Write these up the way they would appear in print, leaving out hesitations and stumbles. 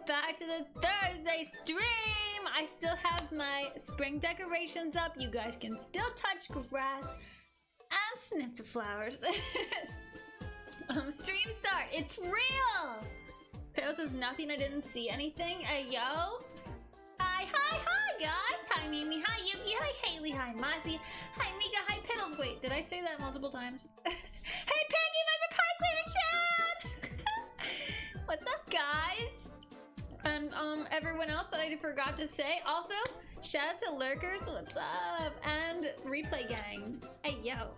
back to the Thursday stream. I still have my spring decorations up. You guys can still touch grass and sniff the flowers. Stream start. It's real. Pedro says nothing. I didn't see anything. Yo. Hi guys. Hi Mimi. Hi Yuki. Hi Haley. Hi Mozzie. Hi Mika. Hi Piddles. Wait, did I say that multiple times? Hey Piggy, my Pie Cleaner Chat. What's up, guys? And everyone else that I forgot to say. Also, shout out to Lurkers. What's up? And Replay Gang. Hey yo.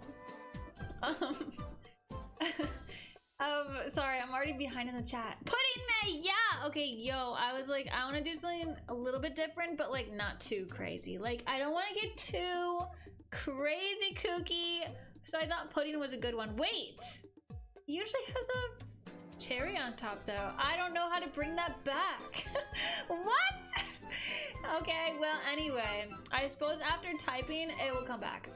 Sorry, I'm already behind in the chat. Pudding May, yeah! Okay, yo, I was like, I want to do something a little bit different, but like not too crazy. Like, I don't want to get too crazy kooky, so I thought pudding was a good one. Wait! Usually has a cherry on top, though. I don't know how to bring that back. What? Okay, well, anyway, I suppose after typing, it will come back.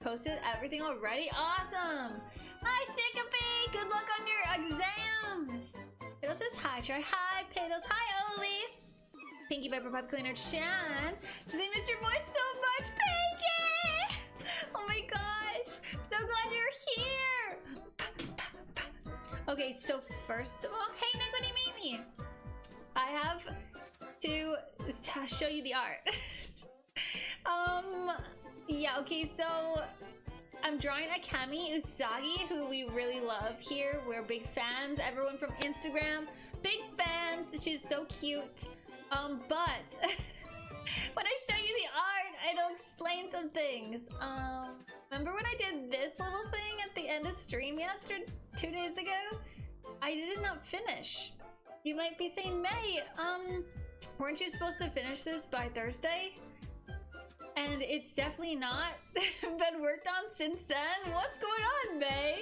Posted everything already? Awesome! Hi, Shikapee! Good luck on your exams! Piddle says hi, try hi, Piddles. Hi, Oli! Pinky Viper Pipe Cleaner Chan. They missed your voice so much, Pinky! Oh my gosh! So glad you're here! Okay, so first of all, hey, Nickety Mimi! I have to show you the art. Yeah, okay, so I'm drawing Akemi Usagi, who we really love here. We're big fans. Everyone from Instagram, big fans. She's so cute. But when I show you the art, it'll explain some things. Remember when I did this little thing at the end of stream yesterday, 2 days ago? I did not finish. You might be saying, May, weren't you supposed to finish this by Thursday? And it's definitely not been worked on since then. What's going on, May?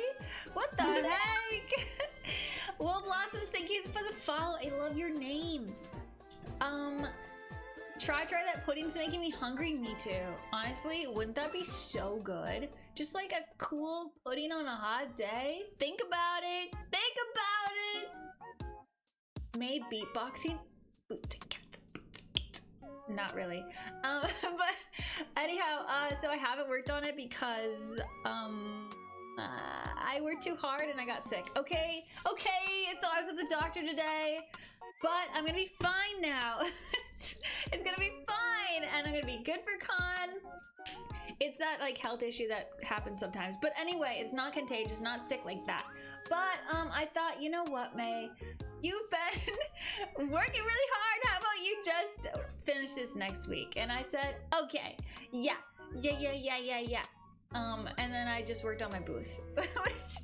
What the heck? Will Blossoms, thank you for the follow. I love your name. Try that pudding's making me hungry. Me too. Honestly, wouldn't that be so good? Just like a cool pudding on a hot day. Think about it. Think about it. May beatboxing. Boots and cats. Not really. But anyhow, so I haven't worked on it because I worked too hard and I got sick. Okay, so I was at the doctor today, but I'm gonna be fine now. It's gonna be fine, and I'm gonna be good for con. It's that like health issue that happens sometimes, but anyway, it's not contagious, not sick like that. But I thought, you know what, May? You've been working really hard. How about you just finish this next week? And I said, okay, yeah. And then I just worked on my booth, which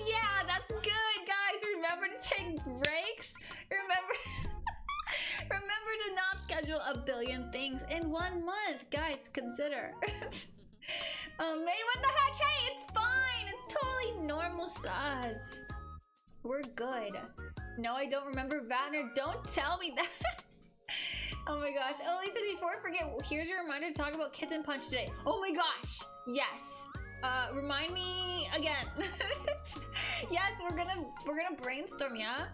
yeah, that's good, guys. Remember to take breaks. Remember to not schedule a billion things in 1 month, guys. Consider. May, what the heck? Hey, it's fine. It's totally normal size. We're good. No, I don't remember Vanner. Don't tell me that. Oh my gosh. Oh, Lisa, before I forget, here's your reminder to talk about Kitten Punch today. Oh my gosh. Yes. Remind me again. Yes, we're gonna brainstorm, yeah?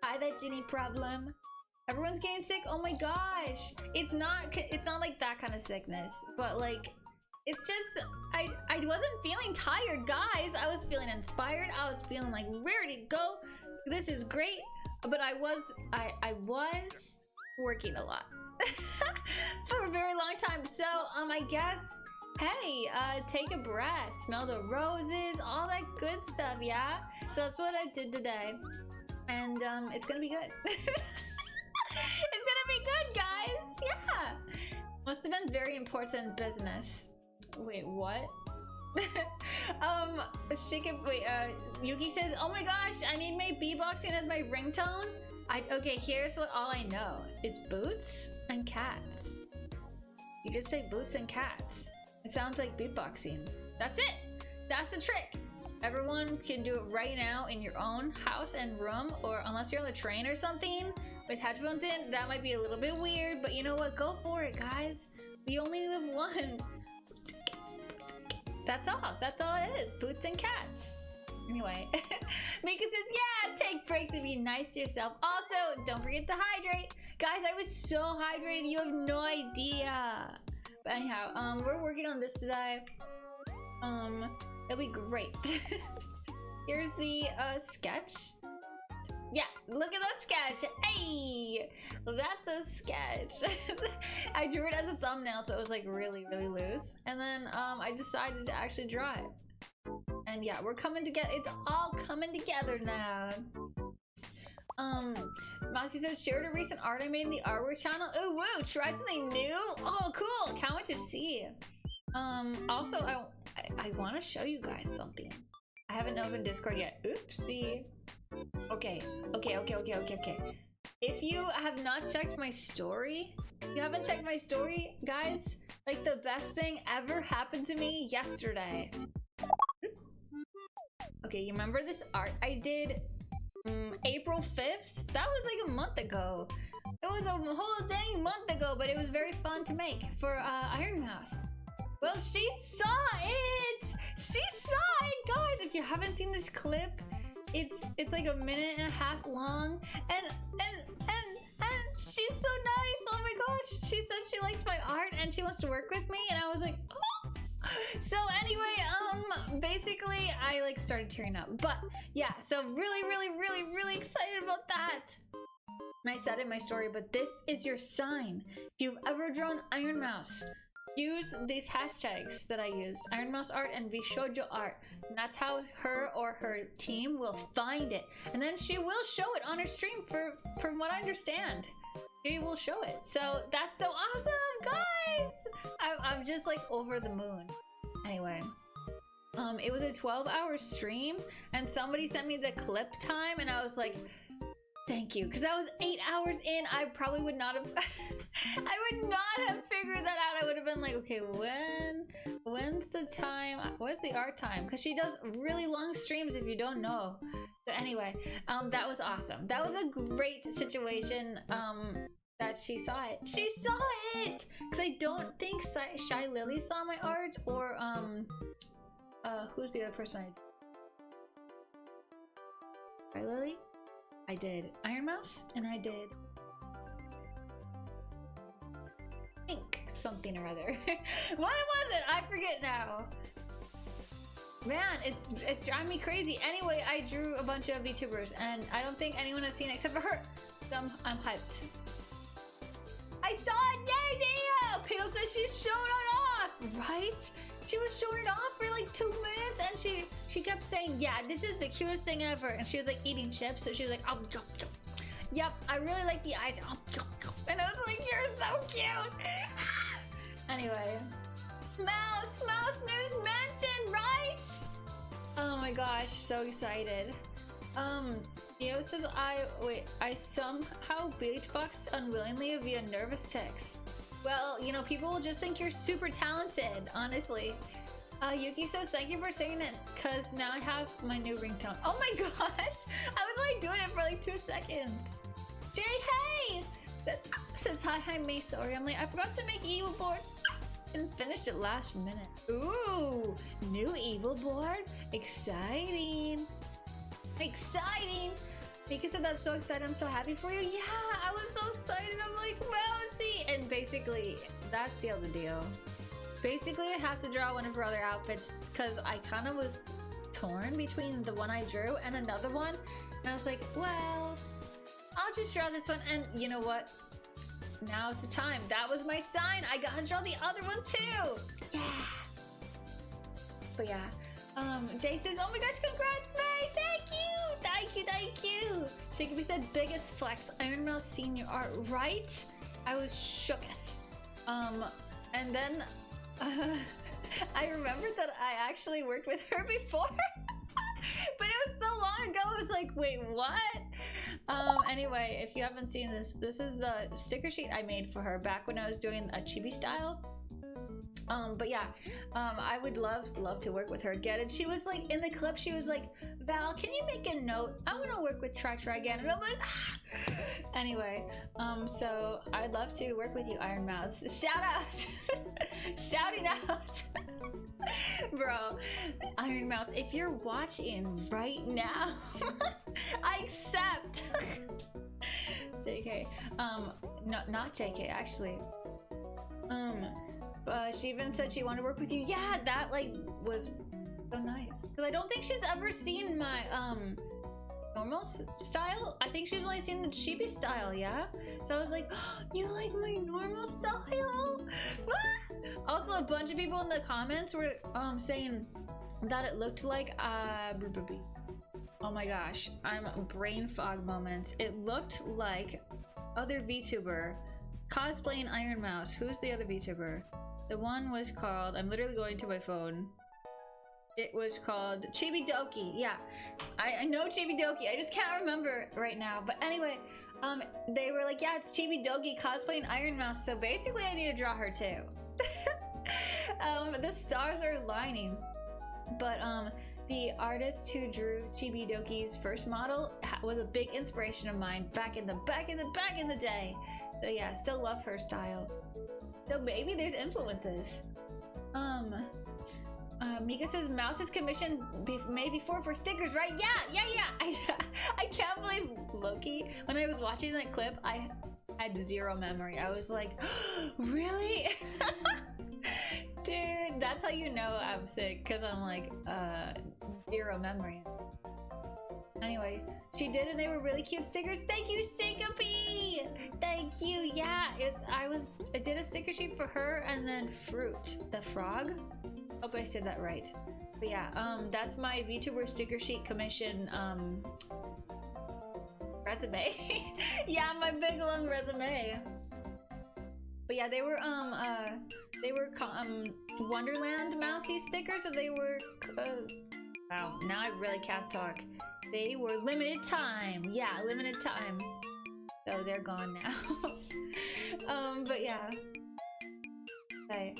Hi, that Ginny problem. Everyone's getting sick. Oh my gosh. It's not like that kind of sickness, but like it's just I wasn't feeling tired, guys. I was feeling inspired. I was feeling like ready to go. This is great. But I was working a lot for a very long time. So I guess, hey, take a breath, smell the roses, all that good stuff, yeah? So that's what I did today. And it's gonna be good. It's gonna be good, guys. Yeah. Must have been very important business. Wait, what? Yuki says, oh my gosh, I need my beatboxing as my ringtone. Okay, here's what all I know. It's boots and cats. You just say boots and cats. It sounds like beatboxing. That's it. That's the trick. Everyone can do it right now in your own house and room, or unless you're on the train or something with headphones in, that might be a little bit weird, but you know what? Go for it, guys. We only live once. That's all. That's all it is. Boots and cats. Anyway, Mika says, yeah, take breaks and be nice to yourself. Also, don't forget to hydrate. Guys, I was so hydrated, you have no idea. But anyhow, we're working on this today. It'll be great. Here's the sketch. Yeah, look at that sketch. Hey, that's a sketch. I drew it as a thumbnail, so it was like really是 and then I decided to actually draw it. And yeah, we're coming together. It's all coming together now. Mousy says, shared a recent art I made in the artwork channel. Oh, whoa, try something new. Oh, cool. Can't wait to see. Also, I want to show you guys something. I haven't opened Discord yet. Oopsie. Okay. If you have not checked my story, guys, like the best thing ever happened to me yesterday. Okay, you remember this art I did April 5th? That was like a month ago. It was a whole dang month ago, but it was very fun to make for Iron Mouse. Well, she saw it! She saw it, guys! If you haven't seen this clip, it's like a minute and a half long, and she's so nice. Oh my gosh, she said she likes my art and she wants to work with me, and I was like, oh. So anyway, basically I like started tearing up, but yeah, so really excited about that. And I said in my story, but this is your sign. If you've ever drawn Iron Mouse, use these hashtags that I used, Iron Mouse art and Vishojo art, and that's how her or her team will find it, and then she will show it on her stream. From what I understand, she will show it. So that's so awesome, guys. I'm just like over the moon. Anyway, it was a 12-hour stream, and somebody sent me the clip time, and I was like, thank you, because I was 8 hours in. I probably would not have I would not have figured that out. I would have been like, okay, when's the time, what's the art time, because she does really long streams if you don't know. But anyway, that was awesome. That was a great situation. That she saw it. She saw it! Because I don't think Shy Lily saw my art, or who's the other person Shy Lily? I did Iron Mouse, and I did Pink something or other. What was it? I forget now. Man, it's driving me crazy. Anyway, I drew a bunch of VTubers, and I don't think anyone has seen it except for her. So I'm hyped. I saw it! Yay, Neo! Pino says she showed it off! Right? She was showing it off for like 2 minutes, and she kept saying, yeah, this is the cutest thing ever. And she was like eating chips, so she was like, oh, yep, I really like the eyes. And I was like, you're so cute! Anyway. Mouse news mentioned, right? Oh my gosh, so excited. Neo says I somehow beatboxed unwillingly via nervous tics. Well, you know, people will just think you're super talented, honestly. Yuki says, thank you for saying it, because now I have my new ringtone. Oh my gosh! I was like doing it for like 2 seconds. Jay, hey! Says hi, May, sorry. I'm like, I forgot to make evil board and finished it last minute. Ooh, new evil board? Exciting. Exciting! Mika said, that's so excited, I'm so happy for you. Yeah, I was so excited. I'm like, Rosie! And basically, that's the other deal. Basically, I have to draw one of her other outfits because I kind of was torn between the one I drew and another one. And I was like, well, I'll just draw this one. And you know what? Now's the time. That was my sign. I gotta draw the other one too. Yeah. But yeah. Jay says, oh my gosh, congrats, May! Thank you! Thank you! Shakeby said, biggest flex, Iron Mouse senior art, right? I was shooketh. And then, I remembered that I actually worked with her before. But it was so long ago, I was like, wait, what? Anyway, if you haven't seen this, this is the sticker sheet I made for her back when I was doing a chibi style. But yeah, I would love to work with her again. And she was like, in the clip, she was like Val, can you make a note? I want to work with Try again. And I'm like, anyway, so I'd love to work with you, Iron Mouse. Shout out, shouting out, bro. Iron Mouse, if you're watching right now, I accept. JK, no, not JK, actually. She even said she wanted to work with you. Yeah, that like was so nice. Because I don't think she's ever seen my normal style. I think she's only seen the chibi style, yeah? So I was like, oh, you like my normal style? Also, a bunch of people in the comments were saying that it looked like oh my gosh, I'm brain fog moments. It looked like other VTuber cosplaying Iron Mouse. Who's the other VTuber? The one was called, I'm literally going to my phone. It was called Chibi Doki. Yeah, I know Chibi Doki. I just can't remember right now. But anyway, they were like, yeah, it's Chibi Doki cosplaying Iron Mouse. So basically, I need to draw her too. The stars are lining. But the artist who drew Chibi Doki's first model was a big inspiration of mine back in the day. So yeah, still love her style. So maybe there's influences. Mika says Mouse is commissioned made before for stickers, right? Yeah. I can't believe Loki. When I was watching that clip, I had zero memory. I was like, really? Dude, that's how you know I'm sick, because I'm like, zero memory. Anyway, she did, and they were really cute stickers. Thank you, Shakopee! Thank you. Yeah, I did a sticker sheet for her, and then Fruit the frog. Hope I said that right. But yeah, that's my VTuber sticker sheet commission resume. Yeah, my big long resume. But yeah, they were Wonderland Mousy stickers, so they were wow, now I really can't talk. They were limited time. Yeah, limited time. So they're gone now. But yeah. Okay.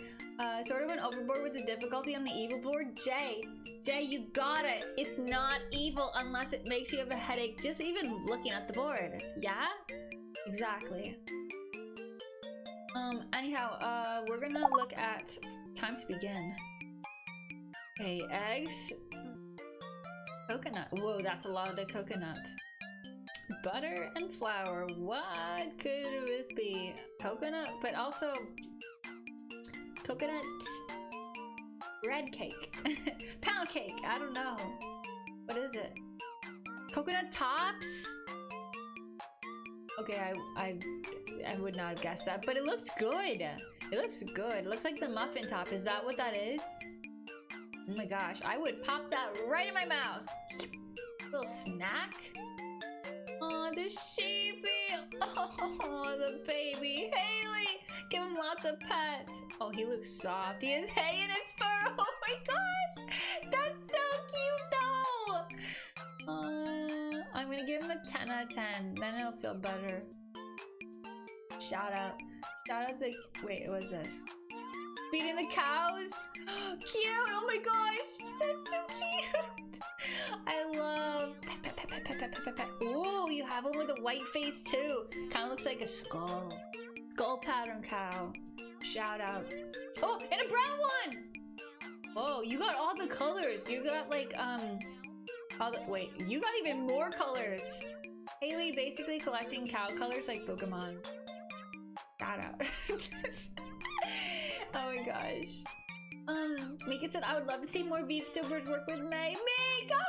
Sort of went overboard with the difficulty on the evil board. Jay, you got it. It's not evil unless it makes you have a headache just even looking at the board. Yeah? Exactly. Anyhow, we're gonna look at time to begin. Okay, eggs. Coconut. Whoa, that's a lot of the coconut. Butter and flour. What could this be? Coconut, but also coconut bread cake. Pound cake. I don't know. What is it? Coconut tops? Okay, I would not have guessed that, but it looks good. It looks good. It looks like the muffin top. Is that what that is? Oh my gosh, I would pop that right in my mouth. Little snack. Oh, the sheepy. Oh, the baby. Haley, give him lots of pets. Oh, he looks soft. He has hay in his fur. Oh my gosh, that's so cute though. I'm gonna give him a 10 out of 10. Then he'll feel better. Shout out to, wait, what is this? Feeding the cows? Cute! Oh my gosh! That's so cute! I love... Pet. Ooh, you have one with a white face too. Kind of looks like a skull. Skull pattern cow. Shout out. Oh, and a brown one! Oh, you got all the colors. You got like, wait, you got even more colors. Haley basically collecting cow colors like Pokemon. Shout out. Oh my gosh. Mika said I would love to see more VTubers work with May. Mika!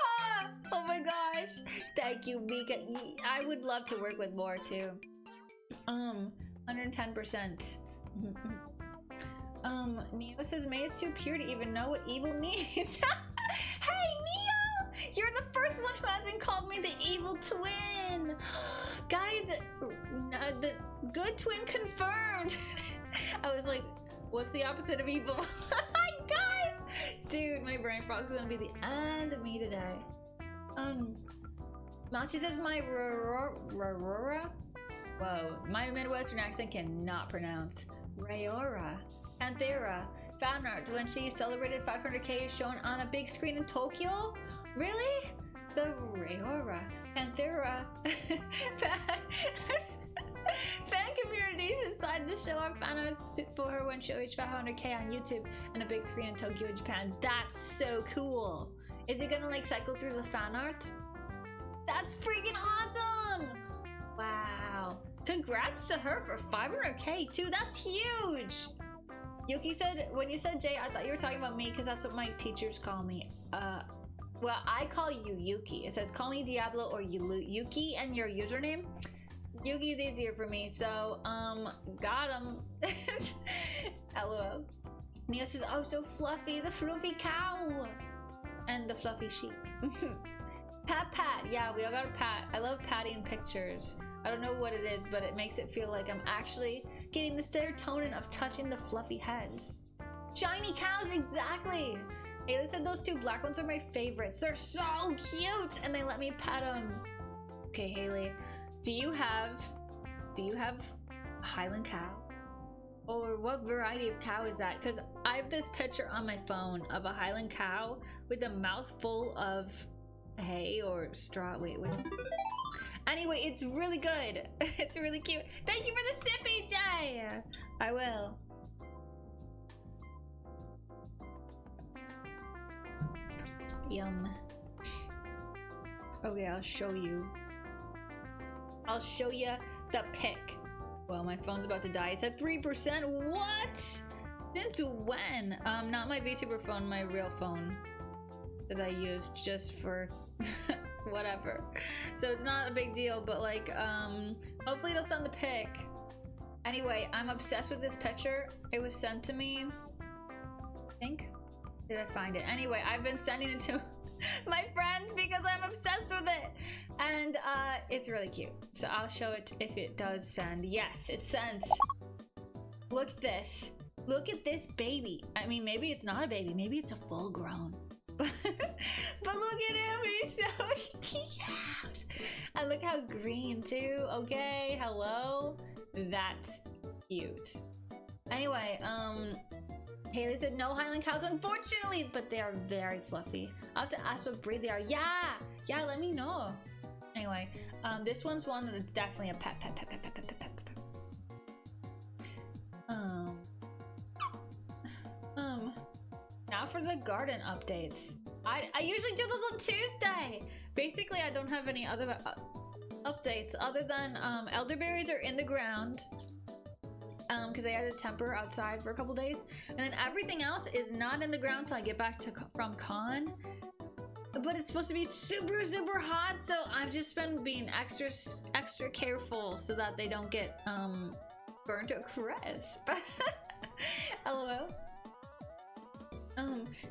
Oh my gosh. Thank you, Mika. I would love to work with more too. 110%. Neo says May is too pure to even know what evil means. Hey Neo! You're the first one who hasn't called me the evil twin. Guys, the good twin confirmed. I was like, what's the opposite of evil? Guys! Dude, my brain fog's gonna be the end of me today. Mousy says my Rorora. Whoa, my Midwestern accent cannot pronounce. Rayora. Panthera. Fan art when she celebrated 500k shown on a big screen in Tokyo? Really? The Rayora Panthera fan communities decided to show our fan art for her when she reached 500k on YouTube and a big screen in Tokyo, Japan. That's so cool. Is it gonna like cycle through the fan art? That's freaking awesome! Wow. Congrats to her for 500k too. That's huge. Yuki said, when you said Jay, I thought you were talking about me because that's what my teachers call me. Well, I call you Yuki. It says call me Diablo or Yuki and your username. Yuki's easier for me, so got him. LOL. Neo says, oh, so fluffy, the fluffy cow and the fluffy sheep. Pat, yeah, we all got a pat. I love patting pictures. I don't know what it is, but it makes it feel like I'm actually getting the serotonin of touching the fluffy heads. Shiny cows, exactly. Haley said those two black ones are my favorites. They're so cute, and they let me pet them. Okay, Haley, do you have a Highland cow? Or what variety of cow is that? Because I have this picture on my phone of a Highland cow with a mouth full of hay or straw. Wait. Anyway, it's really good. It's really cute. Thank you for the sippy, Jay. I will. Yum. Okay, I'll show you. I'll show you the pic. Well, my phone's about to die. It's at 3%. What? Since when? Not my VTuber phone, my real phone that I use just for whatever. So it's not a big deal, but like, hopefully it'll send the pic. Anyway, I'm obsessed with this picture. It was sent to me, I think. Did I find it? Anyway, I've been sending it to my friends because I'm obsessed with it. And it's really cute. So I'll show it if it does send. Yes, it sends. Look at this. Look at this baby. I mean, maybe it's not a baby. Maybe it's a full grown. But look at him. He's so cute. And look how green too. Okay, hello. That's cute. Anyway, Haley said no Highland cows, unfortunately, but they are very fluffy. I'll have to ask what breed they are. Yeah, let me know. Anyway, this one's one that's definitely a pet. Now for the garden updates. I usually do those on Tuesday. Basically, I don't have any other updates other than elderberries are in the ground. Because I had to temper outside for a couple days, and then everything else is not in the ground till I get back from con. But it's supposed to be super hot, so I've just been being extra careful so that they don't get burned to a crisp. LOL.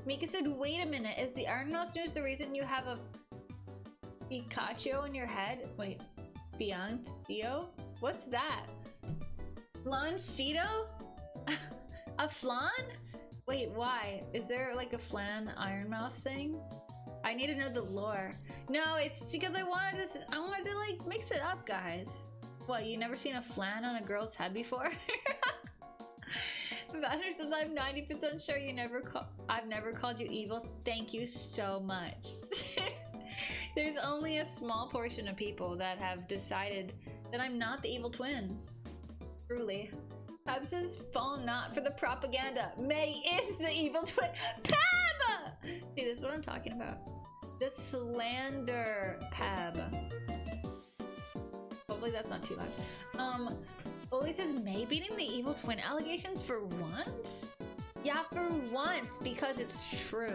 Mika said, wait a minute, is the Iron Mouse news the reason you have a Pikachu in your head? Wait, Fiancio? What's that? Flancheeto? A flan? Wait, why? Is there like a flan Iron Mouse thing? I need to know the lore. No, it's because I wanted to like mix it up, guys. What, you never seen a flan on a girl's head before? Banner says, I'm 90% sure I've never called you evil. Thank you so much. There's only a small portion of people that have decided that I'm not the evil twin. Truly. Pab says, fall not for the propaganda. May is the evil twin. Pab! See, this is what I'm talking about. The slander, Pab. Hopefully that's not too loud. Oli says, May beating the evil twin allegations for once? Yeah, for once, because it's true.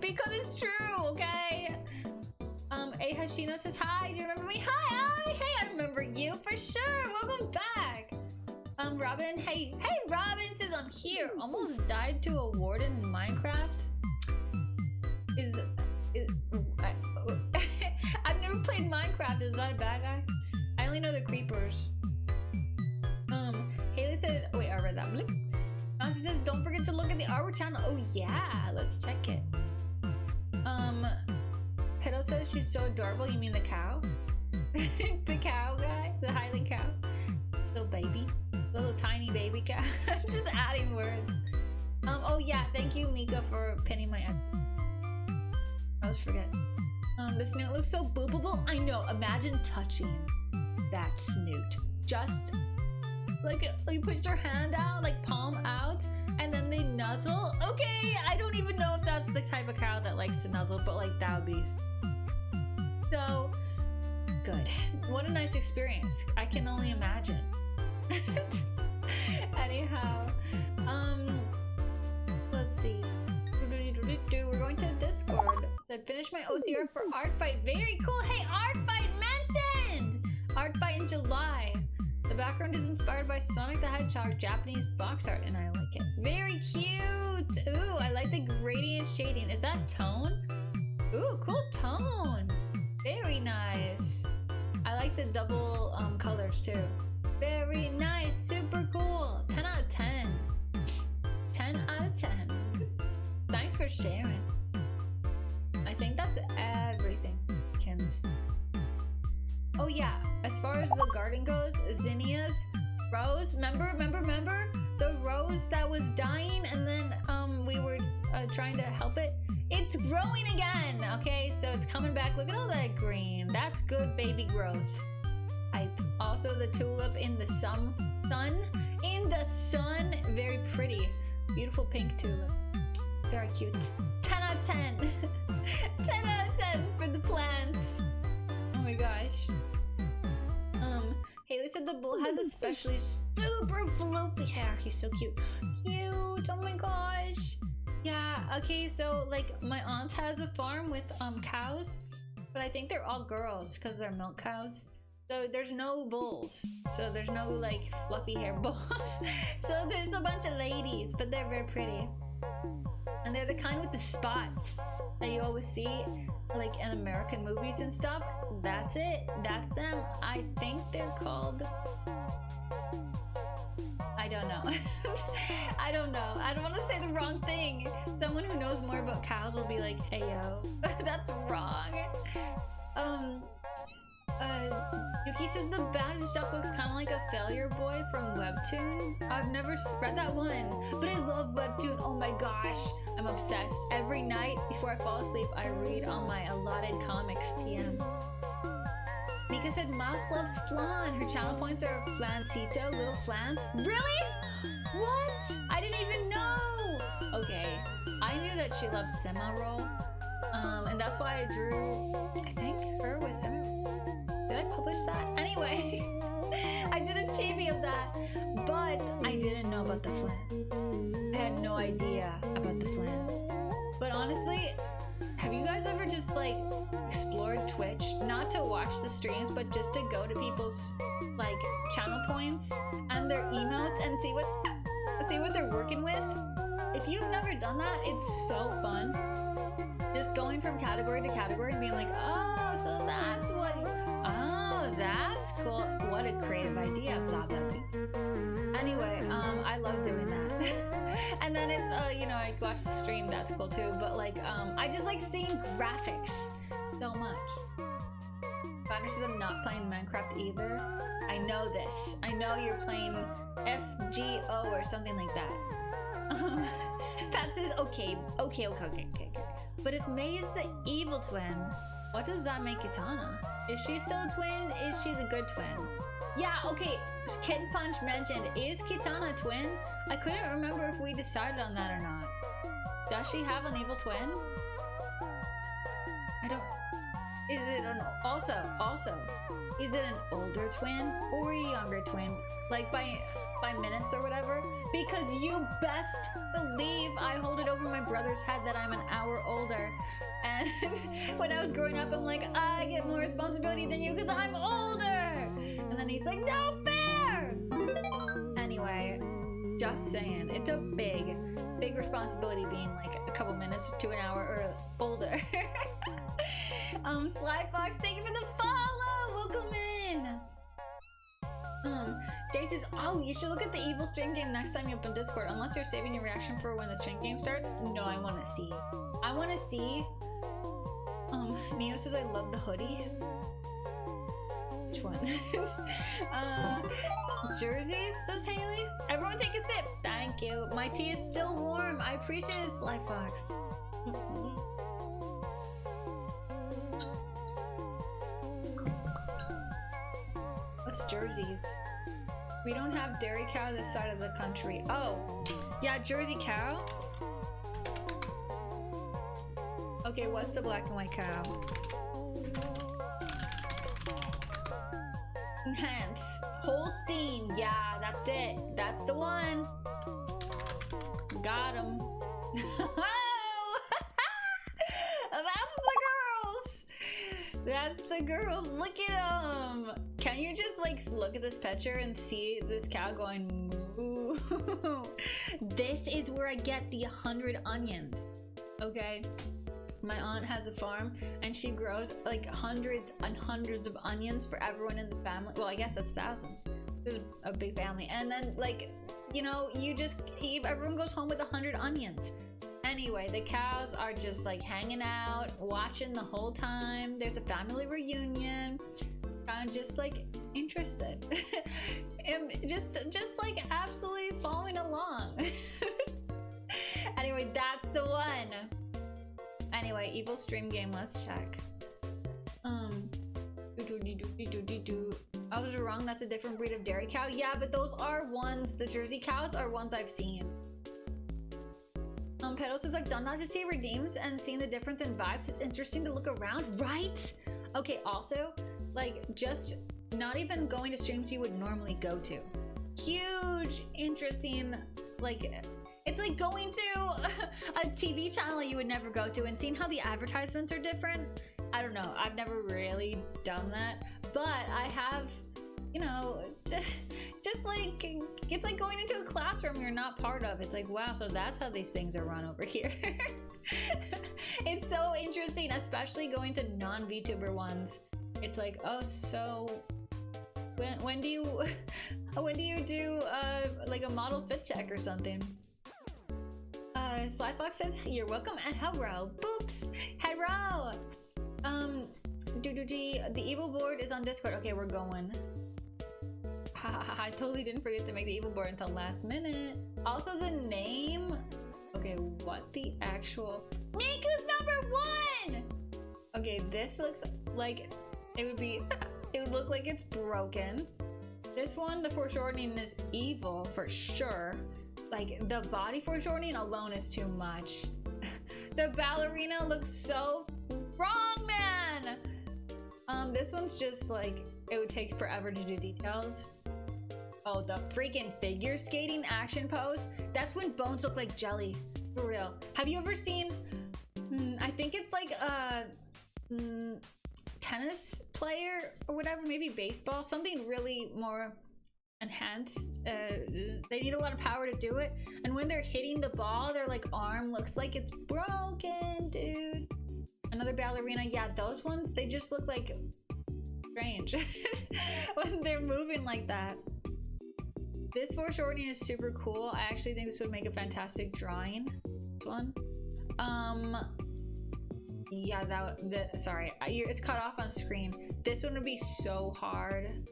Because it's true, okay? A Hashino says, hi, do you remember me? Hi, hey, I remember you for sure. Welcome back. Robin, hey, Robin says, I'm here. Almost died to a warden in Minecraft. I've never played Minecraft. Is that a bad guy? I only know the creepers. Haley said, wait, I read that. Bloop. Nancy says, don't forget to look at the artwork channel. Oh yeah, let's check it. Pedo says she's so adorable. You mean the cow? The cow guy? The Highland cow? Little baby? Little tiny baby cow? I'm just adding words. Oh yeah, thank you Mika for pinning my always forget. The snoot looks so boopable. I know. Imagine touching that snoot. Just like you put your hand out, like palm out, and then they nuzzle. Okay, I don't even know if that's the type of cow that likes to nuzzle, but like that would be so good. What a nice experience. I can only imagine. Anyhow, let's see. We're going to Discord. Said finish my OCR for Art Fight. Very cool. Hey, Art Fight mentioned! Art Fight in July. The background is inspired by Sonic the Hedgehog Japanese box art, and I like it. Very cute! Ooh, I like the gradient shading. Is that tone? Ooh, cool tone. Very nice. I like the double colors too. Very nice. Super cool. 10 out of 10. 10 out of 10. Thanks for sharing. I think that's everything, Kims. Oh yeah, as far as the garden goes, zinnias, rose, remember the rose that was dying and then we were trying to help it? It's growing again, okay? So it's coming back. Look at all that green. That's good baby growth. Also the tulip in the sun, very pretty. Beautiful pink tulip. Very cute. 10 out of 10. 10 out of 10 for the plants. Oh my gosh. Haley said the bull has especially super fluffy hair. He's so cute. Cute. Oh my gosh. Yeah. Okay. So like my aunt has a farm with cows, but I think they're all girls because they're milk cows. So there's no bulls. So there's no like fluffy hair bulls. So there's a bunch of ladies, but they're very pretty. And they're the kind with the spots that you always see like in American movies and stuff. That's it. That's them. I think they're called... I don't know. I don't know. I don't want to say the wrong thing. Someone who knows more about cows will be like, hey yo, that's wrong. Yuki says the badge duck looks kind of like a failure boy from Webtoon. I've never read that one, but I love Webtoon. Oh my gosh, I'm obsessed. Every night before I fall asleep, I read on my allotted comics TM. Mika said Mouse loves flan. Her channel points are flancito, little flans. Really? What? I didn't even know. Okay, I knew that she loved sema-roll, and that's why I drew, I think, her with sema. Did I publish that? Anyway, I did a chibi of that, but I didn't know about the flan. I had no idea about the flan. But honestly, have you guys ever just like explored Twitch? Not to watch the streams, but just to go to people's like channel points and their emotes and see what they're working with? If you've never done that, it's so fun. Just going from category to category and being like, oh, so that's what... Oh, that's cool. What a creative idea, blah, blah, blah. Anyway, I love doing that. And then if, you know, I watch the stream, that's cool too. But like, I just like seeing graphics so much. Banner says I'm not playing Minecraft either. I know this. I know you're playing FGO or something like that. Pat says, okay. But if May is the evil twin, what does that make Kitana? Is she still a twin? Is she the good twin? Yeah, okay. Kid Punch mentioned, is Kitana a twin? I couldn't remember if we decided on that or not. Does she have an evil twin? I don't... Is it an... Also, is it an older twin or a younger twin? Like by minutes or whatever? Because you best believe I hold it over my brother's head that I'm an hour older. And when I was growing up, I'm like, I get more responsibility than you because I'm older. And then he's like, no fair. Anyway, just saying, it's a big responsibility being like a couple minutes to an hour or older. Slyfox, thank you for the follow. Welcome in. Jay says, oh, you should look at the evil stream game next time you open Discord, unless you're saving your reaction for when the stream game starts. No, I want to see. Neo says, I love the hoodie. Which one? Jerseys, says Haley. Everyone take a sip. Thank you. My tea is still warm. I appreciate it, Slyfox. What's Jersey's? We don't have dairy cow this side of the country. Oh, yeah, Jersey cow. Okay, what's the black and white cow? Enhance. Holstein. Yeah, that's it. That's the one. Got him. That's the girls. Look at them. Can you just like look at this picture and see this cow going moo? This is where I get the 100 onions. Okay, my aunt has a farm and she grows like hundreds and hundreds of onions for everyone in the family. Well, I guess that's thousands. There's a big family, and then like, you know, everyone goes home with 100 onions. Anyway, the cows are just like hanging out, watching the whole time. There's a family reunion. Kind of just like interested. And just like absolutely following along. Anyway, that's the one. Anyway, evil stream game, let's check. I was wrong, that's a different breed of dairy cow. Yeah, but those are ones, the Jersey cows are ones I've seen. Pedals is like, done not to see redeems and seeing the difference in vibes. It's interesting to look around, right? Okay, also, like, just not even going to streams you would normally go to. Huge, interesting, like, it's like going to a TV channel you would never go to and seeing how the advertisements are different. I don't know, I've never really done that, but I have, you know, just like, it's like going into a classroom you're not part of. It's like, wow, so that's how these things are run over here. It's so interesting, especially going to non-VTuber ones. It's like, oh, so when do you do like a model fit check or something? Slyfox says, you're welcome, and hello, boops, hello. The evil board is on Discord. Okay, we're going. I totally didn't forget to make the evil board until last minute. Also, the name. Okay, what the actual? Miku's #1. Okay, this looks like it would be. It would look like it's broken. This one, the foreshortening is evil for sure. Like the body foreshortening alone is too much. The ballerina looks so wrong, man. This one's just like, it would take forever to do details. Oh, the freaking figure skating action pose. That's when bones look like jelly, for real. Have you ever seen, I think it's like a tennis player or whatever, maybe baseball, something really more enhanced. They need a lot of power to do it. And when they're hitting the ball, their like arm looks like it's broken, dude. Another ballerina. Yeah, those ones, they just look like strange when they're moving like that. This foreshortening is super cool. I actually think this would make a fantastic drawing. This one. Yeah, sorry, it's cut off on screen. This one would be so hard.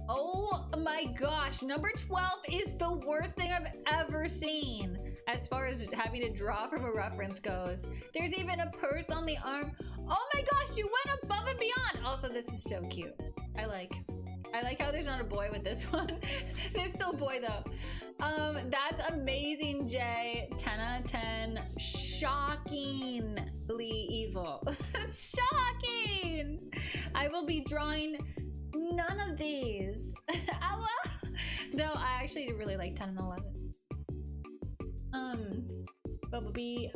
Oh my gosh, number 12 is the worst thing I've ever seen as far as having to draw from a reference goes. There's even a purse on the arm. Oh my gosh, you went above and beyond. Also, this is so cute. I like how there's not a boy with this one. There's still a boy though. That's amazing, Jay. 10 out of 10. Shockingly evil. Shocking. I will be drawing none of these. No, I actually really like 10 and 11. Bumblebee,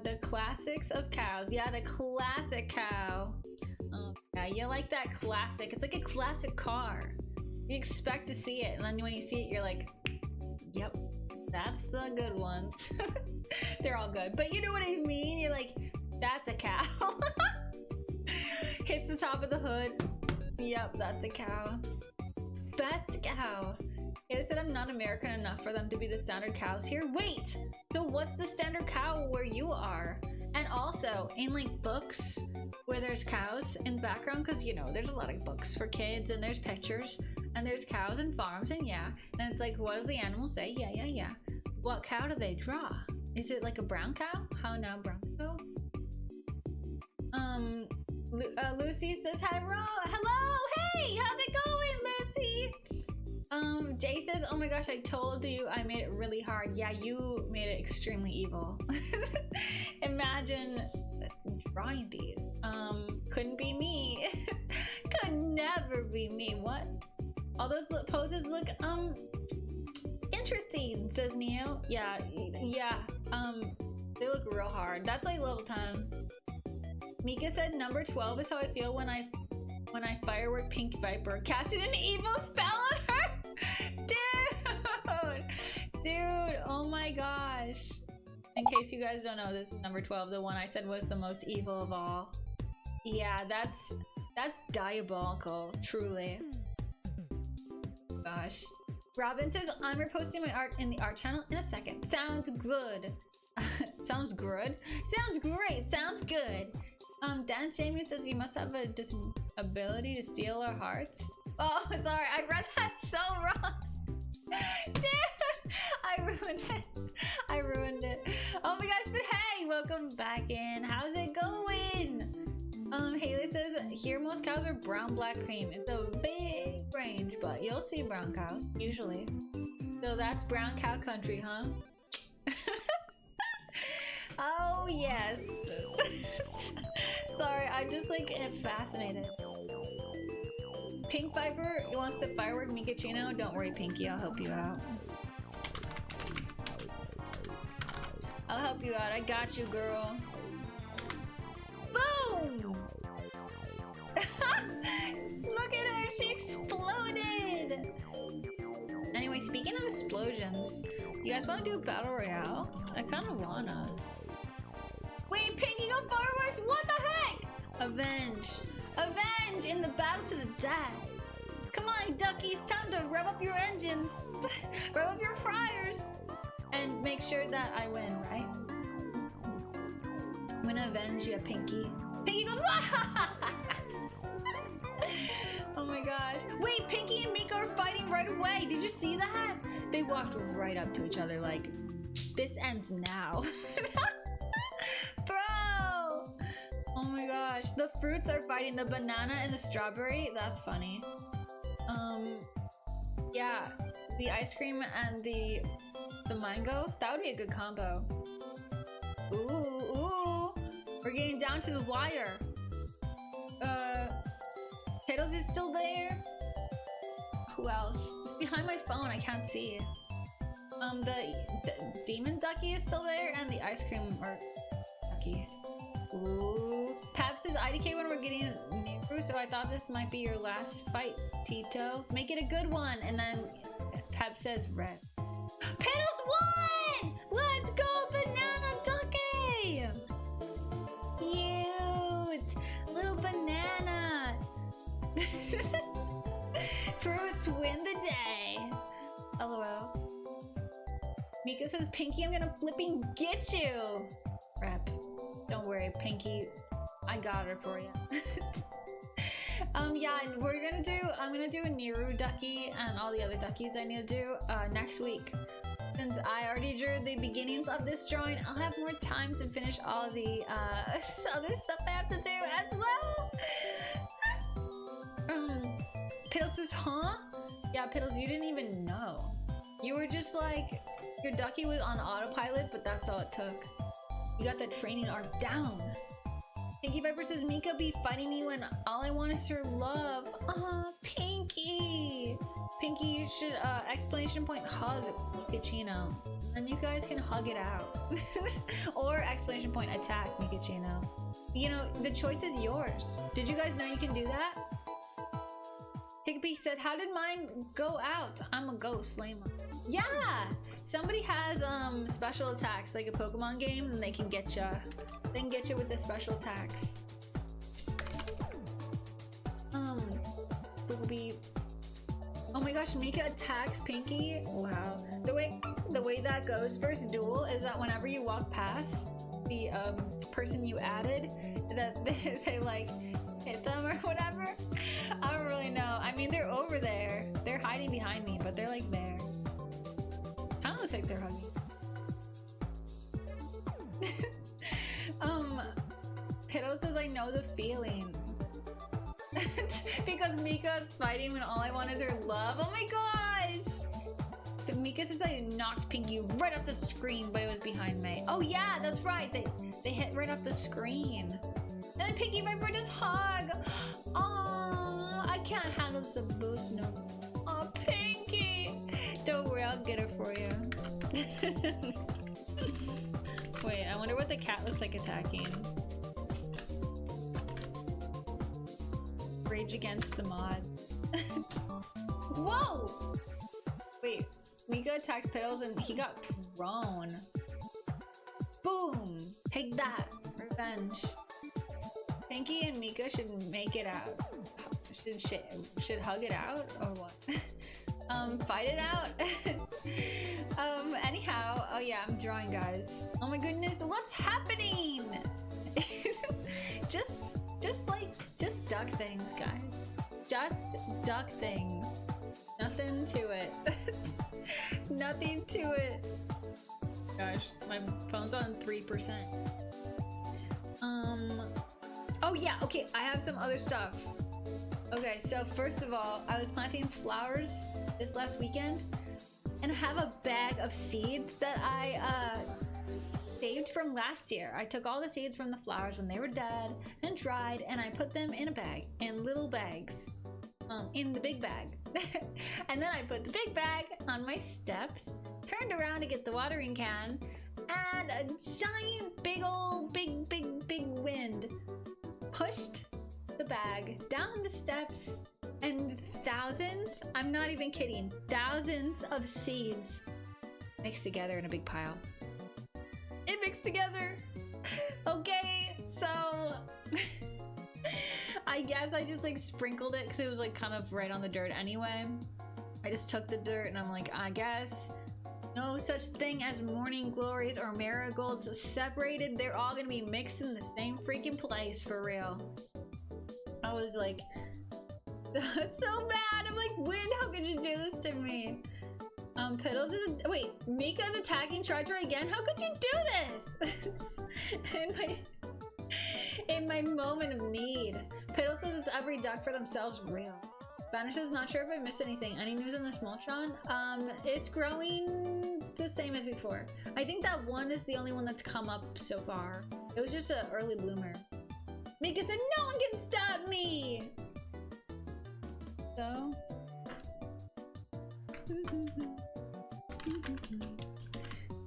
the classics of cows. Yeah, the classic cow. Yeah, you like that classic. It's like a classic car. You expect to see it, and then when you see it, you're like, yep, that's the good ones. They're all good, but you know what I mean? You're like, that's a cow. Hits the top of the hood. Yep, that's a cow. Best cow. It said I'm not American enough for them to be the standard cows here. Wait, so what's the standard cow where you are? And also, in like books where there's cows in the background, because you know, there's a lot of books for kids and there's pictures and there's cows and farms and yeah. And it's like, what does the animal say? Yeah. What cow do they draw? Is it like a brown cow? How now, brown cow? Lucy says hello. Hey, how's it going, Lucy? Jay says, oh my gosh, I told you I made it really hard. Yeah, you made it extremely evil. Imagine drawing these. Couldn't be me. Could never be me. What? All those poses look interesting, says Neo. Yeah, they look real hard. That's like level 10. Mika said number 12 is how I feel when I firework Pink Viper. Casted an evil spell on her! Dude, oh my gosh. In case you guys don't know, this is number 12, the one I said was the most evil of all. Yeah, that's diabolical, truly. Gosh. Robin says, I'm reposting my art in the art channel in a second. Sounds good. Sounds good? Sounds great. Sounds good. Dan Jamie says you must have a ability to steal our hearts. Oh, sorry. I read that so wrong. Dude, I ruined it. Oh my gosh, but hey, welcome back in. How's it going? Haley says, here most cows are brown, black, cream. It's a big range, but you'll see brown cows, usually. So that's brown cow country, huh? Oh, yes. Sorry, I'm just like fascinated. Pink Viper wants to firework Mikachino. Don't worry, Pinky, I'll help you out. I'll help you out. I got you, girl. Boom! Look at her, she exploded! Anyway, speaking of explosions, you guys want to do a battle royale? I kind of wanna. Wait, Pinky got fireworks? What the heck? Avenge! Avenge in the battle to the death! Come on, duckies, time to rev up your engines! Rev up your fryers! And make sure that I win, right? I'm gonna avenge you, Pinky. Pinky goes, oh my gosh. Wait, Pinky and Mika are fighting right away. Did you see that? They walked right up to each other like, this ends now. Bro! Oh my gosh. The fruits are fighting, the banana and the strawberry. That's funny. Yeah. The ice cream and the mango. That would be a good combo. Ooh. We're getting down to the wire. Piddles is still there. Who else? It's behind my phone. I can't see. The demon ducky is still there, and the ice cream or ducky. Ooh. Pap says IDK when we're getting Nehru, so I thought this might be your last fight, Tito. Make it a good one. And then Pap says red. Piddles won! Let's go, banana ducky! Cute! Little banana! Fruits win the day! LOL. Mika says, Pinky, I'm gonna flipping get you! Rep. Don't worry, Pinky. I got her for you. Yeah, and I'm gonna do a Nehru ducky and all the other duckies I need to do next week. Since I already drew the beginnings of this drawing, I'll have more time to finish all the other stuff I have to do as well. Piddles says, huh? Yeah, Piddles, you didn't even know. You were just like, your ducky was on autopilot, but that's all it took. You got the training arc down. Pinky Viper says, Mika be fighting me when all I want is your love. Aw, Pinky! Pinky, you should, exclamation point hug Mikachino. And you guys can hug it out. Or exclamation point attack Mikachino. You know, the choice is yours. Did you guys know you can do that? Take a peek said, how did mine go out? I'm a ghost, lame. Yeah! Somebody has special attacks, like a Pokemon game, and they can get ya. They can get you with the special attacks. Oh my gosh, Mika attacks Pinky. Wow. The way that goes versus duel is that whenever you walk past the person you added, that they like hit them or whatever. I don't really know. I mean, they're over there. They're hiding behind me, but they're like there. Kind of looks like they're hugging. Piddle says, I know the feeling. because Mika's fighting when all I want is her love. Oh my gosh! But Mika says I knocked Pinky right off the screen, but it was behind me. Oh yeah, that's right. They hit right off the screen. And then Pinky and my brother just hug. Oh, I can't handle this abuse no. Oh, Pinky. Don't worry, I'll get it for you. Wait, I wonder what the cat looks like attacking. Rage against the mod. Whoa! Wait, Mika attacked Piddles and he got thrown. Boom! Take that! Revenge. Pinky and Mika should make it out. Should hug it out or what? Fight it out. Anyhow, oh yeah, I'm drawing, guys. Oh my goodness, what's happening? just duck things, guys. Just duck things. Nothing to it. Nothing to it. Gosh, my phone's on 3%. Oh yeah, okay, I have some other stuff. Okay, so first of all, I was planting flowers this last weekend, and I have a bag of seeds that I saved from last year. I took all the seeds from the flowers when they were dead and dried, and I put them in a bag, in little bags, in the big bag. And then I put the big bag on my steps, turned around to get the watering can, and a giant big wind pushed the bag down the steps, and thousands, I'm not even kidding, thousands of seeds mixed together in a big pile. It mixed together. Okay, so I guess I just like sprinkled it because it was like kind of right on the dirt anyway. I just took the dirt and I'm like, I guess no such thing as morning glories or marigolds separated. They're all gonna be mixed in the same freaking place for real. I was like, so bad. I'm like, Wind, how could you do this to me? Piddles is wait, Mika's attacking Charger again? How could you do this? in my moment of need. Piddles says it's every duck for themselves real. Spanish is not sure if I missed anything. Any news on the Smoltron? It's growing the same as before. I think that one is the only one that's come up so far. It was just an early bloomer. Mika said, no one can stop me! So...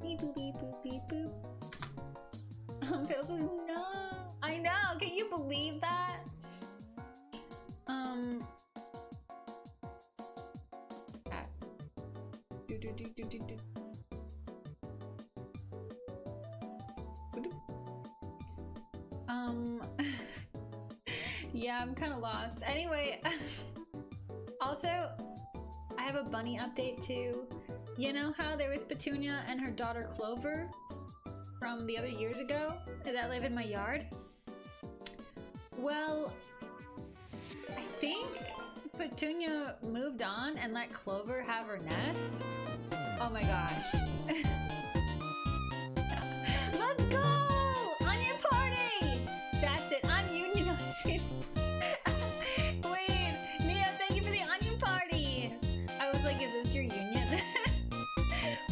Beep boop beep boop beep boop. Phil says, no! I know! Can you believe that? Yeah, I'm kind of lost. Anyway, also, I have a bunny update too. You know how there was Petunia and her daughter Clover from the other years ago that live in my yard? Well, I think Petunia moved on and let Clover have her nest. Oh my gosh. Let's go! Onion party! That's it, I'm unionizing. Wait, Nia, thank you for the onion party! I was like, is this your union?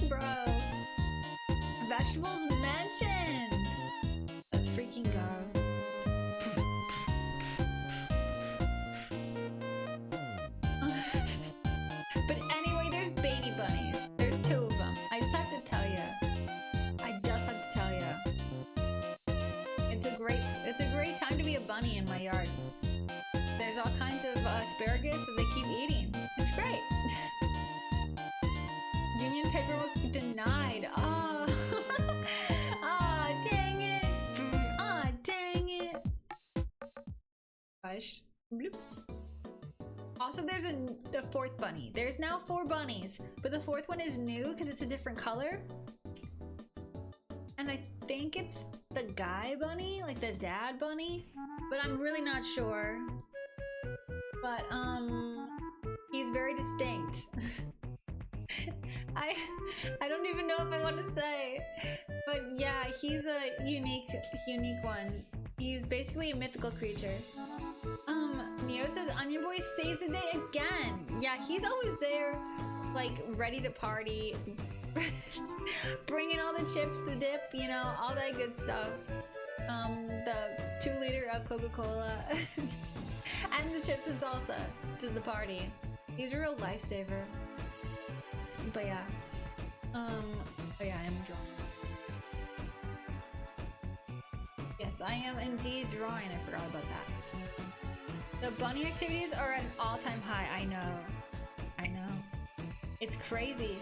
Bro. Vegetables mentioned! Let's freaking go. But anyway, there's baby bunnies. There's 2 of them. I just have to tell you. It's a great time to be a bunny in my yard. There's all kinds of asparagus that they keep eating. It's great. Union paperwork denied. Oh. Oh, dang it. Oh, dang it. Gosh. Bloop. Also, there's the 4th bunny. There's now 4 bunnies, but the 4th one is new because it's a different color. And I think it's the guy bunny, like the dad bunny, but I'm really not sure. But he's very distinct. I don't even know if I want to say, but yeah, he's a unique one. He's basically a mythical creature. Neo says Onion Boy saves the day again. Yeah, he's always there, like ready to party, bringing all the chips to dip, you know, all that good stuff. The 2-liter of Coca-Cola and the chips and salsa to the party. He's a real lifesaver. But yeah, oh yeah, I am drawing. Yes, I am indeed drawing. I forgot about that. The bunny activities are at an all-time high. I know. It's crazy.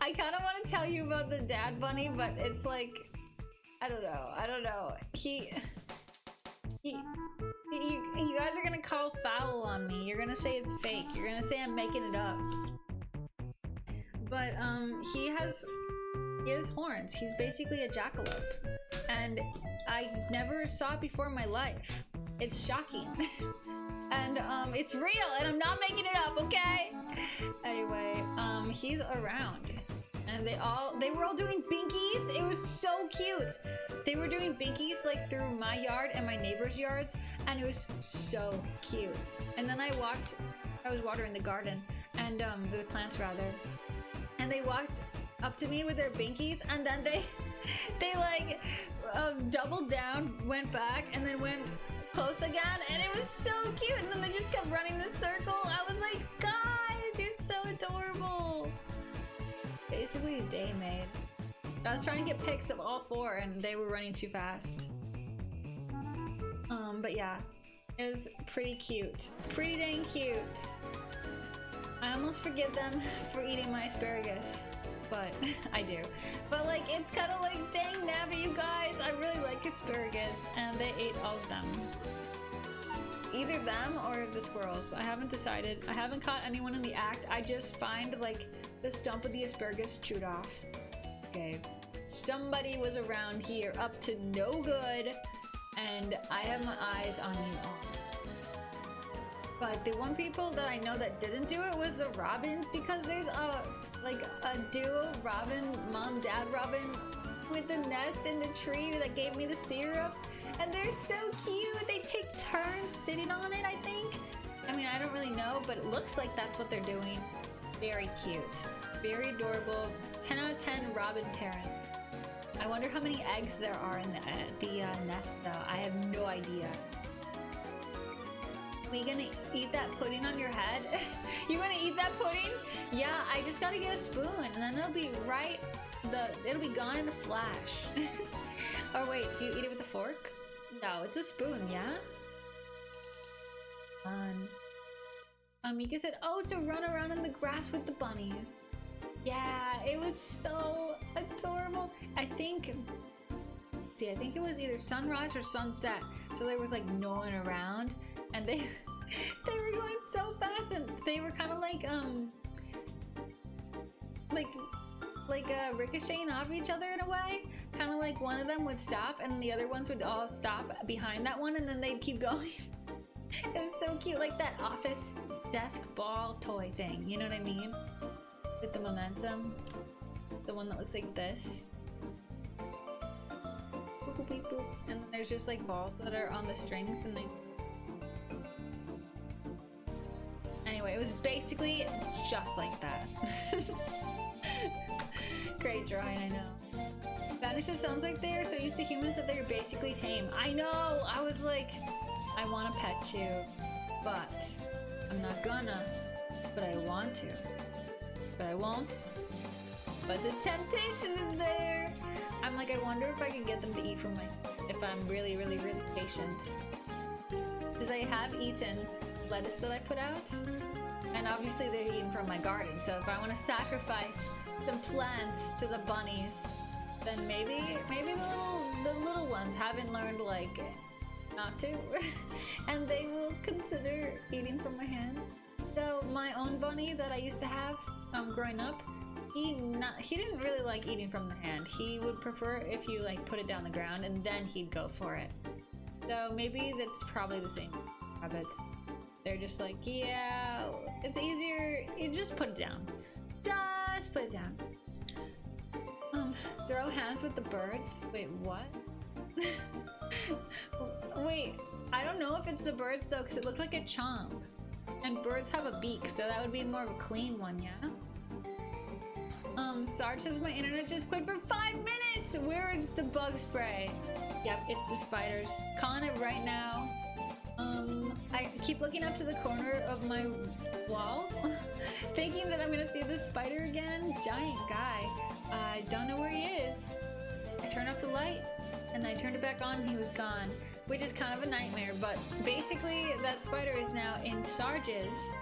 I kind of want to tell you about the dad bunny, but it's like, I don't know. You guys are gonna call foul on me. You're gonna say it's fake. You're gonna say I'm making it up. But he has horns. He's basically a jackalope, and I never saw it before in my life. It's shocking. And it's real, and I'm not making it up, okay? Anyway, he's around, and they were all doing binkies. It was so cute. They were doing binkies like through my yard and my neighbors' yards, and it was so cute. And then I was watering the garden, and the plants rather, and they walked up to me with their binkies, and then they like doubled down, went back, and then went close again, and it was so cute. And then they just kept running this circle. I was like, guys, you're so adorable. Basically a day made. I was trying to get pics of all 4 and they were running too fast. But yeah, it was pretty cute. Pretty dang cute. I almost forgive them for eating my asparagus, but I do. But like, it's kind of like, dang nabbit, you guys, I really like asparagus, and they ate all of them. Either them or the squirrels. I haven't decided. I haven't caught anyone in the act. I just find like the stump of the asparagus chewed off. Okay, somebody was around here up to no good, and I have my eyes on you all. But the one people that I know that didn't do it was the robins, because there's like a duo robin, mom, dad robin, with the nest in the tree that gave me the syrup, and they're so cute. They take turns sitting on it, I think. I mean, I don't really know, but it looks like that's what they're doing. Very cute, very adorable. 10 out of 10 robin parent. I wonder how many eggs there are in the nest though. I have no idea. We gonna eat that pudding on your head? You gonna eat that pudding? Yeah, I just gotta get a spoon, and then it'll be it'll be gone in a flash. Or wait, do you eat it with a fork? No, it's a spoon, yeah? Mika said, oh, to run around in the grass with the bunnies. Yeah, it was so adorable. I think it was either sunrise or sunset, so there was like no one around, and they were going so fast, and they were kind of like ricocheting off each other in a way. Kind of like one of them would stop, and the other ones would all stop behind that one, and then they'd keep going. It was so cute, like that office desk ball toy thing, you know what I mean? With the momentum. The one that looks like this. Boop, boop, beep, boop. And there's just like balls that are on the strings, and they... Anyway, it was basically just like that. Great drawing, I know. Vanishes sounds like they're so used to humans that they're basically tame. I know! I was like, I want to pet you, but I'm not gonna. But I want to. But I won't. But the temptation is there. I'm like, I wonder if I can get them to eat from if I'm really, really, really patient. Because I have eaten lettuce that I put out, and obviously they're eating from my garden. So if I want to sacrifice some plants to the bunnies, then maybe the little ones haven't learned like not to, and they will consider eating from my hand. So my own bunny that I used to have growing up, he didn't really like eating from the hand. He would prefer if you like put it down the ground, and then he'd go for it. So maybe that's probably the same habits. They're just like, yeah, it's easier, you just put it down. Just put it down. Throw hands with the birds? Wait, what? Wait, I don't know if it's the birds though, because it looked like a chomp. And birds have a beak, so that would be more of a clean one, yeah? Sarge says my internet just quit for 5 minutes! Where is the bug spray? Yep, it's the spiders. Calling it right now. I keep looking up to the corner of my wall, thinking that I'm gonna see the spider again. Giant guy. I don't know where he is. I turned off the light, and I turned it back on, and he was gone. Which is kind of a nightmare, but basically that spider is now in Sarge's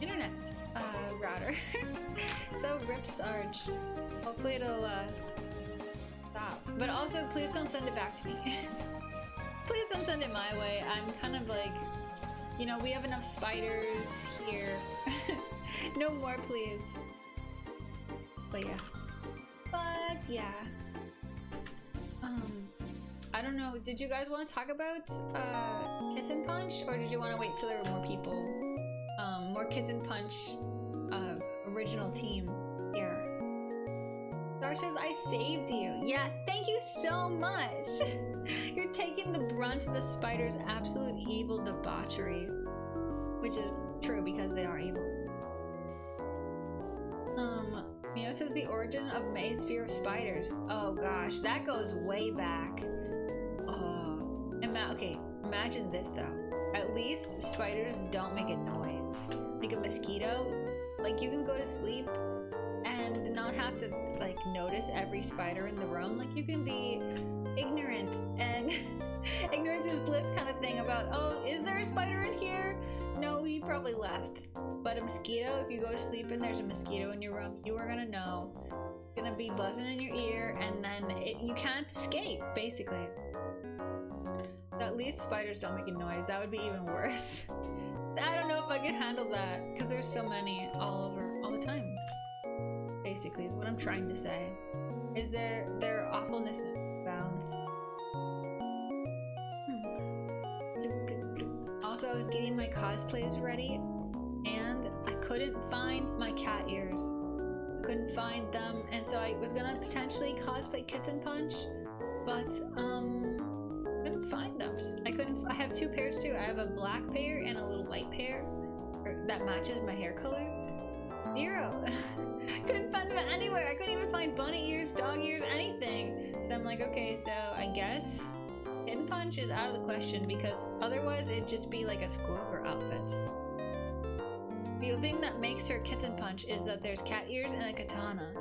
internet router. So rip Sarge. Hopefully it'll stop. But also, please don't send it back to me. Please don't send it my way. I'm kind of like, you know, we have enough spiders here. No more, please. But yeah. I don't know, did you guys want to talk about Kitten Punch, or did you want to wait till there were more people? More Kitten Punch original team here. Sarge says, I saved you. Yeah, thank you so much. You're taking the brunt of the spider's absolute evil debauchery. Which is true, because they are evil. Mio says the origin of May's fear of spiders. Oh gosh, that goes way back. Okay, imagine this though. At least spiders don't make a noise. Like a mosquito, like you can go to sleep and not have to like notice every spider in the room. Like you can be ignorant, and ignorance is bliss kind of thing about, oh, is there a spider in here? No, he probably left. But a mosquito, if you go to sleep and there's a mosquito in your room, you are gonna know. It's gonna be buzzing in your ear, and then you can't escape, basically. So at least spiders don't make a noise. That would be even worse. I don't know if I could handle that, because there's so many all the time. Basically, is what I'm trying to say. Is their awfulness bounds. Also, I was getting my cosplays ready, and I couldn't find my cat ears. Couldn't find them, and so I was gonna potentially cosplay Kitten Punch, but couldn't find them. I have two pairs too. I have a black pair and a little white pair that matches my hair color. Zero. Couldn't find them anywhere. I couldn't even find bunny ears, dog ears, anything. So I'm like, okay, so I guess Kitten Punch is out of the question, because otherwise it'd just be like a schoolgirl outfit. The thing that makes her Kitten Punch is that there's cat ears and a katana.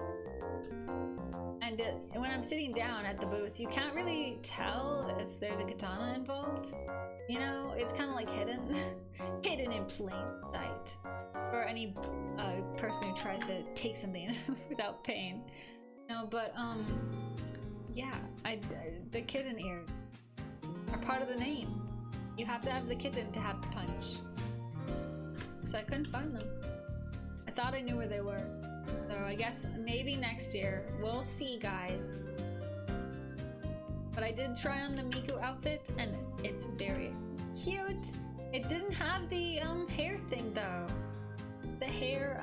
And when I'm sitting down at the booth, you can't really tell if there's a katana involved. You know, it's kind of like hidden. Hidden in plain sight. For any person who tries to take something without pain. No, but, yeah, the kitten ears are part of the name. You have to have the kitten to have the punch. So I couldn't find them. I thought I knew where they were. So I guess maybe next year. We'll see, guys. But I did try on the Miku outfit, and it's very cute. It didn't have the hair thing though. The hair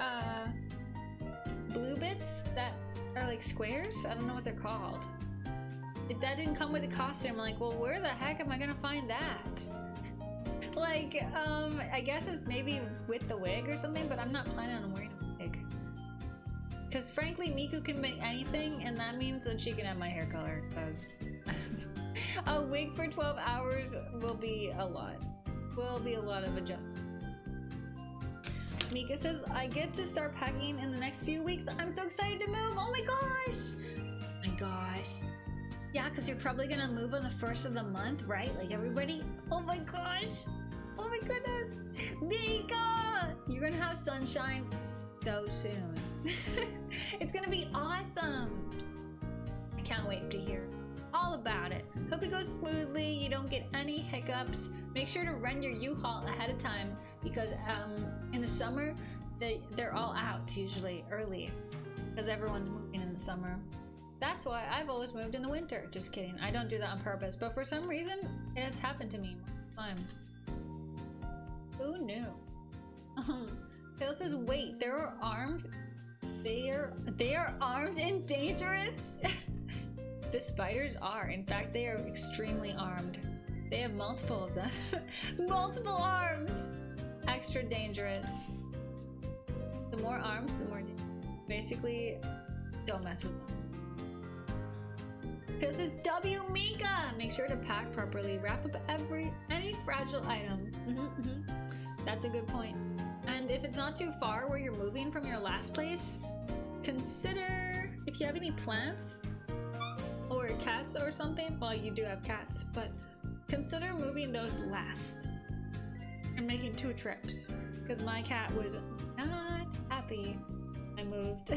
blue bits that are like squares. I don't know what they're called. That didn't come with the costume. I'm like, well, where the heck am I gonna find that? Like, I guess it's maybe with the wig or something, but I'm not planning on wearing a wig. Because frankly, Miku can make anything, and that means that she can have my hair color, because a wig for 12 hours will be a lot. Will be a lot of adjustment. Mika says, I get to start packing in the next few weeks. I'm so excited to move. Oh my gosh. Oh my gosh. Yeah, because you're probably going to move on the 1st of the month, right? Like everybody? Oh my gosh. Oh my goodness. Mika! You're going to have sunshine so soon. It's going to be awesome. I can't wait to hear all about it. Hope it goes smoothly. You don't get any hiccups. Make sure to rent your U-Haul ahead of time, because in the summer, they're all out usually early, because everyone's moving in the summer. That's why I've always moved in the winter. Just kidding. I don't do that on purpose, but for some reason, it's happened to me times. Who knew? Phil says, wait, there are arms? They are armed and dangerous? The spiders are. In fact, they are extremely armed. They have multiple of them. Multiple arms! Extra dangerous. The more arms, the more dangerous. Basically, don't mess with them. Because it's W Mika! Make sure to pack properly. Wrap up any fragile item. That's a good point. And if it's not too far where you're moving from your last place, consider if you have any plants or cats or something. Well, you do have cats, but consider moving those last and making 2 trips. Because my cat was not happy I moved.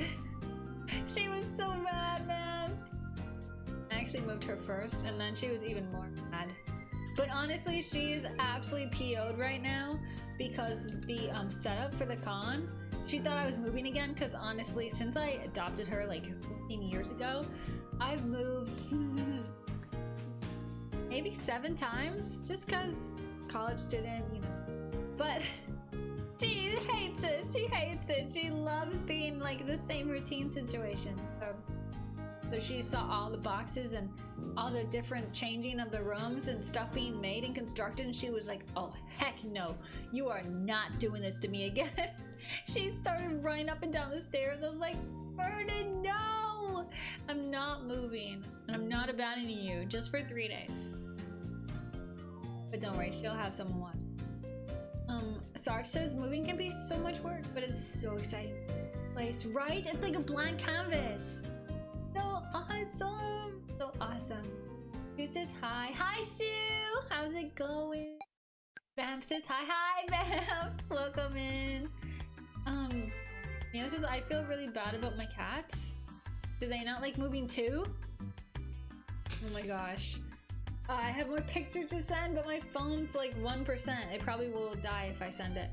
She was so mad, man. I actually moved her first, and then she was even more mad. But honestly, she is absolutely PO'd right now because the setup for the con, she thought I was moving again. Because honestly, since I adopted her like 15 years ago, I've moved maybe 7 times just because college didn't, you know. But she hates it. She hates it. She loves being like the same routine situation. So she saw all the boxes and all the different changing of the rooms and stuff being made and constructed, and she was like, oh heck no, you are not doing this to me again. She started running up and down the stairs. I was like, Vernon, no! I'm not moving, and I'm not abandoning you just for 3 days. But don't worry, she'll have someone watch. Sarge says moving can be so much work, but it's so exciting place, right? It's like a blank canvas. So awesome! So awesome. Sue says hi. Hi, Sue! How's it going? Bam says hi. Hi, Bam! Welcome in. Neo says, I feel really bad about my cats. Do they not like moving too? Oh my gosh. I have more pictures to send, but my phone's like 1%. It probably will die if I send it.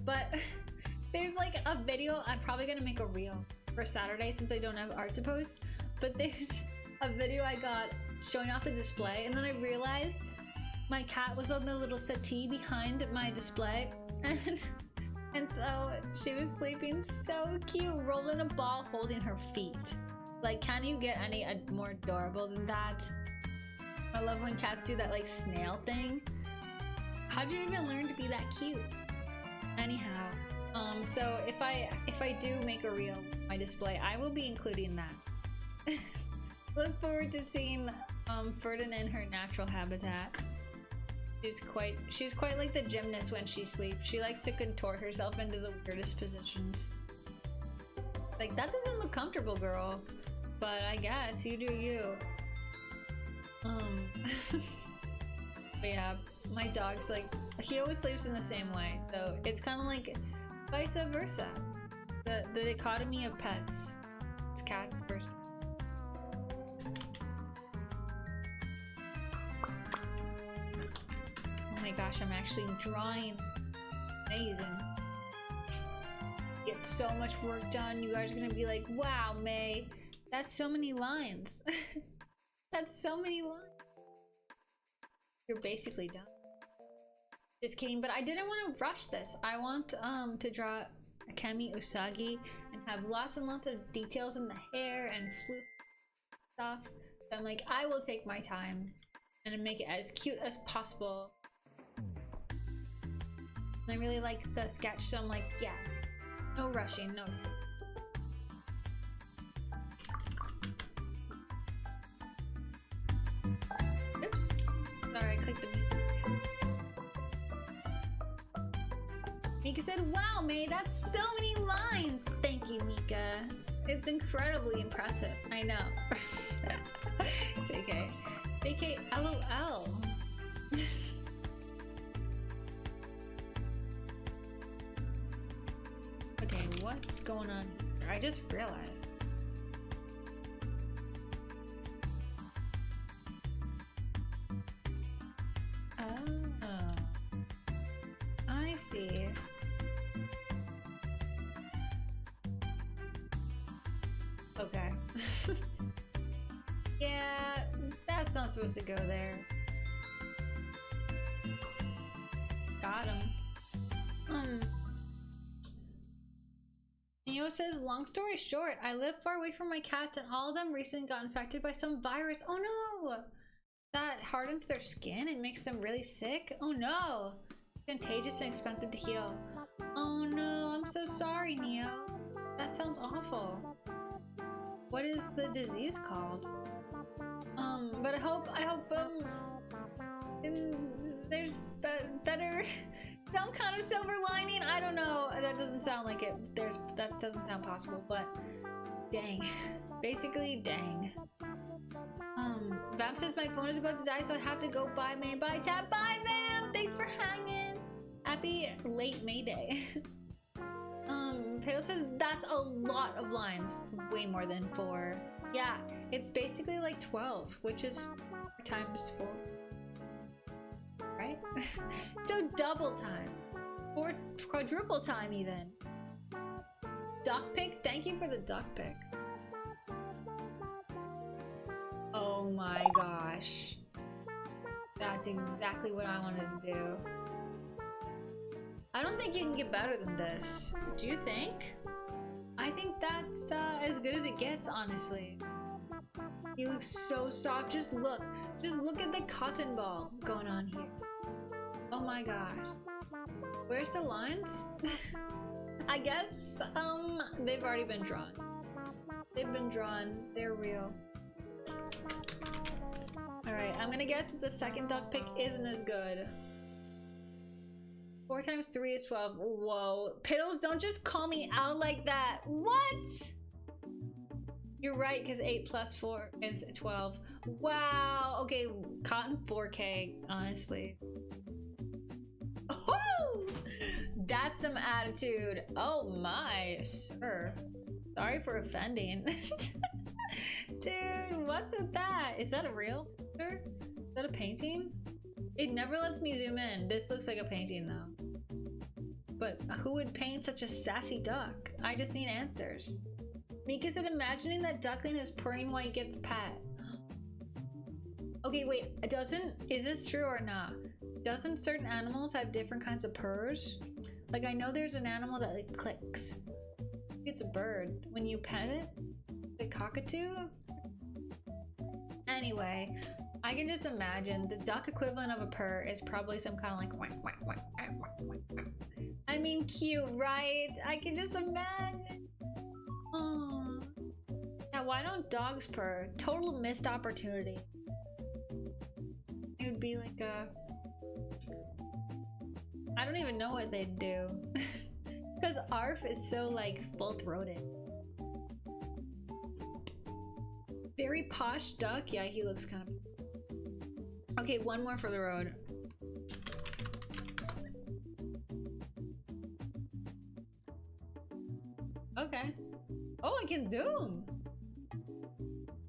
But there's like a video. I'm probably gonna make a reel for Saturday since I don't have art to post. But there's a video I got showing off the display, and then I realized my cat was on the little settee behind my display, and so she was sleeping so cute, rolling a ball, holding her feet. Like, can you get any more adorable than that? I love when cats do that like snail thing. How'd you even learn to be that cute? Anyhow, so if I do make a reel with my display, I will be including that. Look forward to seeing Ferdinand in her natural habitat. She's quite like the gymnast when she sleeps. She likes to contort herself into the weirdest positions. Like, that doesn't look comfortable, girl. But I guess you do you. But yeah, my dog's like, he always sleeps in the same way, so it's kind of like vice versa. The dichotomy of pets. It's cats versus. Oh my gosh, I'm actually drawing. Amazing. Get so much work done. You guys are gonna be like, wow, May, that's so many lines. That's so many lines. You're basically done. Just kidding, but I didn't want to rush this. I want to draw Akemi Usagi and have lots and lots of details in the hair and flute stuff. So I'm like, I will take my time and make it as cute as possible. And I really like the sketch, so I'm like, yeah, no rushing, no. Oops, sorry, I clicked the music. Mika said, wow, May, that's so many lines. Thank you, Mika. It's incredibly impressive. I know. JK. JK, LOL. Okay, what's going on here? I just realized. Oh. I see. Okay. Yeah, that's not supposed to go there. Got him. Neo Pedo says, long story short, I live far away from my cats and all of them recently got infected by some virus. Oh no! That hardens their skin and makes them really sick? Oh no! Contagious and expensive to heal. Oh no, I'm so sorry, Neo. That sounds awful. What is the disease called? But I hope, there's better, some kind of silver lining. I don't know. That doesn't sound like it. That doesn't sound possible, but dang. Basically, dang. Vam says my phone is about to die, so I have to go. Bye, man. Bye, chat. Bye, Vam. Thanks for hanging. Happy late May Day. Pedo says that's a lot of lines. Way more than 4. Yeah, it's basically like 12, which is 4 times 4. Right? So double time. Or quadruple time even. Duck pic? Thank you for the duck pic. Oh my gosh. That's exactly what I wanted to do. I don't think you can get better than this. Do you think? I think that's as good as it gets, honestly. He looks so soft. Just look at the cotton ball going on here. Oh my gosh. Where's the lines? I guess they've already been drawn. They've been drawn. They're real. Alright, I'm gonna guess that the second duck pick isn't as good. 4 times 3 is 12. Whoa. Piddles, don't just call me out like that. What? You're right, because 8 plus 4 is 12. Wow. Okay, cotton 4K, honestly. Oh! That's some attitude. Oh my, sir. Sorry for offending. Dude, what's with that? Is that a real picture? Is that a painting? It never lets me zoom in. This looks like a painting though. But who would paint such a sassy duck? I just need answers. Mika said imagining that duckling is purring while he gets pet. Okay, wait, is this true or not? Doesn't certain animals have different kinds of purrs? Like I know there's an animal that like clicks. It's a bird. When you pet it, the cockatoo? Anyway, I can just imagine the duck equivalent of a purr is probably some kind of like whack, whack, whack, whack, whack, whack. I mean cute, right? I can just imagine. Aww. Now why don't dogs purr? Total missed opportunity. It would be like a... I don't even know what they'd do. Because Arf is so like full-throated. Very posh duck. Yeah, he looks kind of... Okay, one more for the road. Okay. Oh, I can zoom!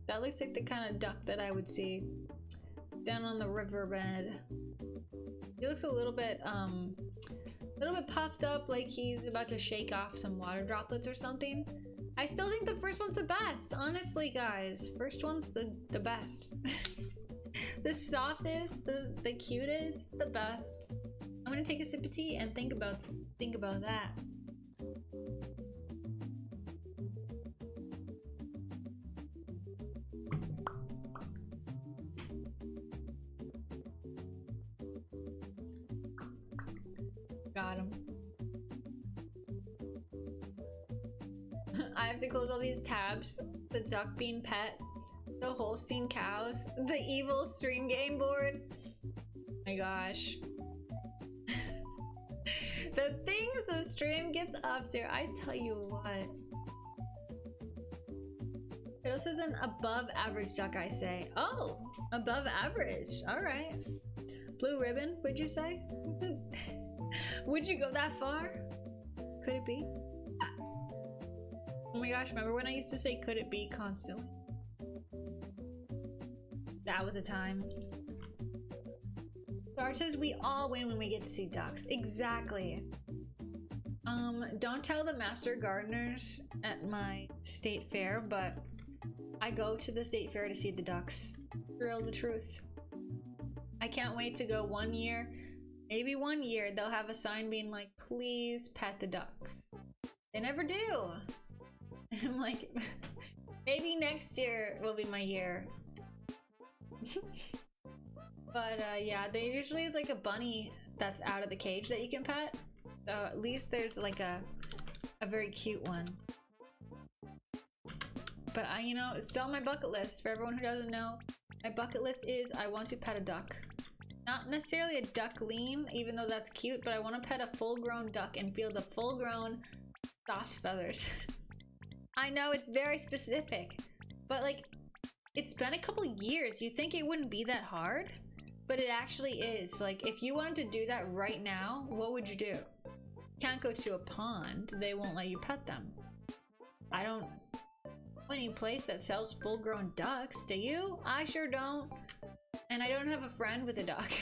That looks like the kind of duck that I would see down on the riverbed. He looks a little bit puffed up, like he's about to shake off some water droplets or something. I still think the first one's the best, honestly, guys. First one's the best. The softest, the cutest, the best. I'm gonna take a sip of tea and think about that. Got him. I have to close all these tabs. The duck bean pet, the Holstein cows, the evil stream game board. My gosh. The things the stream gets up to, I tell you what. This is an above average duck, I say. Oh, above average. All right. Blue ribbon, would you say? Would you go that far? Could it be? Oh my gosh, remember when I used to say could it be constantly? That was a time. Star says we all win when we get to see ducks. Exactly. Don't tell the master gardeners at my state fair, but I go to the state fair to see the ducks. Real the truth. I can't wait to go 1 year. Maybe 1 year they'll have a sign being like, please pet the ducks. They never do. I'm like, maybe next year will be my year. But yeah, there usually is like a bunny that's out of the cage that you can pet. So at least there's like a very cute one. But you know, it's still on my bucket list. For everyone who doesn't know, my bucket list is I want to pet a duck. Not necessarily a duckling, even though that's cute, but I want to pet a full-grown duck and feel the full-grown soft feathers. I know it's very specific, but like, it's been a couple years. You think it wouldn't be that hard? But it actually is. Like, if you wanted to do that right now, what would you do? You can't go to a pond. They won't let you pet them. I don't know any place that sells full-grown ducks, do you? I sure don't. And I don't have a friend with a duck.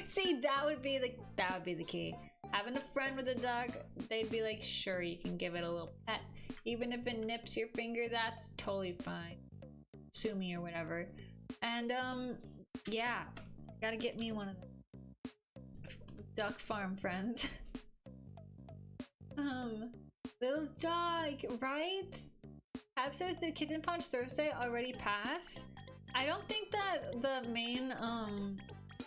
See, that would be the key. Having a friend with a duck, they'd be like, sure, you can give it a little pet. Even if it nips your finger, that's totally fine. Sue me or whatever. And yeah, gotta get me one of the duck farm friends. Little dog, right? Hab says, did Kitten Punch Thursday already pass? I don't think that the main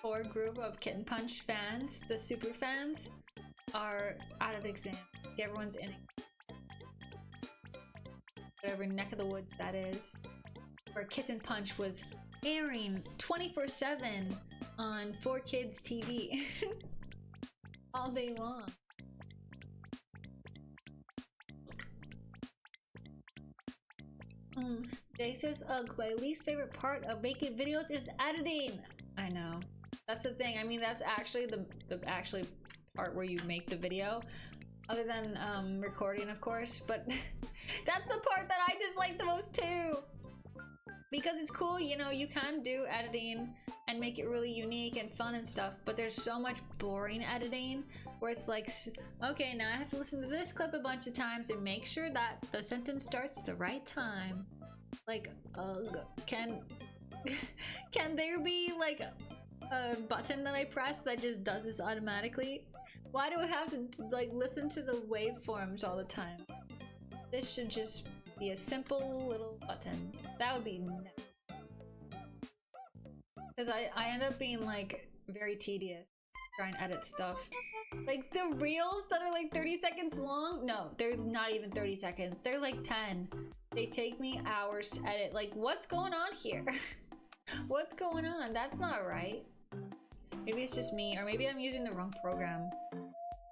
core group of Kitten Punch fans, the super fans, are out of exam. Everyone's in whatever neck of the woods that is, where Kitten Punch was airing 24/7 on 4Kids TV all day long. Jay says, ugh, my least favorite part of making videos is editing. I know. That's the thing. I mean, that's actually the actually part where you make the video. Other than recording, of course. But that's the part that I dislike the most too. Because it's cool, you know, you can do editing and make it really unique and fun and stuff. But there's so much boring editing where it's like, okay, now I have to listen to this clip a bunch of times and make sure that the sentence starts at the right time. Like, can there be like a button that I press that just does this automatically? Why do I have to like listen to the waveforms all the time? This should just be a simple little button. That would be nice. Because I end up being like very tedious trying to edit stuff. Like the reels that are like 30 seconds long, no, they're not even 30 seconds. They're like 10. They take me hours to edit. Like, what's going on here? What's going on? That's not right. Maybe it's just me, or maybe I'm using the wrong program.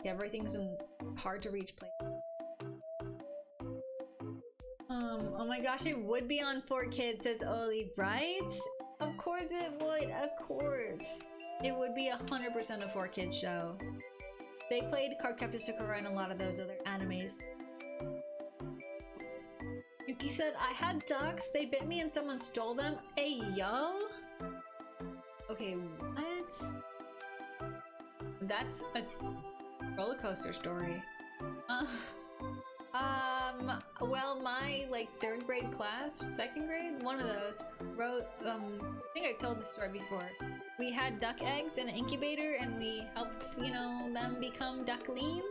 Everything's in hard to reach place. Oh my gosh, it would be on 4Kids, says Oli, right? Of course it would, of course. It would be 100% a 4Kids show. They played Cardcaptor Sakura and a lot of those other animes. Yuki said, I had ducks, they bit me and someone stole them. Hey, yo! Okay, what? That's a roller coaster story. Well, my like 3rd grade class, 2nd grade, one of those wrote, I think I told this story before. We had duck eggs in an incubator and we helped, you know, them become ducklings.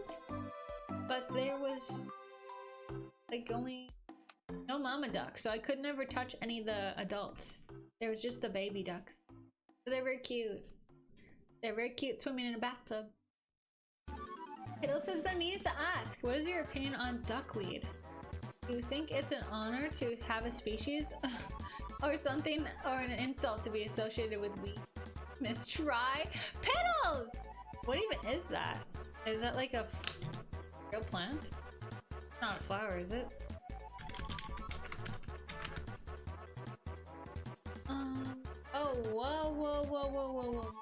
But there was like only no mama duck, so I could never touch any of the adults. There was just the baby ducks. They're very cute. They're very cute swimming in a bathtub. Hiddle says, been meaning to ask, what is your opinion on duckweed? Do you think it's an honor to have a species? Or something, or an insult to be associated with weed? Miss Try? Petals! What even is that? Is that like a real plant? It's not a flower, is it? Oh, whoa, whoa, whoa, whoa, whoa, whoa.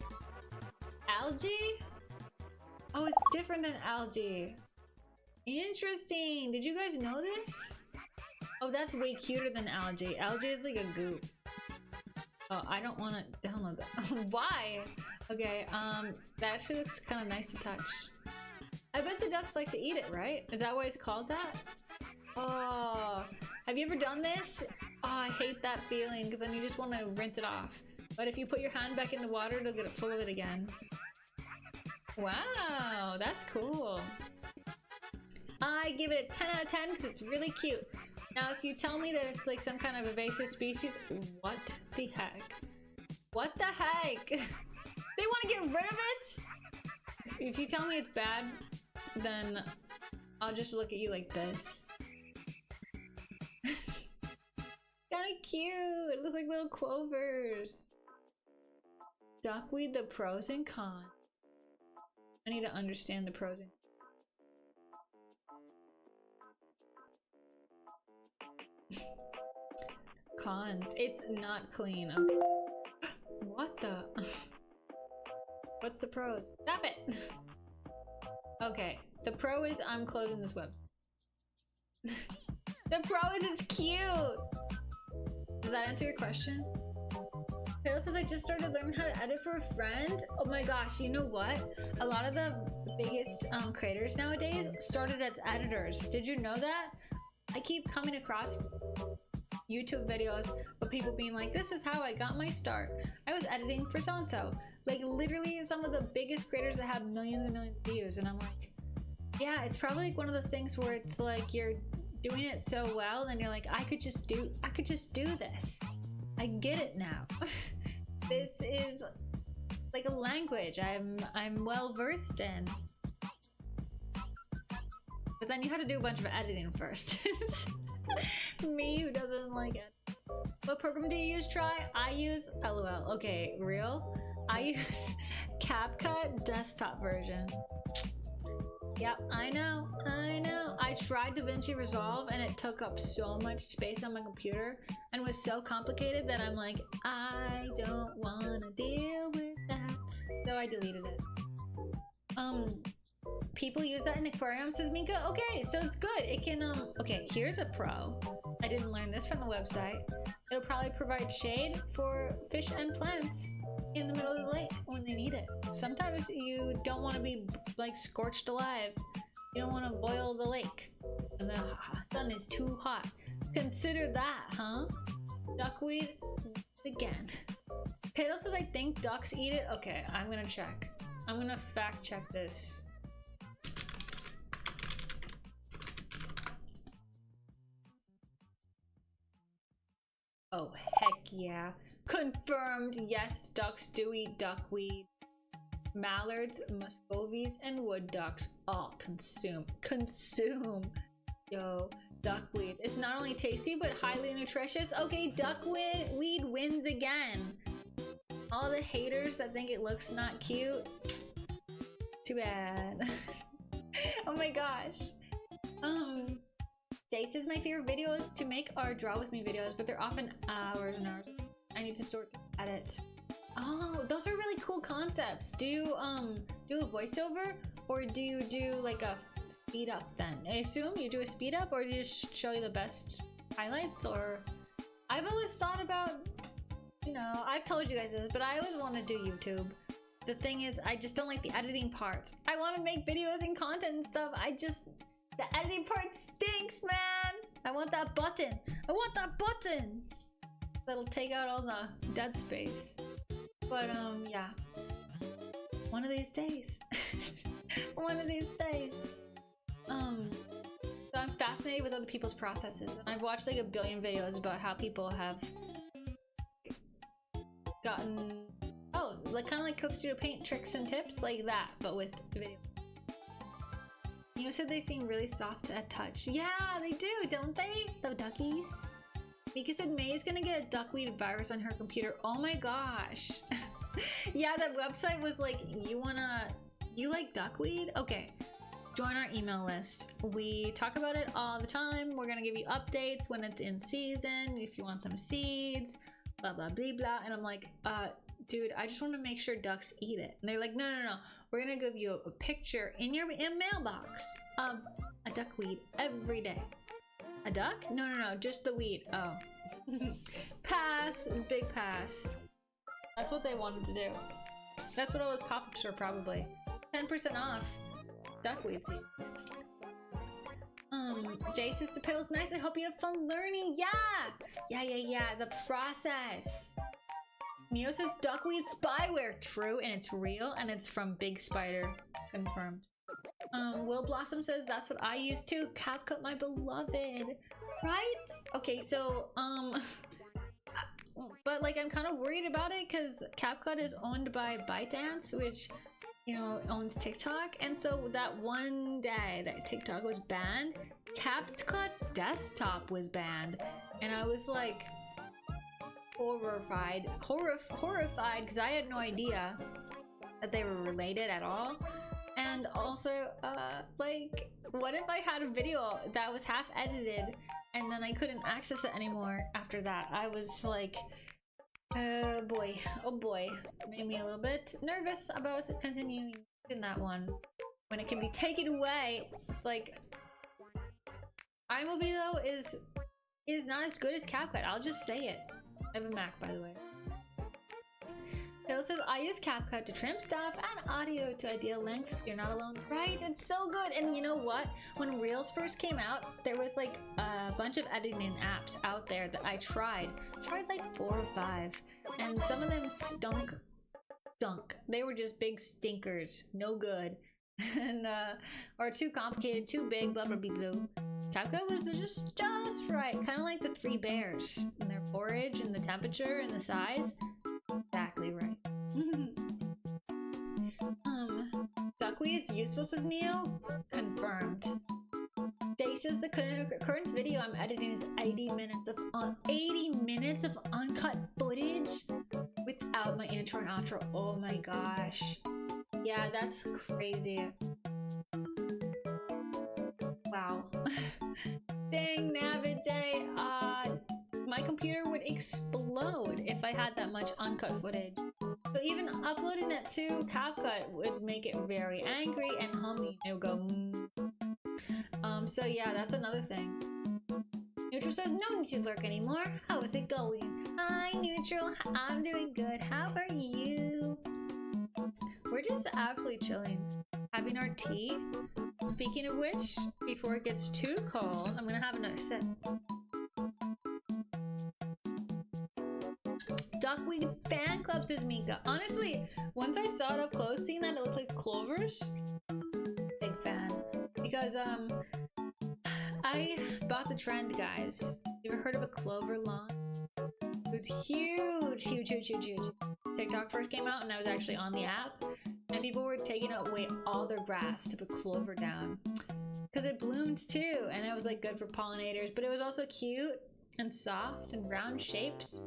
Algae? Oh, it's different than algae. Interesting. Did you guys know this? Oh, that's way cuter than algae. Algae is like a goop. Oh, I don't want to download that. Why? Okay, that actually looks kind of nice to touch. I bet the ducks like to eat it, right? Is that why it's called that? Oh, have you ever done this? Oh, I hate that feeling because then you just want to rinse it off. But if you put your hand back in the water, it'll get it full of it again. Wow, that's cool. I give it a 10 out of 10 because it's really cute. Now, if you tell me that it's like some kind of invasive species, what the heck? What the heck? They want to get rid of it? If you tell me it's bad, then I'll just look at you like this. Kinda cute. It looks like little clovers. Duckweed, the pros and cons. I need to understand the pros and cons. It's not clean. Okay. What the? What's the pros? Stop it! Okay, the pro is I'm closing this website. The pro is it's cute! Does that answer your question? Taylor says I just started learning how to edit for a friend. Oh my gosh, you know what? A lot of the biggest creators nowadays started as editors. Did you know that? I keep coming across YouTube videos of people being like, this is how I got my start. I was editing for so-and-so. Like literally some of the biggest creators that have millions and millions of views, and I'm like, yeah, it's probably like one of those things where it's like you're doing it so well and you're like, I could just do this. I get it now. This is like a language I'm well versed in. But then you had to do a bunch of editing first. Me who doesn't like it. What program do you use, Try? I use LOL. Okay, real? I use CapCut desktop version. Yep, I know. I tried DaVinci Resolve and it took up so much space on my computer and was so complicated that I'm like, I don't want to deal with that. So I deleted it. People use that in aquariums, says Minka. Okay, so it's good. It can, okay, here's a pro. I didn't learn this from the website. It'll probably provide shade for fish and plants in the middle of the lake when they need it. Sometimes you don't want to be like scorched alive. You don't want to boil the lake and the sun is too hot. Consider that, huh? Duckweed again. Palo says I think ducks eat it. Okay, I'm gonna check. I'm gonna fact check this. Oh heck yeah. Confirmed, yes, ducks do eat duckweed. Mallards, muscovies, and wood ducks all consume. Yo, duckweed. It's not only tasty, but highly nutritious. Okay, duckweed wins again. All the haters that think it looks not cute, too bad. Oh my gosh. Day says my favorite videos to make are draw with me videos, but they're often hours and hours. I need to sort at it. Oh, those are really cool concepts. Do you do a voiceover or do you do like a speed up then? I assume you do a speed up or do you just show you the best highlights? Or I've always thought about, you know, I've told you guys this, but I always want to do YouTube. The thing is, I just don't like the editing parts. I want to make videos and content and stuff. The editing part stinks, man. I want that button. I want that button. That'll take out all the dead space. But yeah, one of these days. One of these days. So I'm fascinated with other people's processes. I've watched like a billion videos about how people have gotten, oh, like kind of like Cook Studio Paint tricks and tips like that, but with video. You said they seem really soft at touch. Yeah, they do, don't they? The duckies. Mika said May's gonna get a duckweed virus on her computer. Oh my gosh. Yeah, that website was like, you like duckweed? Okay, join our email list. We talk about it all the time. We're gonna give you updates when it's in season, if you want some seeds, blah, blah, blah, blah. And I'm like, dude, I just want to make sure ducks eat it. And they're like, no. We're gonna give you a picture in your mailbox of a duckweed every day. A duck? No, just the weed. Oh. Pass, big pass. That's what they wanted to do. That's what all those pop-ups are probably. 10% off duckweed seeds. Jay says the pedal's nice. I hope you have fun learning. Yeah, the process. Mio says duckweed spyware. True, and it's real, and it's from Big Spider. Confirmed. Will Blossom says that's what I use too. CapCut, my beloved. Right? Okay, so, but like I'm kind of worried about it because CapCut is owned by ByteDance, which, you know, owns TikTok. And so that one day that TikTok was banned, CapCut's desktop was banned. And I was like horrified because I had no idea that they were related at all. And also, like, what if I had a video that was half edited and then I couldn't access it anymore after that? I was like, oh boy, made me a little bit nervous about continuing in that one when it can be taken away. Like, iMovie though is not as good as CapCut. I'll just say it. I have a Mac, by the way. It also says, I use CapCut to trim stuff and audio to ideal lengths. You're not alone. Right? It's so good. And you know what? When Reels first came out, there was like a bunch of editing apps out there that I tried. Like 4 or 5. And some of them stunk. They were just big stinkers. No good. And, or too complicated, too big, blah, blah, blah, blah. CapCut was just right. Kind of like the 3 bears. And their forage and the temperature and the size. Exactly right. Duckweed is useful, says Neo. Confirmed. Jay says the current video I'm editing is 80 minutes of uncut footage without my intro and outro. Oh my gosh. Yeah, that's crazy. Wow. Dang nabbit Jay. My computer would explode if I had that much uncut footage. So even uploading it to CapCut would make it very angry and hummy. It would go so yeah, that's another thing. Neutral says, no need to lurk anymore. How is it going? Hi Neutral, I'm doing good. How are you? We're just absolutely chilling. Having our tea. Speaking of which, before it gets too cold, I'm gonna have another sip. Duckweed fan club, says Mika. Honestly, once I saw it up close, seeing that it looked like clovers, big fan. Because I bought the trend, guys. You ever heard of a clover lawn? It was huge. TikTok first came out and I was actually on the app and people were taking away all their grass to put clover down because it bloomed too, and it was like good for pollinators, but it was also cute and soft and round shapes.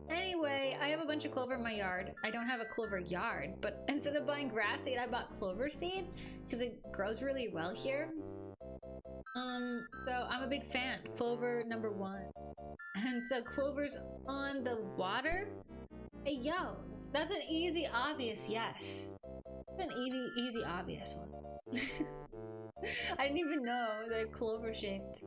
Anyway, I have a bunch of clover in my yard. I don't have a clover yard, but instead of buying grass seed, I bought clover seed because it grows really well here. So I'm a big fan. Clover #1. And so clover's on the water. Hey, yo, that's an easy, obvious yes. That's an easy, obvious one. I didn't even know they're clover shaped.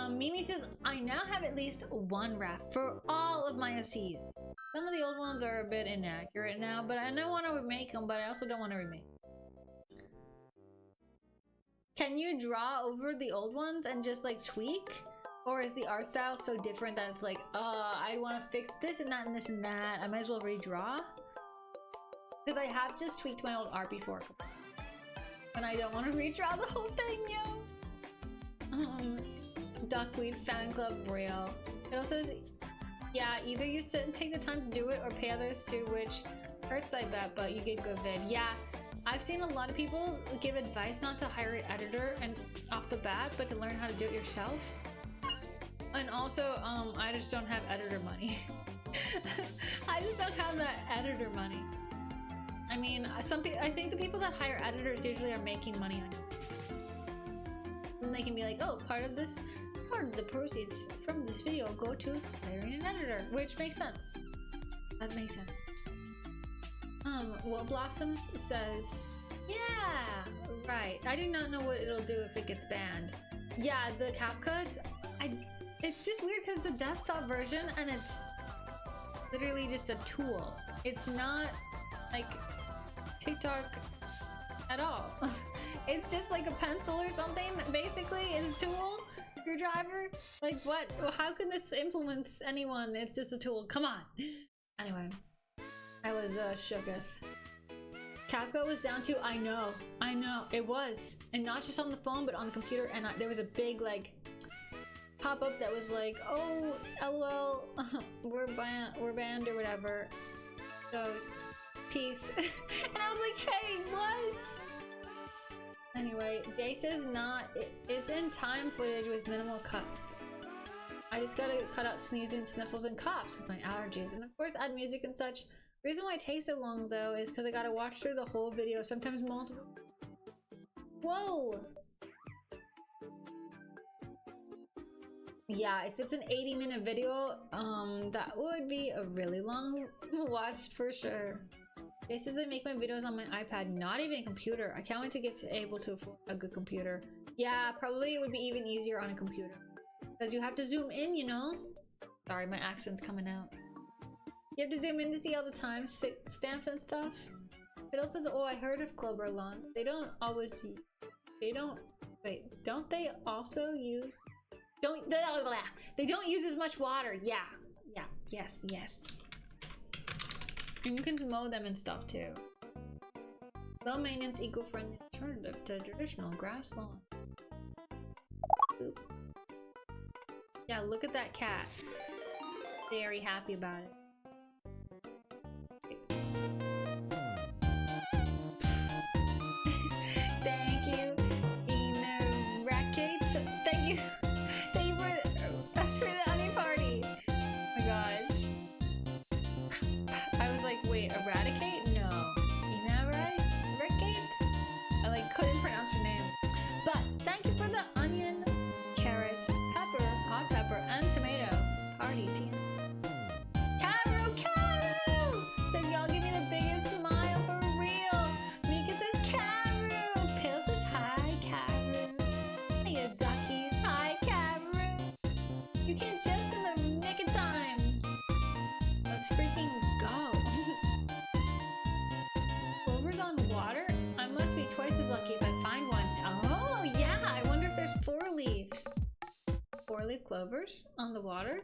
Mimi says, I now have at least one wrap for all of my OCs. Some of the old ones are a bit inaccurate now, but I don't want to remake them, but I also don't want to remake. Can you draw over the old ones and just like tweak? Or is the art style so different that it's like, I want to fix this and that and this and that. I might as well redraw? Because I have just tweaked my old art before. And I don't want to redraw the whole thing, yo! Duckweed fan club real. It also says, yeah, either you sit and take the time to do it or pay others too, which hurts I bet, but you get good vid. Yeah, I've seen a lot of people give advice not to hire an editor and off the bat, but to learn how to do it yourself. And also, I just don't have editor money. I just don't have that editor money. I mean, I think the people that hire editors usually are making money on it. And they can be like, oh, part of the proceeds from this video go to hiring an editor, which makes sense. That makes sense. Well, Blossoms says, yeah, right. I do not know what it'll do if it gets banned. Yeah, the CapCut, it's just weird because it's a desktop version and it's literally just a tool. It's not like TikTok at all. It's just like a pencil or something, basically. It's a tool, screwdriver. Like what? How can this influence anyone? It's just a tool. Come on. Anyway, I was shooketh. CapCut was down too. I know, it was, and not just on the phone, but on the computer. And there was a big like pop-up that was like, "Oh, LOL, we're banned or whatever." So, peace. And I was like, "Hey, what?" Anyway, Jay says it's in time footage with minimal cuts. I just gotta cut out sneezing, sniffles, and coughs with my allergies, and of course add music and such. The reason why it takes so long though is because I gotta watch through the whole video, sometimes multiple. Whoa! Yeah, if it's an 80-minute video, that would be a really long watch for sure. Jay says I make my videos on my iPad, not even a computer. I can't wait to get able to afford a good computer. Yeah, probably it would be even easier on a computer. Because you have to zoom in, you know? Sorry, my accent's coming out. You have to zoom in to see all the time stamps and stuff. It also says, oh, I heard of Clover Lawn. They don't always use... Wait, don't they also use... They don't use as much water. Yeah. Yes. And you can mow them and stuff too. Low maintenance, eco-friendly alternative to traditional grass lawn. Oop. Yeah, look at that cat. Very happy about it. Thank you, Rackets. Thank you for the honey party. Oh my gosh. I was like, wait, eradicate? No. Eradicate? I like couldn't pronounce your name. But thank you for the onion, carrot, pepper, hot pepper, and tomato. Party team. Karu! Says y'all give me the biggest smile for real. Mika says Karu. Pill says hi, Karu. Hiya, duckies. Hi, Karu. You came just in the nick of time. Let's freaking go. Clovers on water? I must be twice as lucky if I find one. Oh, yeah. I wonder if there's 4 leaves. 4-leaf clovers on the water?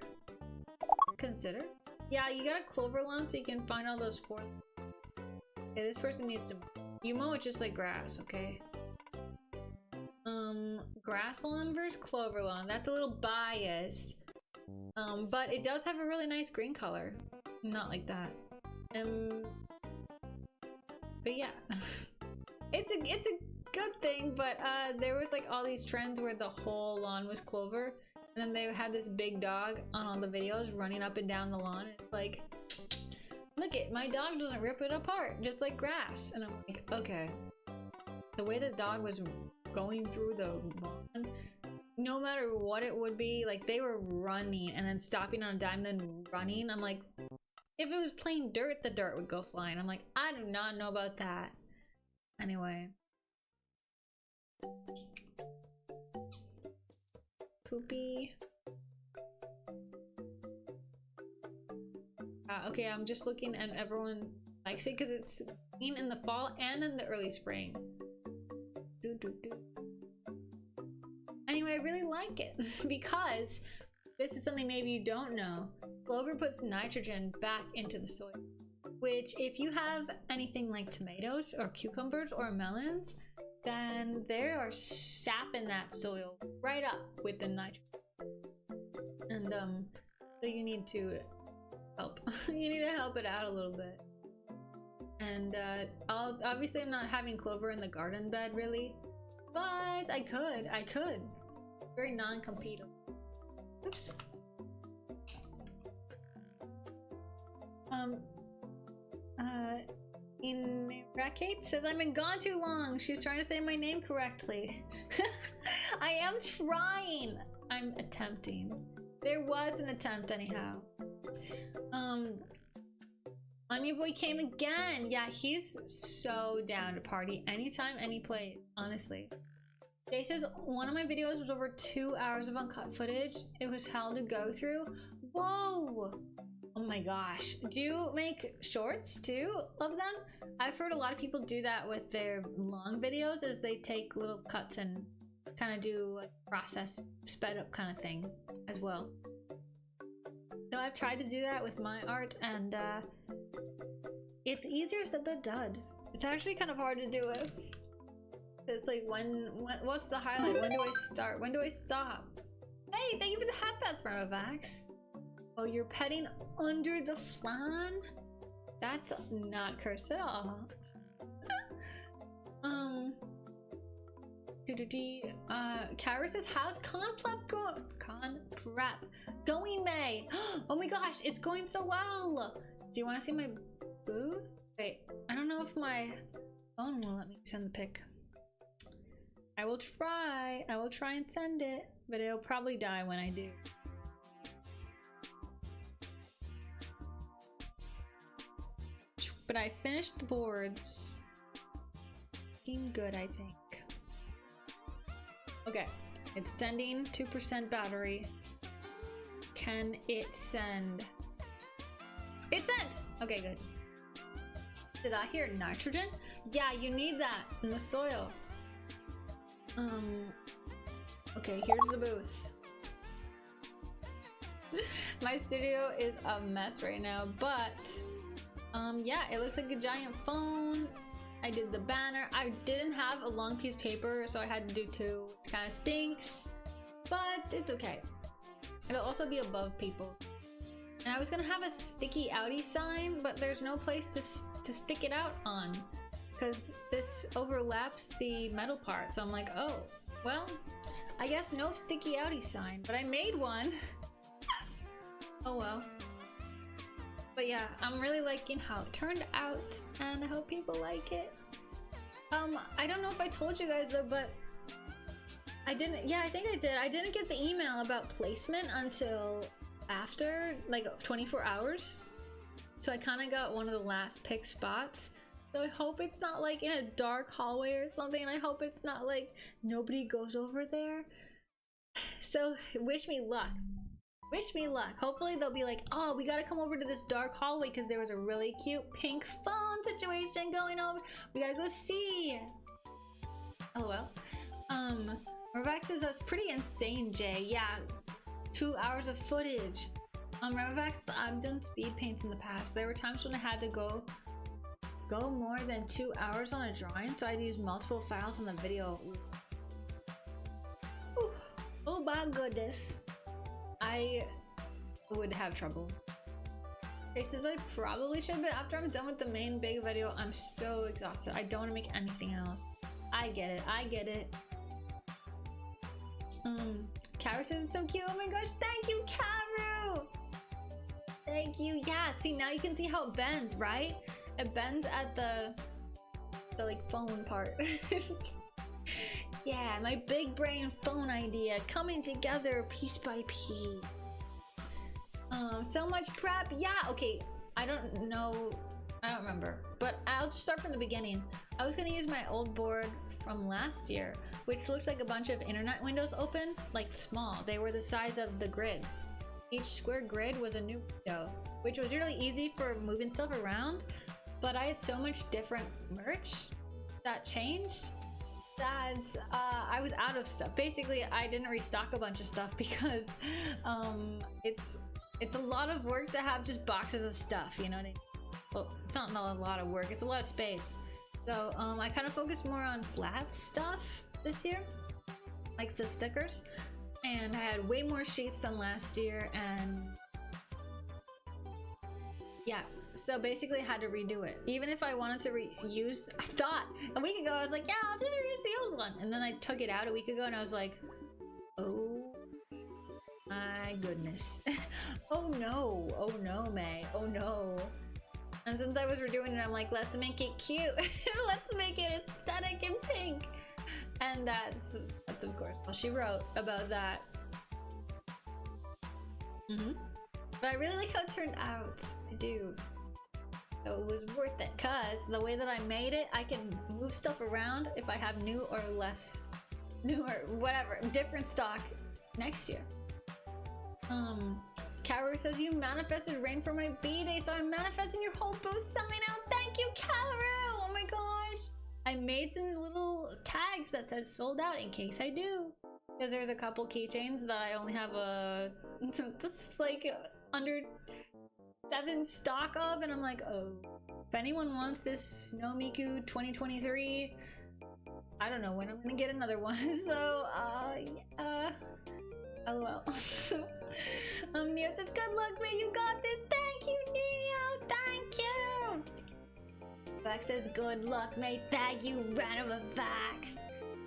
Consider. Yeah, you got a clover lawn so you can find all those 4. Okay, this person needs to... You mow it just like grass, okay? Grass lawn versus clover lawn. That's a little biased. But it does have a really nice green color. Not like that. But yeah. It's a good thing, but there was like all these trends where the whole lawn was clover. And then they had this big dog on all the videos running up and down the lawn. It's like, look it, my dog doesn't rip it apart, just like grass. And I'm like, okay. The way the dog was going through the lawn, no matter what it would be, like they were running and then stopping on a dime, then running. I'm like, if it was plain dirt, the dirt would go flying. I'm like, I do not know about that. Anyway. Poopy. Okay, I'm just looking and everyone likes it because it's seen in the fall and in the early spring. Anyway, I really like it because this is something maybe you don't know. Clover puts nitrogen back into the soil, which if you have anything like tomatoes or cucumbers or melons, then they are sapping that soil right up with the nitrogen. And so you need to help. You need to help it out a little bit. And obviously I'm not having clover in the garden bed really, but I could. Very non-competitive. Oops. Rackate says I've been gone too long. She's trying to say my name correctly. I am trying. I'm attempting. There was an attempt anyhow. Onion Boy came again. Yeah, he's so down to party anytime, any place, honestly. Jay says one of my videos was over 2 hours of uncut footage. It was hell to go through. Whoa! Oh my gosh. Do you make shorts too of them? I've heard a lot of people do that with their long videos, as they take little cuts and kind of do a process sped up kind of thing as well. So I've tried to do that with my art, and it's easier said than done. It's actually kind of hard to do it. It's like what's the highlight? When do I start? When do I stop? Hey, thank you for the hat bats, Vax. Oh, you're petting under the flan? That's not cursed at all. Karis's house con prep going May. Oh my gosh, it's going so well. Do you want to see my booth? Wait, I don't know if my phone will let me send the pic. I will try and send it, but it'll probably die when I do. But I finished the boards. Looking good, I think. Okay, it's sending 2% battery. Can it send? It sent! Okay, good. Did I hear nitrogen? Yeah, you need that in the soil. Okay, here's the booth. My studio is a mess right now, but yeah, it looks like a giant phone. I did the banner. I didn't have a long piece of paper, so I had to do two. It kind of stinks, but it's okay. It'll also be above people. And I was gonna have a sticky outie sign, but there's no place to stick it out on because this overlaps the metal part. So I'm like, oh, well, I guess no sticky outie sign, but I made one. Oh well. But yeah, I'm really liking how it turned out, and I hope people like it. I don't know if I told you guys though, but I didn't. Yeah, I think I did. I didn't get the email about placement until after like 24 hours. So I kind of got one of the last pick spots. So I hope it's not like in a dark hallway or something, and I hope it's not like nobody goes over there. So wish me luck. Wish me luck. Hopefully they'll be like, oh, we gotta come over to this dark hallway because there was a really cute pink phone situation going on. We gotta go see. LOL. Revax says that's pretty insane, Jay. Yeah, 2 hours of footage. Revax, I've done speed paints in the past. There were times when I had to go more than 2 hours on a drawing, so I'd use multiple files in the video. Ooh. Oh my goodness. I would have trouble. Okay, says I probably should, but after I'm done with the main big video, I'm so exhausted. I don't want to make anything else. I get it. I get it. Karu says it's so cute. Oh my gosh, thank you, Karu! Thank you. Yeah, see, now you can see how it bends, right? It bends at the like phone part. Yeah, my big brain phone idea coming together piece by piece. So much prep. Yeah, okay. I don't know. I don't remember. But I'll just start from the beginning. I was gonna use my old board from last year, which looks like a bunch of internet windows open, like small. They were the size of the grids. Each square grid was a new window, which was really easy for moving stuff around. But I had so much different merch that changed that I was out of stuff. Basically, I didn't restock a bunch of stuff because it's a lot of work to have just boxes of stuff, you know what I mean? Well, it's not a lot of work, it's a lot of space. So I kind of focused more on flat stuff this year, like the stickers, and I had way more sheets than last year, and yeah. So basically I had to redo it. Even if I wanted to reuse, I thought a week ago, I was like, yeah, I'll just reuse the old one. And then I took it out a week ago and I was like, oh my goodness. Oh no, May, oh no. And since I was redoing it, I'm like, let's make it cute. Let's make it aesthetic and pink. And that's of course all she wrote about that. But I really like how it turned out. I do. So it was worth it, cause the way that I made it, I can move stuff around if I have new or whatever, different stock next year. Karu says you manifested rain for my B-Day, so I'm manifesting your whole booth selling out. Thank you, Karu! Oh my gosh! I made some little tags that said sold out in case I do. Because there's a couple keychains that I only have this like under 7 stock of, and I'm like, oh if anyone wants this Nomiku 2023, I don't know when I'm gonna get another one. So, LOL. Neo says, good luck, man. You got this. Thank you, Neo. Thank you. Vax says, good luck, mate. Thank you, Vax.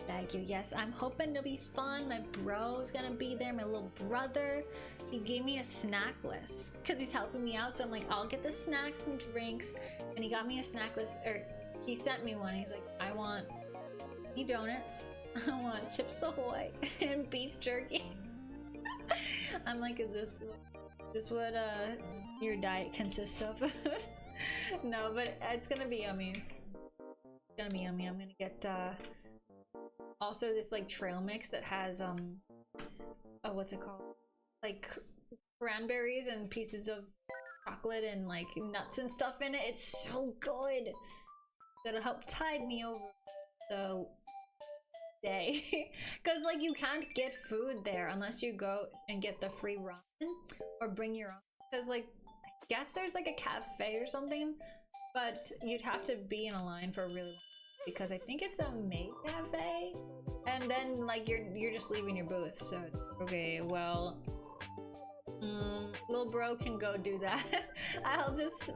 Thank you. Yes, I'm hoping it'll be fun. My bro's gonna be there. My little brother. He gave me a snack list because he's helping me out. So I'm like, I'll get the snacks and drinks. And he got me a snack list, or he sent me one. He's like, I want donuts. I want Chips Ahoy and beef jerky. I'm like, is this what your diet consists of? No, but it's gonna be yummy. It's gonna be yummy. I'm gonna get also this like trail mix that has oh, what's it called? Like cranberries and pieces of chocolate and like nuts and stuff in it. It's so good. That'll help tide me over the day. Because like you can't get food there unless you go and get the free ramen or bring your own. Because like I guess there's like a cafe or something, but you'd have to be in a line for a really long time because I think it's a maid cafe, and then like you're just leaving your booth. So okay, well, little bro can go do that. I'll just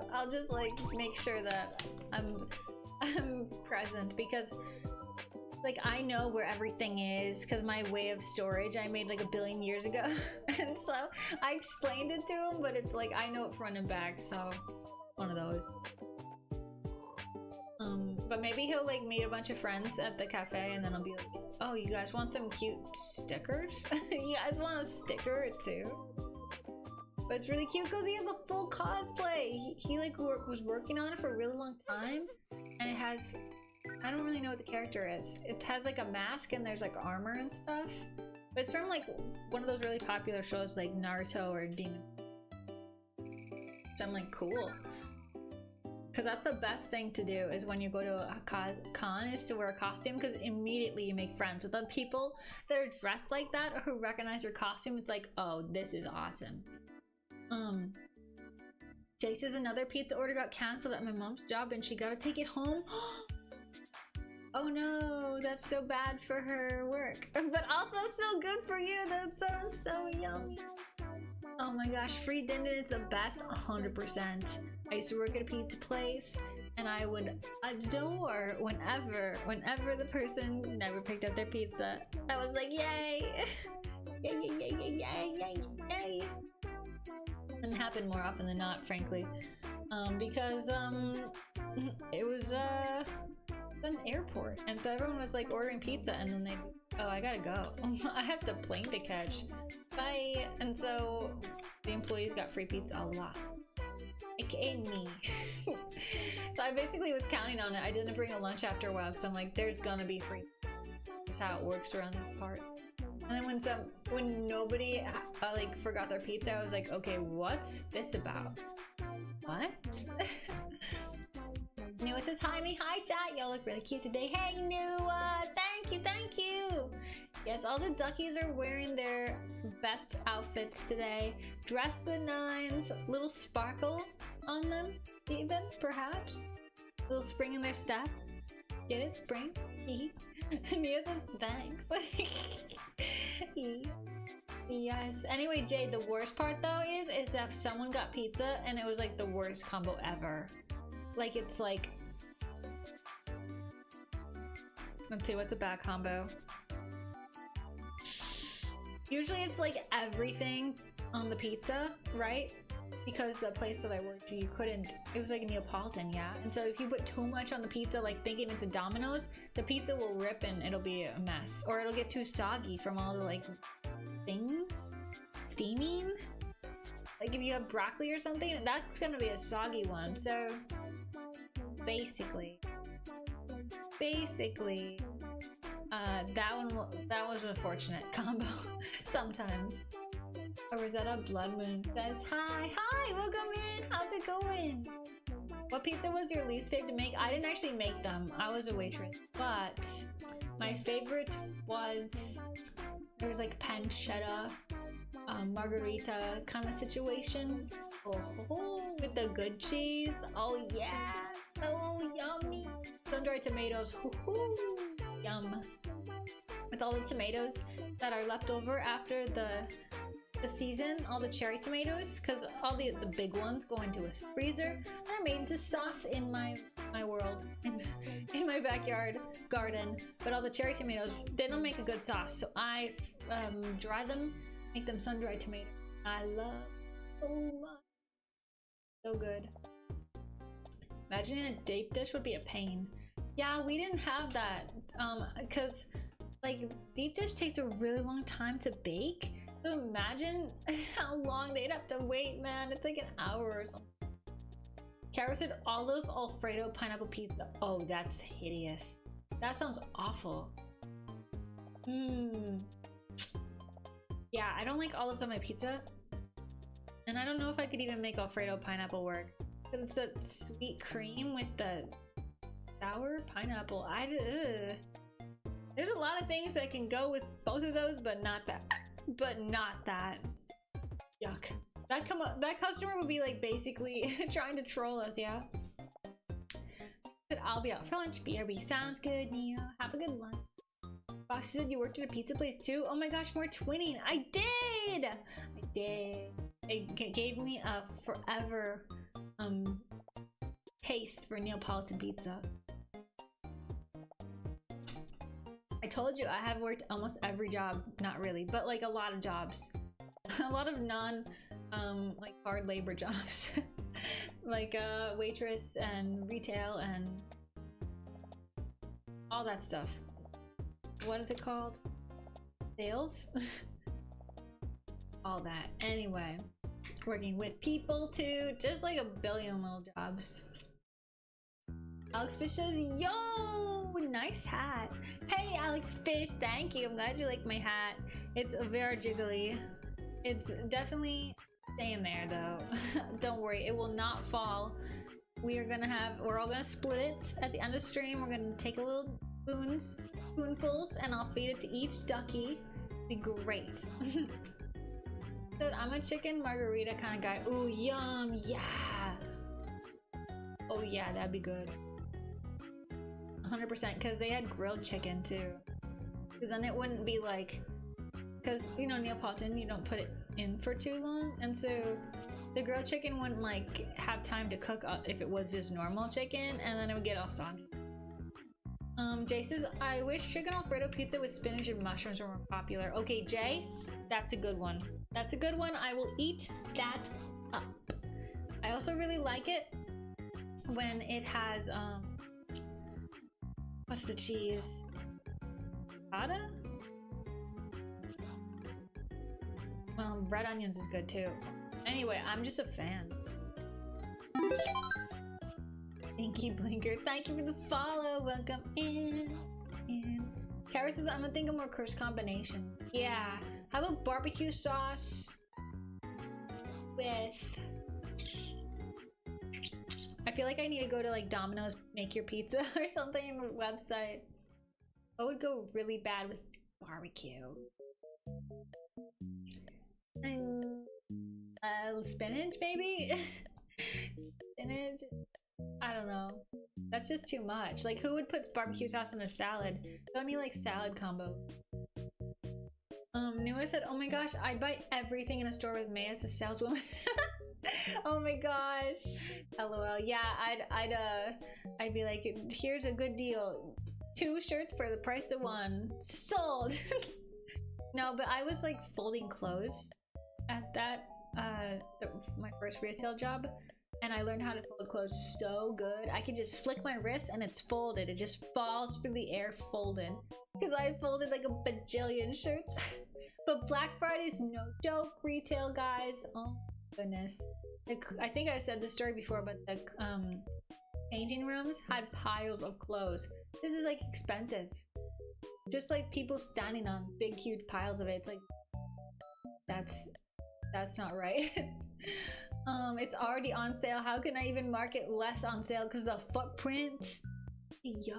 like make sure that I'm present because like I know where everything is because my way of storage I made like 1 billion years ago. And so I explained it to him, but it's like I know it front and back, so one of those. But maybe he'll like meet a bunch of friends at the cafe and then I'll be like, oh, you guys want some cute stickers? You guys want a sticker too? But it's really cute because he has a full cosplay. He like was working on it for a really long time, and it has, I don't really know what the character is. It has like a mask and there's like armor and stuff. But it's from like one of those really popular shows like Naruto or Demon. So I'm like, cool. Because that's the best thing to do is when you go to a con is to wear a costume, because immediately you make friends with the people that are dressed like that or who recognize your costume. It's like, oh, this is awesome. Jay says another pizza order got canceled at my mom's job and she gotta take it home. Oh no, that's so bad for her work, but also so good for you. That sounds so yummy. Oh my gosh, free dinner is the best, 100%. I used to work at a pizza place and I would adore whenever the person never picked up their pizza. I was like, yay! Yay, yay, yay, yay, yay, yay, yay. And it happened more often than not, frankly. Because it was an airport, and so everyone was like ordering pizza, and then oh, I gotta go. I have the plane to catch. Bye. And so the employees got free pizza a lot, aka me. So I basically was counting on it. I didn't bring a lunch after a while because I'm like, there's gonna be free. That's how it works around these parts. And then when nobody like forgot their pizza, I was like, okay, what's this about? What? Noah says hi, me. Hi, chat. Y'all look really cute today. Hey, Noah. Thank you, thank you. Yes, all the duckies are wearing their best outfits today. Dress the nines. Little sparkle on them, even, perhaps. A little spring in their step. Get it? Spring? Nia says thanks. Yes. Anyway, Jade, the worst part though is that someone got pizza and it was like the worst combo ever. Like it's like, let's see, what's a bad combo? Usually it's like everything on the pizza, right? Because the place that I worked, you couldn't, it was like a Neapolitan, yeah? And so if you put too much on the pizza, like thinking it's a Domino's, the pizza will rip and it'll be a mess. Or it'll get too soggy from all the like things steaming. Like if you have broccoli or something, that's gonna be a soggy one. So basically, that was an unfortunate combo. Sometimes. A Rosetta Blood Moon says hi, welcome in. How's it going? What pizza was your least favorite to make? I didn't actually make them. I was a waitress, but my favorite was, there was like pancetta, margarita kind of situation. Oh, with the good cheese. Oh yeah, so yummy. Sun-dried tomatoes. Yum. With all the tomatoes that are left over after the season, all the cherry tomatoes, because all the big ones go into a freezer. They're made into sauce in my world, in my backyard garden. But all the cherry tomatoes, they don't make a good sauce, so I dry them, make them sun-dried tomatoes. I love so much. So good. Imagining a deep dish would be a pain. Yeah, we didn't have that because like deep dish takes a really long time to bake. So imagine how long they'd have to wait, man. It's like an hour or something. Kara said olive Alfredo pineapple pizza. Oh, that's hideous. That sounds awful. Yeah, I don't like olives on my pizza. And I don't know if I could even make Alfredo pineapple work. Because it's that sweet cream with the sour pineapple. There's a lot of things that can go with both of those, but not that. But not that. Yuck. That customer would be like basically trying to troll us, yeah? But I'll be out for lunch. BRB sounds good, Neo. Have a good lunch. Foxy said you worked at a pizza place too? Oh my gosh, more twinning. I did! I did. It gave me a forever taste for Neapolitan pizza. I told you I have worked almost every job. Not really, but like a lot of jobs. A lot of non like hard labor jobs. Like waitress and retail and all that stuff. What is it called? Sales? All that. Anyway, working with people too. Just like a billion little jobs. Alex Fish says, yo, nice hat. Hey, Alex Fish, thank you. I'm glad you like my hat. It's very jiggly. It's definitely staying there though. Don't worry, it will not fall. We're all gonna split it at the end of stream. We're gonna take a little spoonfuls, and I'll feed it to each ducky. Be great. So I'm a chicken margarita kind of guy. Ooh, yum, yeah. Oh yeah, that'd be good. 100%, because they had grilled chicken too. Because then it wouldn't be like, because you know Neapolitan, you don't put it in for too long, and so the grilled chicken wouldn't like have time to cook if it was just normal chicken, and then it would get all soggy. Jay says, I wish chicken Alfredo pizza with spinach and mushrooms were more popular. Okay, Jay, that's a good one. That's a good one. I will eat that up. I also really like it when it has what's the cheese? Ricotta? Red onions is good too. Anyway, I'm just a fan. Thank you, Blinker. Thank you for the follow. Welcome in. Kara says, I'm gonna think of more curse combination. Yeah. How about barbecue sauce with... I feel like I need to go to like Domino's Make Your Pizza or something on the website. What would go really bad with barbecue? Spinach, maybe? Spinach? I don't know. That's just too much. Like, who would put barbecue sauce in a salad? Don't need like salad combo. Nua said, oh my gosh, I'd buy everything in a store with May as a saleswoman. Oh my gosh. LOL. Yeah, I'd be like, here's a good deal. 2 shirts for the price of 1. Sold. No, but I was like folding clothes at that my first retail job, and I learned how to fold clothes so good. I could just flick my wrist and it's folded. It just falls through the air folded. Because I folded like a bajillion shirts. But Black Friday's no joke, retail guys. Oh goodness. I think I said this story before, but the changing rooms had piles of clothes. This is like expensive. Just like people standing on big huge piles of it. It's like that's not right. It's already on sale. How can I even market less on sale? Because the footprint. Yo.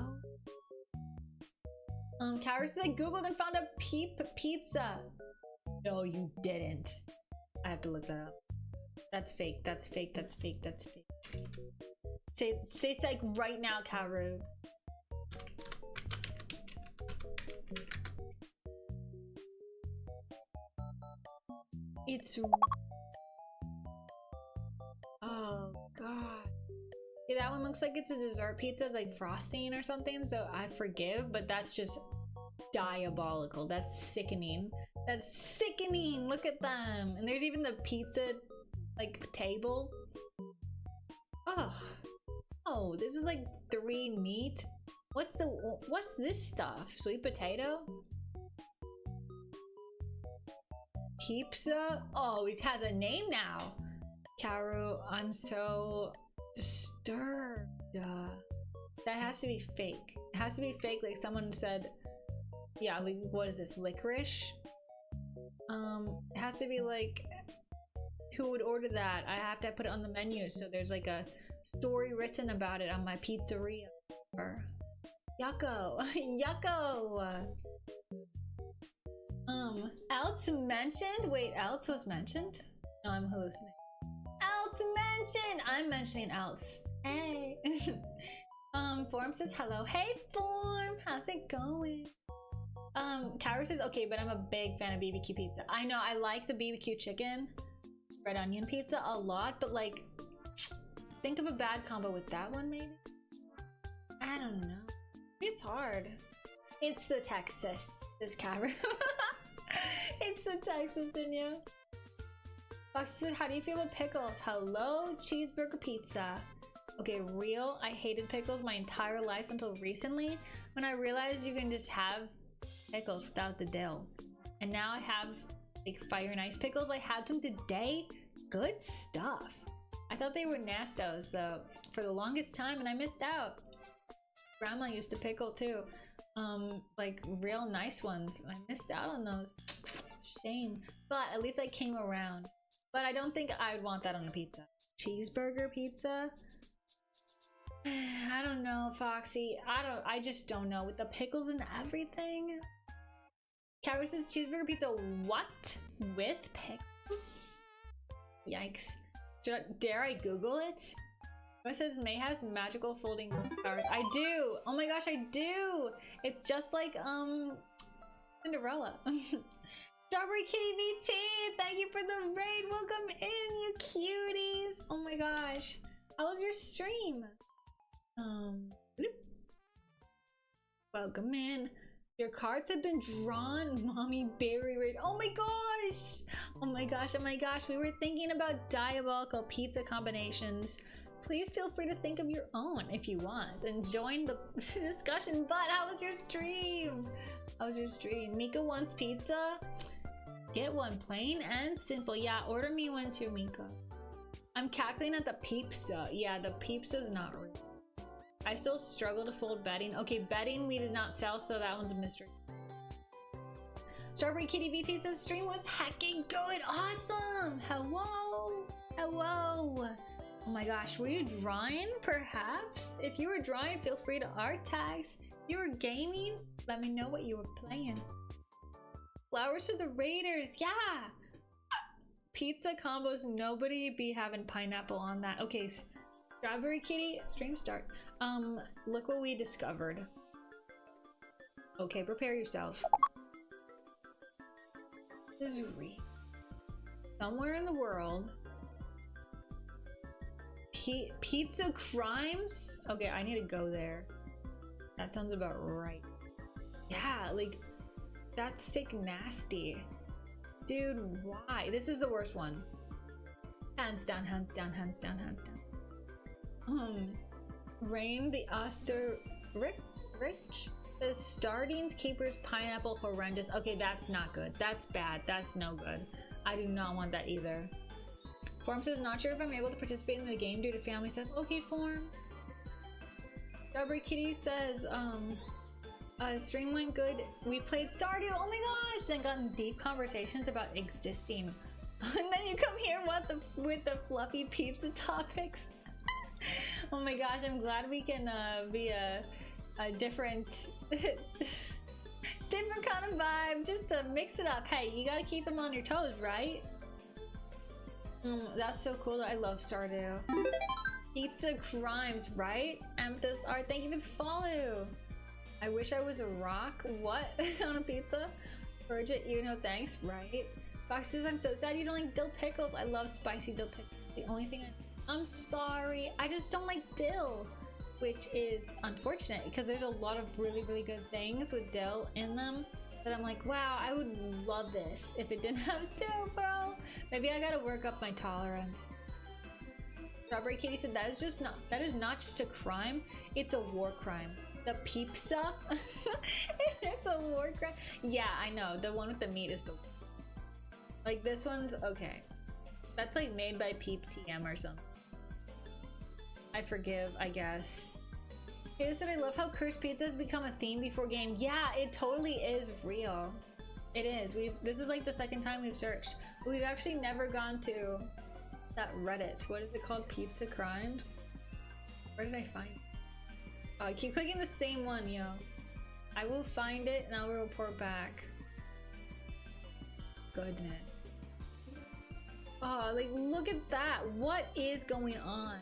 Coward says I googled and found a Peep Pizza. No, you didn't. I have to look that up. That's fake. That's fake. That's fake. That's fake. Say psych right now, Karu. It's... Oh, God. Yeah, that one looks like it's a dessert pizza. It's like frosting or something, so I forgive, but that's just diabolical. That's sickening. That's sickening! Look at them! And there's even the pizza, like, table. Oh. Oh, this is like 3 meat. What's this stuff? Sweet potato? Pizza? Oh, it has a name now. Karu, I'm so disturbed. That has to be fake. It has to be fake, like someone said, yeah, like, what is this, licorice? It has to be like, who would order that? I have to put it on the menu, so there's like a story written about it on my pizzeria. Yucko. Yucko! Else mentioned? Wait, else was mentioned? No, I'm hallucinating. Else mentioned! I'm mentioning else. Hey! Form says hello. Hey, Form! How's it going? Karu says, okay, but I'm a big fan of BBQ pizza. I know, I like the BBQ chicken, red onion pizza a lot, but like, think of a bad combo with that one, maybe? I don't know. It's hard. It's the Texas, this Karu. It's the Texas in you. Fox said, how do you feel with pickles? Hello, cheeseburger pizza. Okay, real, I hated pickles my entire life until recently when I realized you can just have pickles without the dill. And now I have like fire and ice pickles. I had some today. Good stuff. I thought they were nastos though for the longest time and I missed out. Grandma used to pickle too. Like real nice ones. I missed out on those. Shame. But at least I came around. But I don't think I would want that on a pizza. Cheeseburger pizza? I don't know, Foxy. I just don't know. With the pickles and everything? Karu says cheeseburger pizza what? With pickles? Yikes. Dare I Google it? It says May has magical folding powers. I do! Oh my gosh, I do! It's just like, Cinderella. Strawberry Kitty VT! Thank you for the raid! Welcome in, you cuties! Oh my gosh. How was your stream? Welcome in. Your cards have been drawn, Mommy Berry raid. Oh my gosh! Oh my gosh, oh my gosh. We were thinking about diabolical pizza combinations. Please feel free to think of your own if you want and join the discussion. But how was your stream? How was your stream? Mika wants pizza. Get one plain and simple. Yeah, order me one too, Mika. I'm cackling at the pizza. Yeah, the pizza's not real. I still struggle to fold bedding. Okay, bedding we did not sell, so that one's a mystery. Strawberry Kitty VT says stream was heckin' good. Awesome. Hello. Hello. Oh my gosh, were you drawing perhaps? If you were drawing, feel free to art tags. If you were gaming, let me know what you were playing. Flowers to the Raiders, yeah! Pizza combos, nobody be having pineapple on that. Okay, Strawberry Kitty, stream start. Look what we discovered. Okay, prepare yourself. This is real. Somewhere in the world, pizza crimes? Okay, I need to go there. That sounds about right. Yeah, like, that's sick nasty. Dude, why? This is the worst one. Hands down, hands down, hands down, hands down. Rain the Rich? The Stardines Keepers Pineapple Horrendous. Okay, that's not good. That's bad. That's no good. I do not want that either. Form says, not sure if I'm able to participate in the game due to family stuff. Okay, Form. Strawberry Kitty says, stream went good. We played Stardew. Oh my gosh! And gotten deep conversations about existing. And then you come here with the fluffy pizza topics. Oh my gosh! I'm glad we can be a different Different kind of vibe, just to mix it up. Hey, you gotta keep them on your toes, right? That's so cool. I love Stardew. Pizza crimes, right? Amethyst Art, thank you for the follow. I wish I was a rock. What? On a pizza? Bridget, you know, thanks, right? Fox says, I'm so sad you don't like dill pickles. I love spicy dill pickles. The only thing I'm sorry, I just don't like dill, which is unfortunate because there's a lot of really, really good things with dill in them that I'm like, wow, I would love this if it didn't have dill, bro. Maybe I gotta work up my tolerance. Strawberry Kitty said that is not just a crime, it's a war crime. The pizza, it's a war crime. Yeah, I know. The one with the meat is the like this one's okay. That's like made by Peep TM or something. I forgive, I guess. Kayla said, I love how cursed pizza has become a theme before game. Yeah, it totally is real. It is. This is like the second time we've searched. We've actually never gone to that Reddit. What is it called? Pizza Crimes? Where did I find it? Oh, I keep clicking the same one, yo. I will find it and I'll report back. Goodness. Oh, like, look at that. What is going on?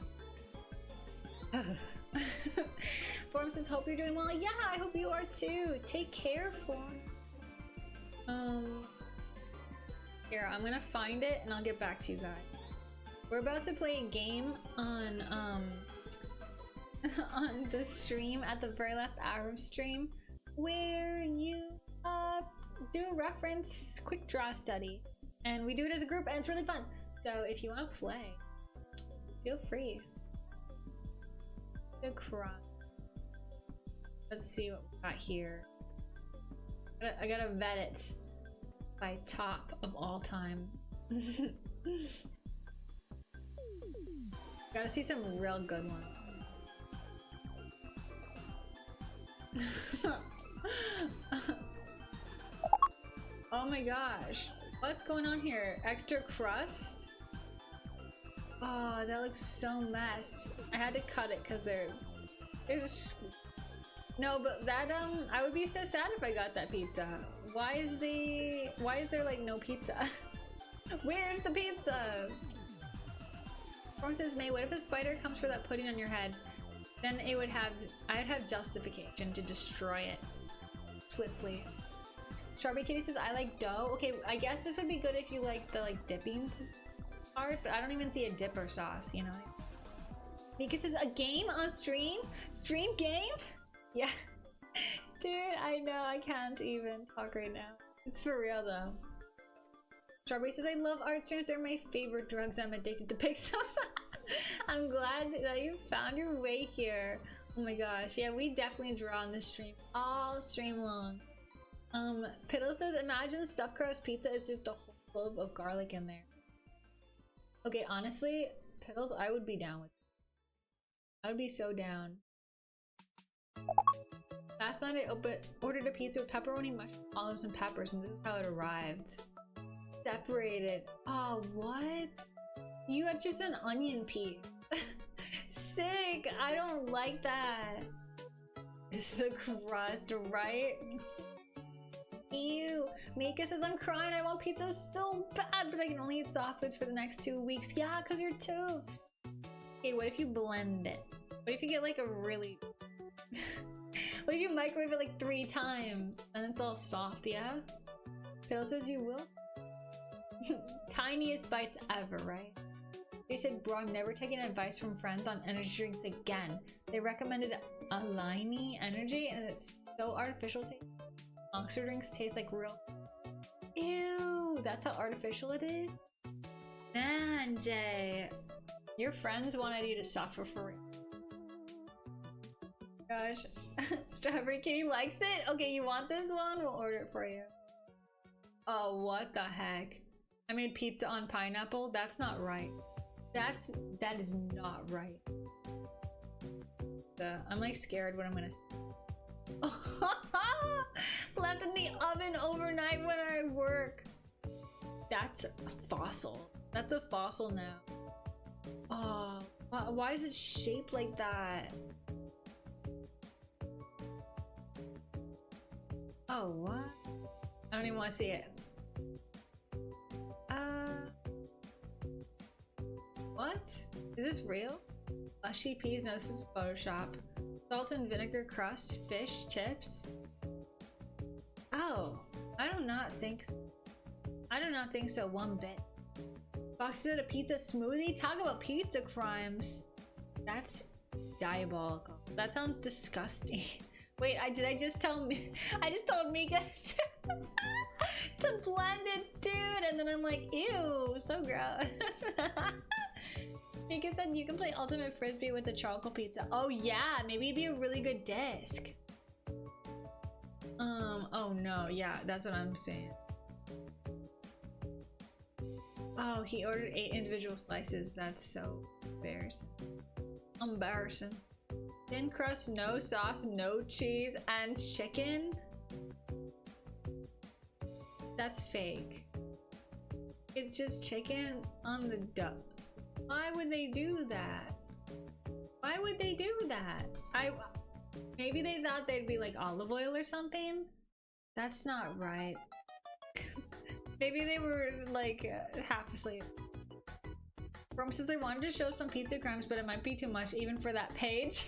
Form says, hope you're doing well. Yeah, I hope you are too. Take care, Form. Here, I'm gonna find it and I'll get back to you guys. We're about to play a game on on the stream at the very last hour of stream where you do a reference quick draw study, and we do it as a group and it's really fun. So if you want to play, feel free to cry. Let's see what we got here. I gotta vet it by top of all time. Gotta see some real good ones. Oh my gosh, what's going on here? Extra crust? Oh, that looks so mess. I had to cut it because there's no, but that I would be so sad if I got that pizza. Why is there like no pizza? Where's the pizza? Form says, May, what if a spider comes for that pudding on your head? Then I'd have justification to destroy it swiftly. Strawberry Kitty says, I like dough. Okay, I guess this would be good if you like the dipping part, but I don't even see a dipper sauce, you know? Mika says, a game on stream? Stream game? Yeah. Dude, I know, I can't even talk right now. It's for real though. Strawberry says, I love art streams. They're my favorite drugs. I'm addicted to pixels. I'm glad that you found your way here. Oh my gosh. Yeah, we definitely draw on this stream all stream long. Piddle says, imagine stuffed crust pizza is just a whole clove of garlic in there. Okay, honestly, Piddles, I would be down with it. I would be so down. Last night I ordered a pizza with pepperoni, mushrooms, olives, and peppers, and this is how it arrived. Separated. Oh, what? You had just an onion piece. Sick. I don't like that. It's the crust, right? Ew. Mika says, I'm crying. I want pizza so bad, but I can only eat soft foods for the next 2 weeks. Yeah, because you're toofs. Okay, what if you blend it? What if you get like a really... What if you microwave it like 3 times and it's all soft, yeah? Phil says you will. Tiniest bites ever, right? They said, bro, I'm never taking advice from friends on energy drinks again. They recommended Alani energy and it's so artificial taste. Monster drinks taste like real. Ew, that's how artificial it is? Man, Jay. Your friends wanted you to suffer for real. Gosh. Strawberry Kitty likes it? Okay, you want this one? We'll order it for you. Oh, what the heck? I made pizza on pineapple? That's not right. That is not right. I'm like scared what I'm gonna say. Left in the oven overnight when I work. That's a fossil. That's a fossil now. Oh, why is it shaped like that? Oh, what? I don't even want to see it. What? Is this real? Mushy peas? No, this is Photoshop. Salt and vinegar crust, fish, chips. Oh, I do not think so one bit. Boxes of a pizza smoothie? Talk about pizza crimes. That's diabolical. That sounds disgusting. Wait, I just told Mika to blend it, dude, and then I'm like, ew, so gross. Mika said you can play Ultimate Frisbee with the charcoal pizza. Oh yeah, maybe it'd be a really good disc. Oh no, yeah, that's what I'm saying. Oh, he ordered 8 individual slices. That's so embarrassing. Embarrassing. Thin crust, no sauce, no cheese, and chicken? That's fake. It's just chicken on the duck. Why would they do that? Why would they do that? Maybe they thought they'd be like olive oil or something? That's not right. Maybe they were like half asleep. Rome says they wanted to show some pizza crimes, but it might be too much even for that page.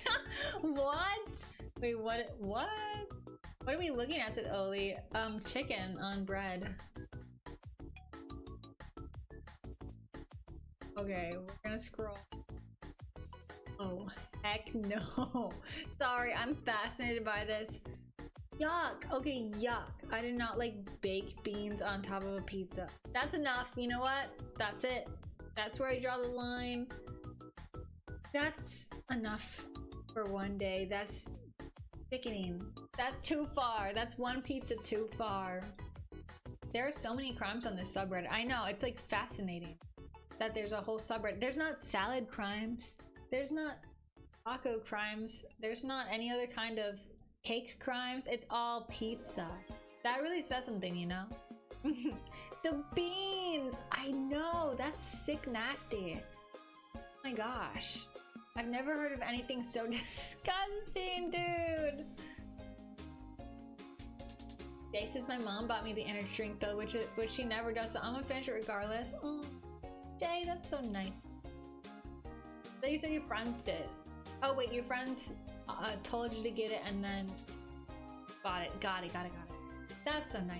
What? Wait, what? What? What are we looking at, Oli? Chicken on bread. Okay, we're gonna scroll. Oh, heck no. Sorry, I'm fascinated by this. Yuck. Okay, yuck. I do not like baked beans on top of a pizza. That's enough. You know what? That's it. That's where I draw the line. That's enough for one day. That's sickening. That's too far. That's one pizza too far. There are so many crimes on this subreddit. I know, it's like fascinating that there's a whole subreddit. There's not salad crimes. There's not taco crimes. There's not any other kind of cake crimes. It's all pizza. That really says something, you know? The beans! I know, that's sick nasty. Oh my gosh. I've never heard of anything so disgusting, dude. Jay says my mom bought me the energy drink though, which she never does, so I'm gonna finish it regardless. Oh, Jay, that's so nice. So you said your friends did. Oh wait, your friends told you to get it and then bought it. Got it. That's so nice.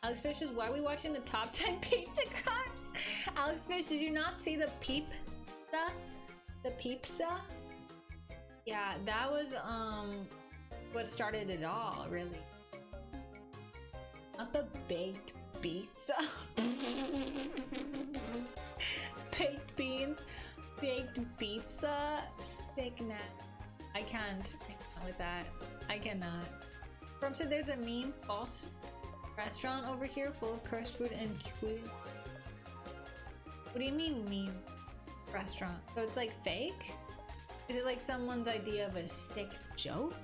Alex Fish says, why are we watching the top 10 pizza crimes? Alex Fish, did you not see the pizza? The pizza? Yeah, that was what started it all, really. Not the baked pizza. Baked beans, baked pizza, sickness. I can't with that. I cannot. From said there's a mean false restaurant over here full of cursed food and food. What do you mean mean restaurant? So it's like fake? Is it like someone's idea of a sick joke?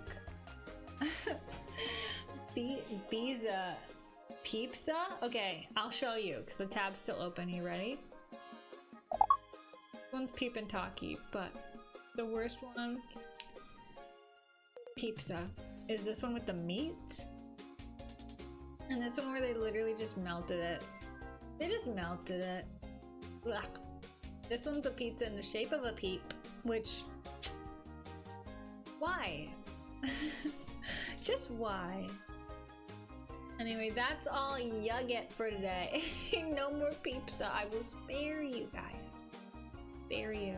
Pizza. Pizza? Okay, I'll show you because the tab's still open. You ready? This one's Peep and Talkie, but the worst one, Pizza, is this one with the meat. And this one where they literally just melted it. They just melted it. Ugh. This one's a pizza in the shape of a peep, which... Why? Just why? Anyway, that's all you get for today. No more pizza. I will spare you guys. Spare you.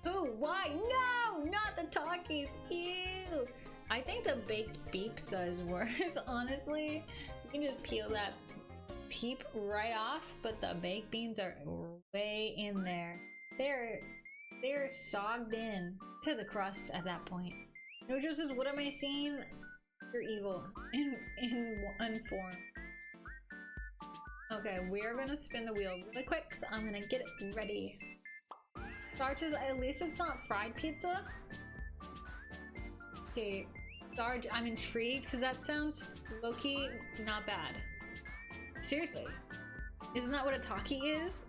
Who? Why? No! Not the talkies! Ew! I think the baked pizza is worse, honestly. You can just peel that peep right off, but the baked beans are way in there. They're sogged in to the crust at that point. No, just says, what am I seeing? You're evil in form. Okay, we are gonna spin the wheel really quick, so I'm gonna get it ready. Sarge, at least it's not fried pizza. Okay, Sarge, I'm intrigued because that sounds low-key not bad. Seriously, isn't that what a talkie is?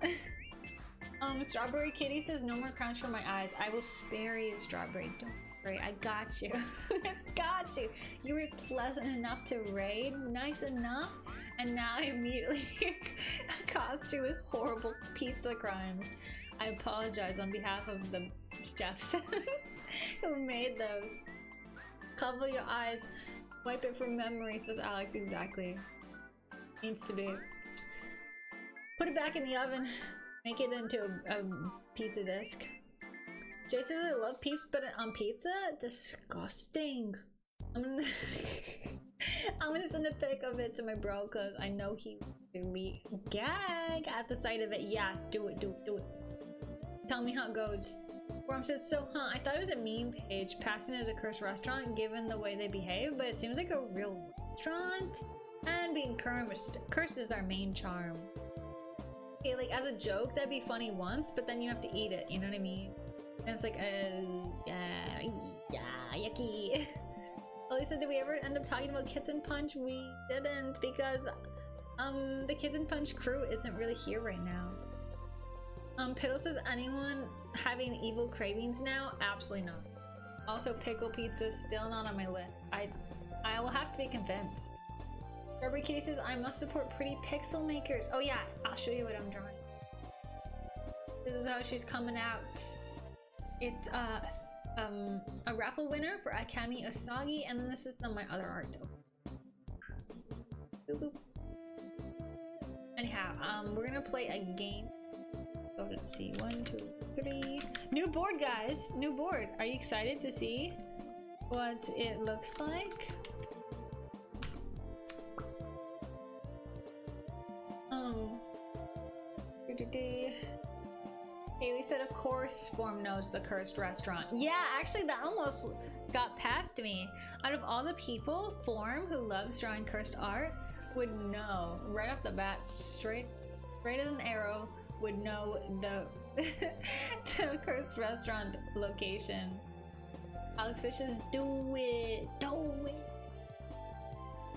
Strawberry Kitty says no more crunch for my eyes. I will spare you, Strawberry. Don't worry, I got you. I got you. You were pleasant enough to raid, nice enough, and now immediately accost you with horrible pizza crimes. I apologize on behalf of the chefs who made those. Cover your eyes, wipe it from memory, says Alex. Exactly. Needs to be. Put it back in the oven. Make it into a pizza disc. Jay says I love peeps, but on pizza? Disgusting. I'm gonna send a pic of it to my bro because I know he really gag at the sight of it. Yeah, do it. Tell me how it goes. Worm says, so I thought it was a meme page passing as a cursed restaurant given the way they behave, but it seems like a real restaurant. And being cursed is our main charm. Okay, like as a joke, that'd be funny once, but then you have to eat it, you know what I mean? And it's like, yeah, yucky. Elisa, did we ever end up talking about Kitten Punch? We didn't, because the Kitten Punch crew isn't really here right now. Piddle says, anyone having evil cravings now? Absolutely not. Also, pickle pizza still not on my list. I will have to be convinced. Strawberry Kitty says, I must support pretty pixel makers. Oh yeah, I'll show you what I'm drawing. This is how she's coming out. It's a raffle winner for Akami Osagi, and then this is some of my other art. Boop, boop. Anyhow, we're gonna play a game. So let's see, 1, 2, 3. New board, guys! New board! Are you excited to see what it looks like? Haley said, of course Form knows the cursed restaurant. Yeah, actually that almost got past me. Out of all the people, Form, who loves drawing cursed art, would know right off the bat, straight as an arrow, would know the the cursed restaurant location. Alex Fish says, do it.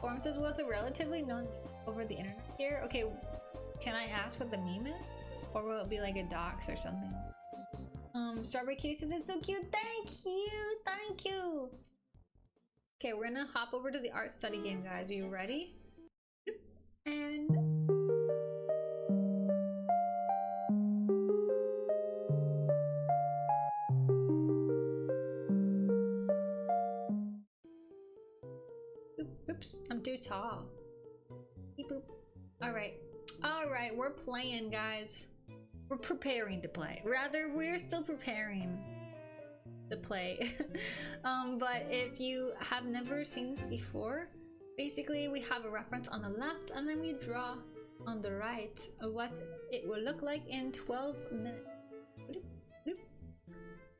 Form says, well, it's a relatively known meme over the internet here. Okay, can I ask what the meme is? Or will it be like a dox or something? Strawberry Kitty says, it's so cute. Thank you. Okay, we're gonna hop over to the art study game, guys. Are you ready? And oops, I'm too tall. Beep boop. Alright, we're playing, guys. We're preparing to play. Rather, we're still preparing to play. But if you have never seen this before, basically we have a reference on the left and then we draw on the right of what it will look like in 12 minutes.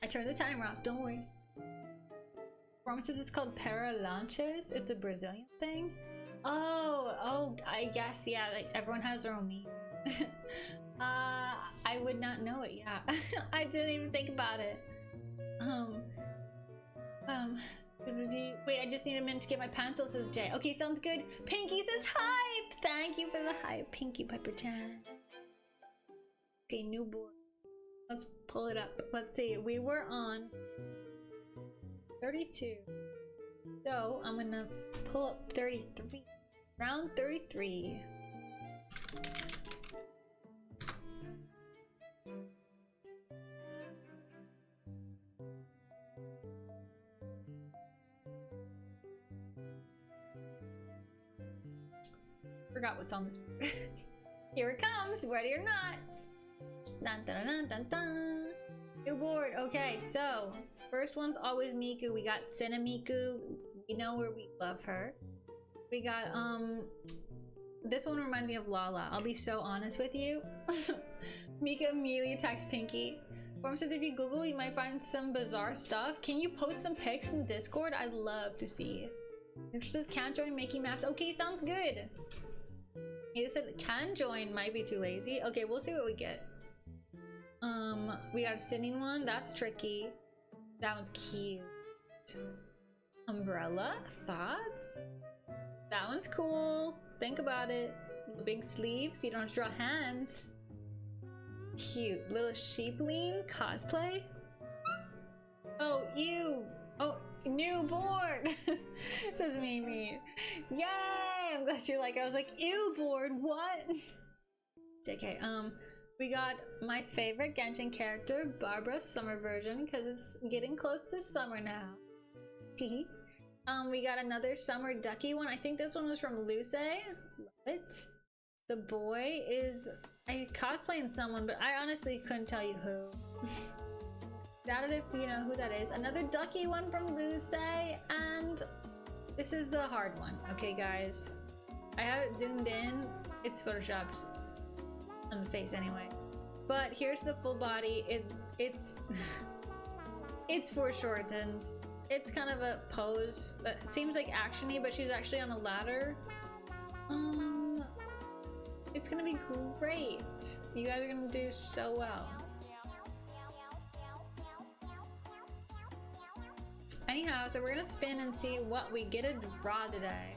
I turned the timer off, don't worry. Promises it's called para lanches. It's a Brazilian thing. Oh, I guess, yeah, like everyone has their own meme. I would not know it, yeah. I didn't even think about it. Wait, I just need a minute to get my pencil, says Jay. Okay, sounds good. Pinky says hype! Thank you for the hype, Pinky Pepper-chan. Okay, new board. Let's pull it up. Let's see, we were on 32. So, I'm gonna pull up 33. Round 33. Forgot what's on this board. Here it comes, ready or not. Dun, dun, dun, dun, dun. New board. Okay, so first one's always Miku. We got Senamiku. We know where we love her. We got this one reminds me of Lala. I'll be so honest with you. Mika immediately attacks Pinky. Form says if you Google, you might find some bizarre stuff. Can you post some pics in Discord? I'd love to see. It says can't join making maps. Okay, sounds good. He said can join, might be too lazy. Okay, we'll see what we get. We got a sitting one. That's tricky. That one's cute. Umbrella. Thoughts? That one's cool. Think about it. The big sleeves. You don't have to draw hands. Cute. Little sheepling cosplay. Oh, ew. Oh, newborn! Says Mimi. Yay! I'm glad you like it. I was like, ew, bored, what? JK, we got my favorite Genshin character, Barbara's summer version, because it's getting close to summer now. We got another summer ducky one. I think this one was from Luce. Love it. The boy is cosplaying someone, but I honestly couldn't tell you who. Doubt it if you know who that is. Another ducky one from Luce, and this is the hard one. Okay, guys, I have it zoomed in. It's photoshopped on the face anyway. But here's the full body. It's it's foreshortened. It's kind of a pose that seems like actiony, but she's actually on a ladder. It's gonna be great. You guys are gonna do so well. Anyhow, so we're gonna spin and see what we get to draw today.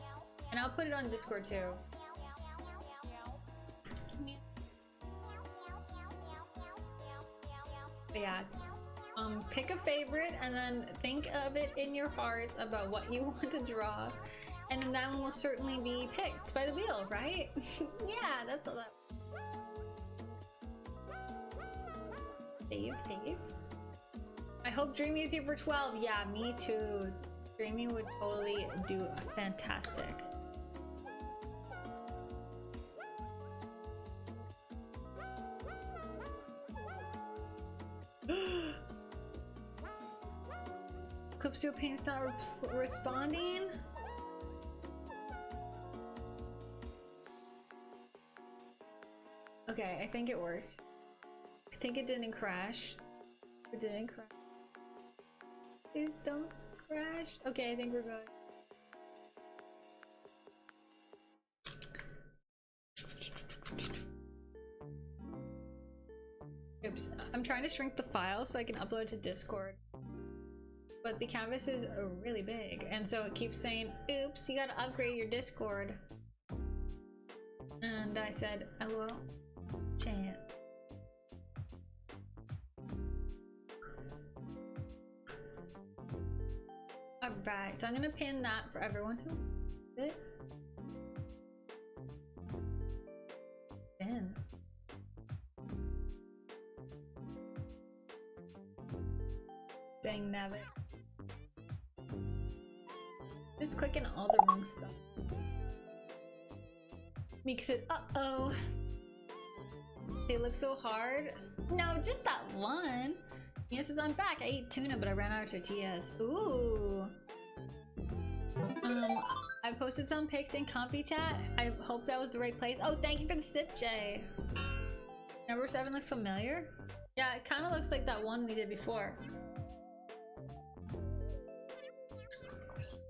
And I'll put it on Discord too. But yeah. Pick a favorite and then think of it in your heart about what you want to draw, and then that one will certainly be picked by the wheel, right? Yeah, that's all that. Save. I hope Dreamy is here for 12. Yeah, me too. Dreamy would totally do fantastic. Clipsteel Paint's not responding. Okay, I think it works. I think it didn't crash. It didn't crash. Please don't crash. Okay, I think we're good. Oops. I'm trying to shrink the file so I can upload to Discord. But the canvas is really big, and so it keeps saying, oops, you gotta upgrade your Discord. And I said, LOL, chance. Alright, so I'm gonna pin that for everyone who wants it. Pin. Dang nabbit. Just clicking all the wrong stuff. Meek said, uh-oh. They look so hard. No, just that one. Yes, is I'm back. I ate tuna, but I ran out of tortillas. Ooh. I posted some pics in Comfy Chat. I hope that was the right place. Oh, thank you for the sip, Jay. Number 7 looks familiar. Yeah, it kind of looks like that one we did before.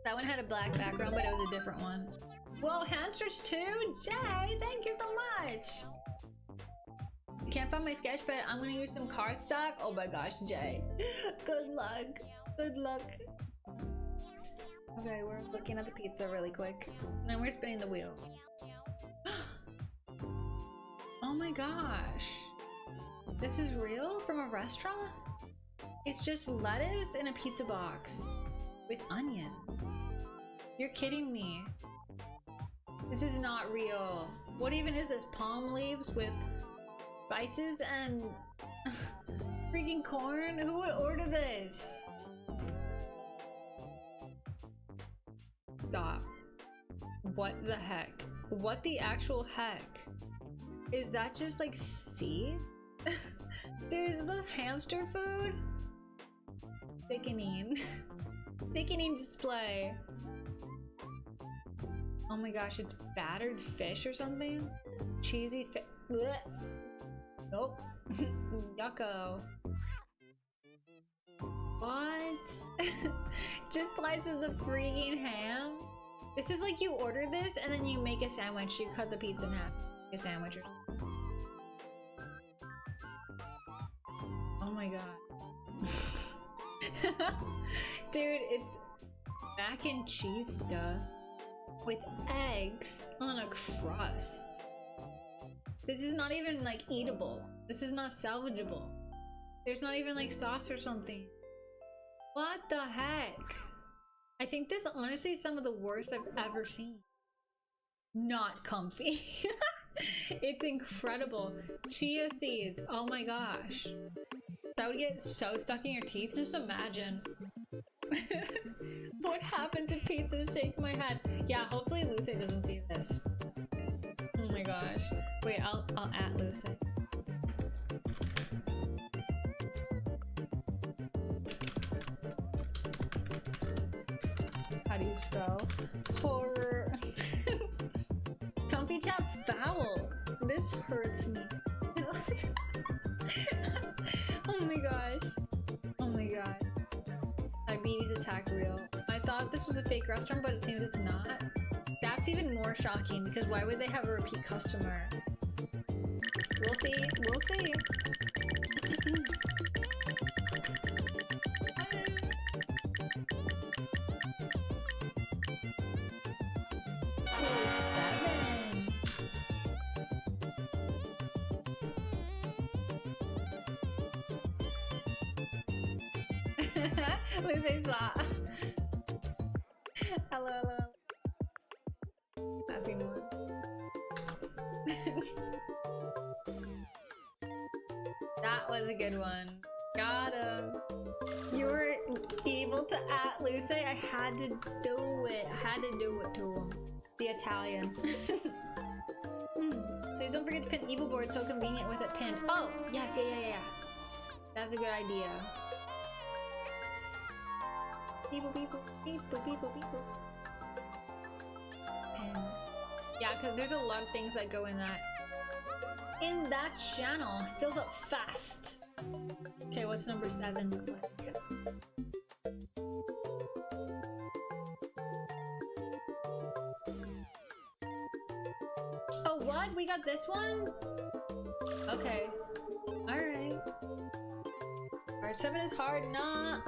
That one had a black background, but it was a different one. Whoa, hamsters too? Jay, thank you so much. I can't find my sketch, but I'm gonna use some cardstock. Oh my gosh, Jay. Good luck. Good luck. Okay, we're looking at the pizza really quick. And then we're spinning the wheel. Oh my gosh. This is real from a restaurant? It's just lettuce in a pizza box with onion. You're kidding me. This is not real. What even is this? Palm leaves with spices and freaking corn? Who would order this? Stop. What the heck? What the actual heck? Is that just like seed? Dude, is this hamster food? Thickening. Thickening display. Oh my gosh, it's battered fish or something? Cheesy fish. Nope. Yucko. What? Just slices of freaking ham? This is like you order this and then you make a sandwich. You cut the pizza in half. Make a sandwich or something. Oh my god. Dude, it's mac and cheese stuff with eggs on a crust. This is not even like eatable. This is not salvageable. There's not even like sauce or something. What the heck? I think this honestly is some of the worst I've ever seen. Not comfy. It's incredible. Chia seeds. Oh my gosh. That would get so stuck in your teeth. Just imagine. What happened to pizza? Shake my head. Yeah, hopefully Luce doesn't see this. Oh my gosh. Wait, I'll at Luce. How do you spell horror? Comfy chat foul. This hurts me. Oh my gosh. Oh my god. Diabetes attack real. I thought this was a fake restaurant, but it seems it's not. That's even more shocking because why would they have a repeat customer? We'll see. We'll see. Lucy saw. Hello, hello. Happy one. That was a good one. Got him. You were able to at Lucy. I had to do it. I had to do it to him. The Italian. Please don't forget to pin evil board. So convenient with it pinned. Oh yes, yeah. That's a good idea. People. And yeah, because there's a lot of things that go in that channel. It fills up fast. Okay, what's number 7? Oh, what? We got this one? Okay. Alright. Part 7 is hard. Nah,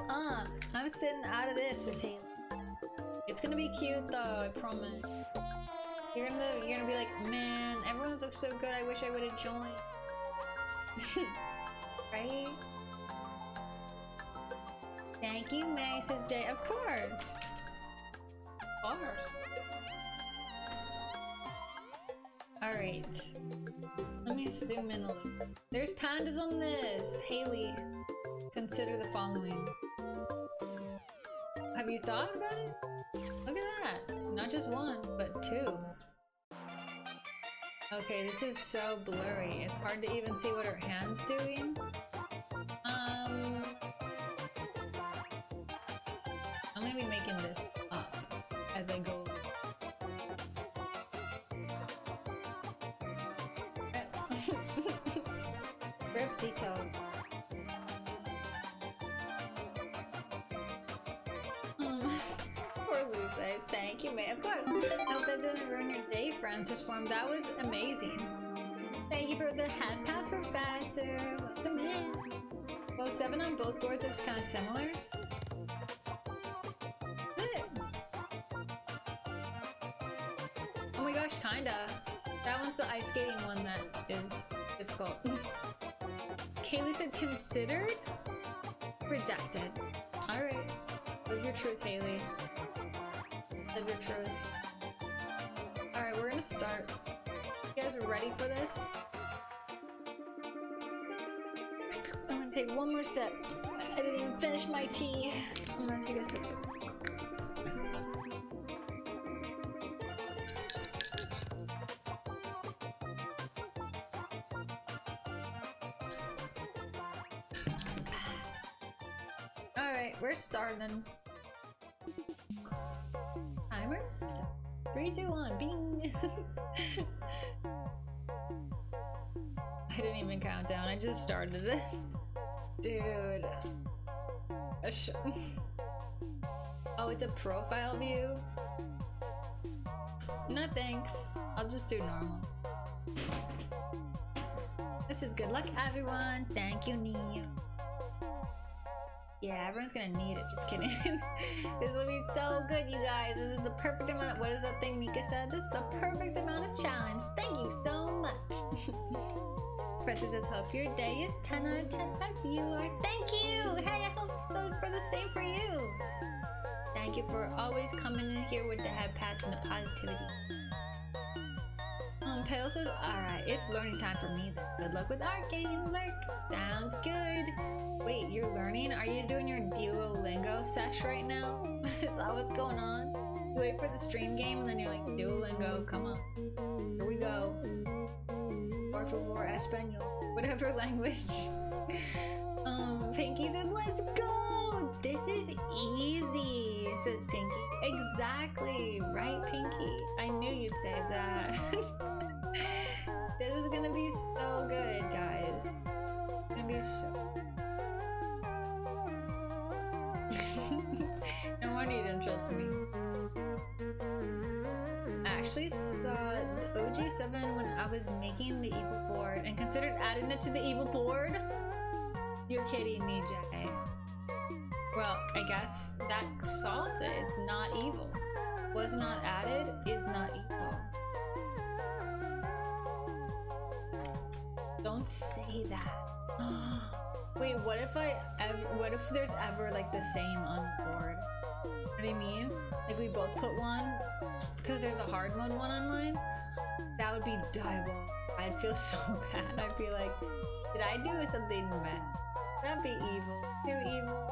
I'm sitting out of this, Taylor. It's gonna be cute though, I promise. You're gonna be like, man, everyone looks so good, I wish I would've joined. Right? Thank you, May, says Jay. Of course. Of course. Alright. Let me zoom in a little. There's pandas on this. Haley, consider the following. Have you thought about it? Look at that. Not just one, but 2. Okay, this is so blurry. It's hard to even see what her hand's doing. I'm gonna be making this up as I go. Rip details. Thank you, May. Of course. Hope that didn't ruin your day, Francis Form. That was amazing. Thank you for the head pass, Professor. Welcome in. Well, 7 on both boards looks kind of similar. Good. Oh my gosh, kinda. That one's the ice skating one that is difficult. Kaylee said considered? Rejected. Alright. Live your truth, Haley. Live your truth. Alright, we're gonna start. You guys are ready for this? I'm gonna take one more sip. I didn't even finish my tea. I'm gonna take a sip. Alright, we're starting. Timers? 3, 2, 1, bing! I didn't even count down, I just started it. Dude. Oh, it's a profile view? No thanks. I'll just do normal. This is good luck, everyone. Thank you, Neo. Yeah, everyone's gonna need it. Just kidding. This will be so good, you guys. This is the perfect amount. What is that thing Mika said? This is the perfect amount of challenge. Thank you so much. Professor says, hope your day is 10 out of 10 as you are. Thank you. Hey, I hope so for the same for you. Thank you for always coming in here with the head pats and the positivity. Pedal says, alright, it's learning time for me. Good luck with art game, Lurk. Sounds good. Wait, you're learning? Are you doing your Duolingo sesh right now? Is that what's going on? You wait for the stream game and then you're like, Duolingo, come on. Here we go. Por favor, español. Whatever language. Pinky says, let's go! This is easy, says Pinky. Exactly, right, Pinky? I knew you'd say that. This is gonna be so good, guys. It's gonna be so... No wonder you didn't trust me. I actually saw the OG7 when I was making the evil board and considered adding it to the evil board. You're kidding me, Jay. Well, I guess that solves it. It's not evil. Was not added is not evil. Don't say that. Wait, what if there's ever like the same on the board? You know what I mean? Like we both put one because there's a hard mode one online. That would be diabolical. I'd feel so bad. I'd be like, did I do something bad? That'd be evil. Too evil.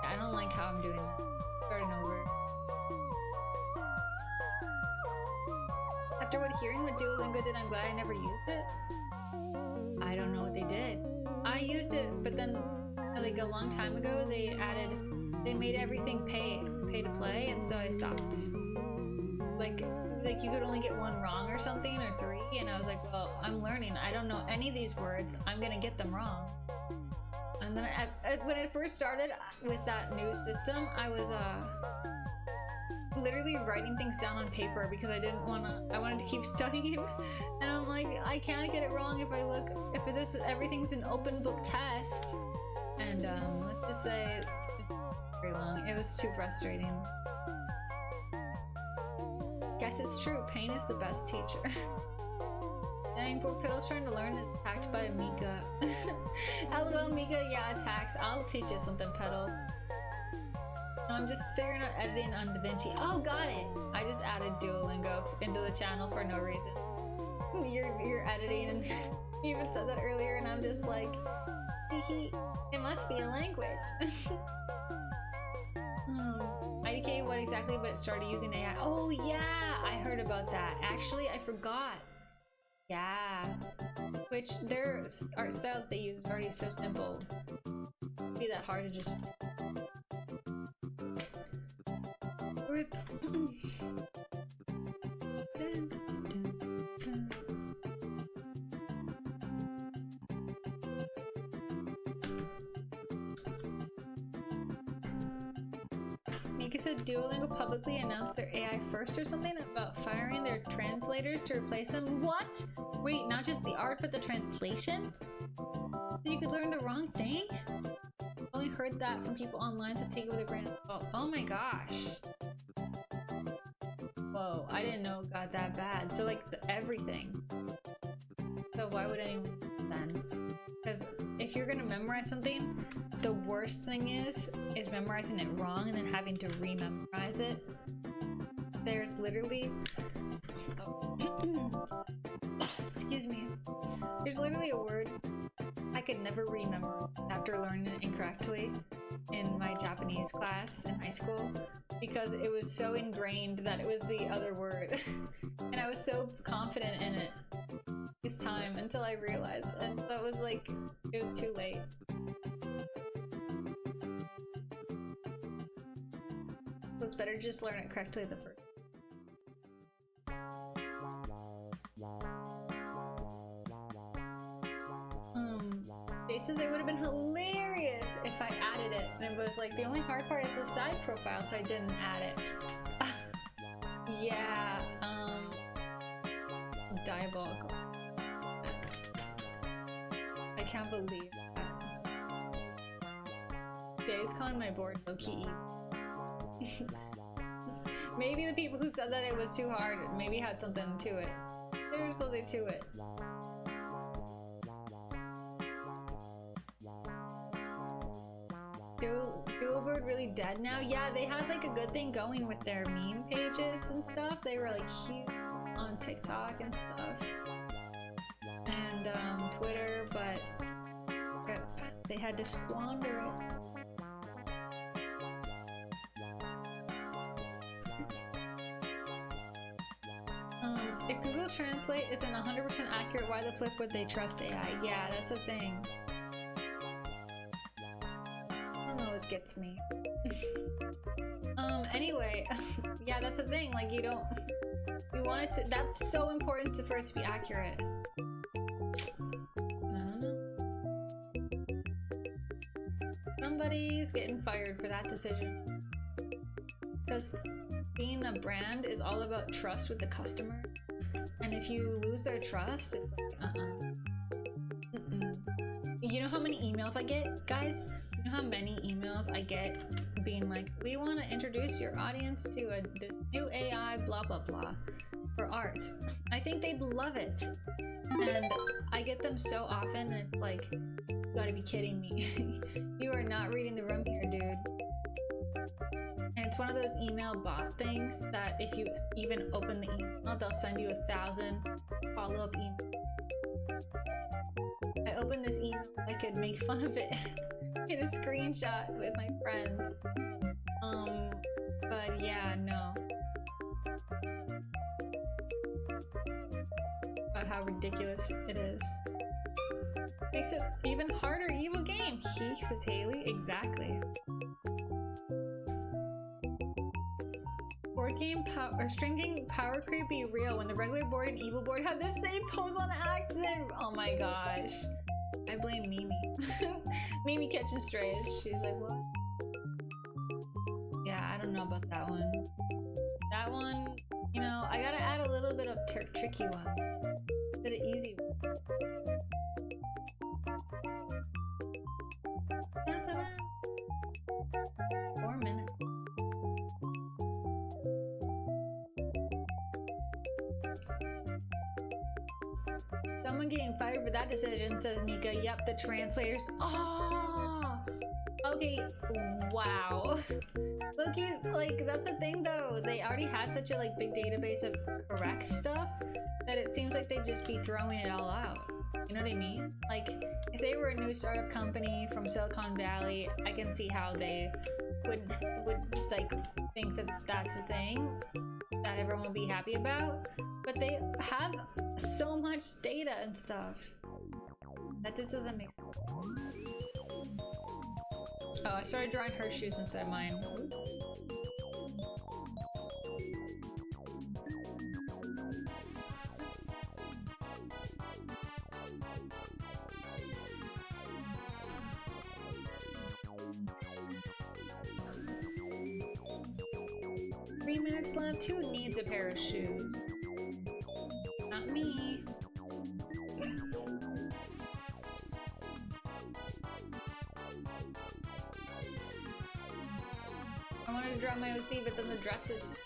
I don't like how I'm doing that. Starting over. After what Duolingo did, I'm glad I never used it. I don't know what they did. I used it, but then like a long time ago they made everything pay to play, and so I stopped. Like you could only get one wrong or something, or 3, and I was like, well, I'm learning. I don't know any of these words. I'm gonna get them wrong. And then when I first started with that new system, I was literally writing things down on paper because I wanted to keep studying. And I'm like, I can't get it wrong if everything's an open book test. And let's just say it's very long. It was too frustrating. Guess it's true, pain is the best teacher. Dang, poor Piddle's trying to learn and attacked by Mika. LOL, Mika, yeah, attacks. I'll teach you something, Pedals. No, I'm just figuring out editing on DaVinci. Oh, got it! I just added Duolingo into the channel for no reason. You're editing, and you even said that earlier, and I'm just like, it must be a language. IDK, what exactly? But it started using AI. Oh yeah, I heard about that. Actually, I forgot. Yeah, which their art style that they use is already so simple. It'd be that hard to just rip. Mika said Duolingo publicly announced their AI first or something about firing their translators to replace them. What? Wait, not just the art, but the translation? So you could learn the wrong thing? I've only heard that from people online, so take it with a grain of salt. Oh my gosh. Whoa, I didn't know it got that bad. So like everything. So why would anyone then? Because if you're gonna memorize something, the worst thing is memorizing it wrong and then having to re-memorize it. There's literally excuse me. There's literally a word I could never remember after learning it incorrectly in my Japanese class in high school because it was so ingrained that it was the other word. And I was so confident in it this time until I realized, and so it was like, it was too late. So it's better to just learn it correctly the first. Jay says it would have been hilarious if I added it, and it was like the only hard part is the side profile, so I didn't add it. Yeah, diabolical. I can't believe that. Jay's calling my board low-key. Maybe the people who said that it was too hard maybe had something to it. There's something to it. Dual really dead now? Yeah, they had like a good thing going with their meme pages and stuff. They were like huge on TikTok and stuff. And Twitter, but they had to squander it. If Google Translate isn't 100% accurate, why the flip would they trust AI? Yeah, that's a thing. That always gets me. Anyway, yeah, that's the thing. Like, you want it to. That's so important for it to be accurate. I don't know. Somebody's getting fired for that decision. Because being a brand is all about trust with the customer. And if you lose their trust, it's like, You know how many emails I get, guys? You know how many emails I get being like, we want to introduce your audience to this new AI blah blah blah for art. I think they'd love it. And I get them so often, and it's like, you gotta be kidding me. You are not reading the room here, dude. And it's one of those email bot things that if you even open the email, they'll send you 1,000 follow-up emails. I opened this email so I could make fun of it in a screenshot with my friends. But yeah, no. About how ridiculous it is. Makes it even harder, evil game. He says Haley, exactly. Board game or string power creep be real when the regular board and evil board have the same pose on accident. Oh my gosh. I blame Mimi. Mimi catching strays. She was like, what? Yeah, I don't know about that one. That one, you know, I gotta add a little bit of tricky one. Instead of easy one. 4 minutes. Someone getting fired for that decision, says Mika. Yep, the translators. Oh! Okay, wow. Loki, like, that's the thing though. They already had such a like big database of correct stuff that it seems like they'd just be throwing it all out. You know what I mean? Like, if they were a new startup company from Silicon Valley, I can see how they would like think that that's a thing that everyone will be happy about. But they have so much data and stuff that just doesn't make sense. Oh, I started drawing her shoes instead of mine. Oops. 3 minutes left. Who needs a pair of shoes? Not me. I wanted to draw my OC, but then the dresses.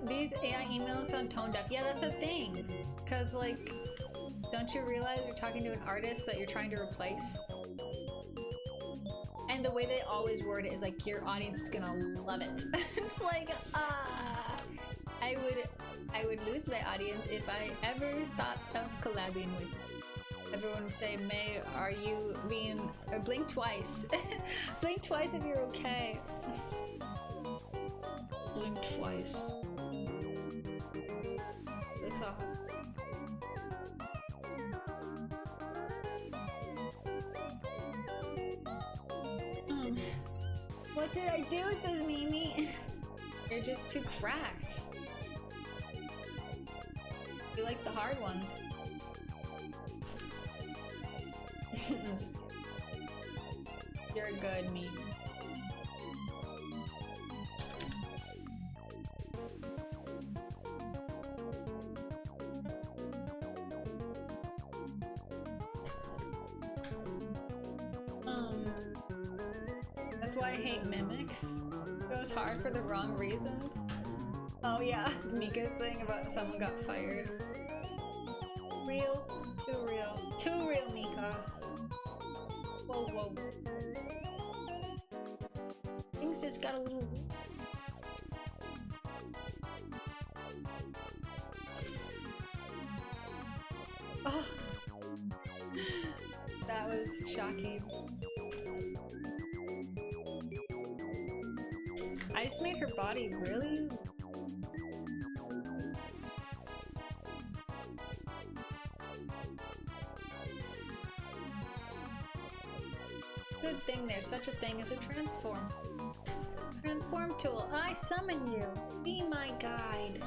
These AI emails sound tone deaf. Yeah, that's a thing. Cause like, don't you realize you're talking to an artist that you're trying to replace? And the way they always word it is like, your audience is gonna love it. It's like, I would lose my audience if I ever thought of collabing with you. Everyone would say, May, are you being, or blink twice. Blink twice if you're okay. Blink twice. Looks off. What did I do, says Mimi? You're just too cracked. You like the hard ones. I'm just kidding. You're good, Mimi. why I hate mimics. It goes hard for the wrong reasons. Oh yeah, Mika's thing about someone got fired. Real, too real. Too real, Mika. Whoa, whoa. Things just got a little... Oh. That was shocking. I just made her body really... Good thing there's such a thing as a transform. Transform tool. I summon you. Be my guide.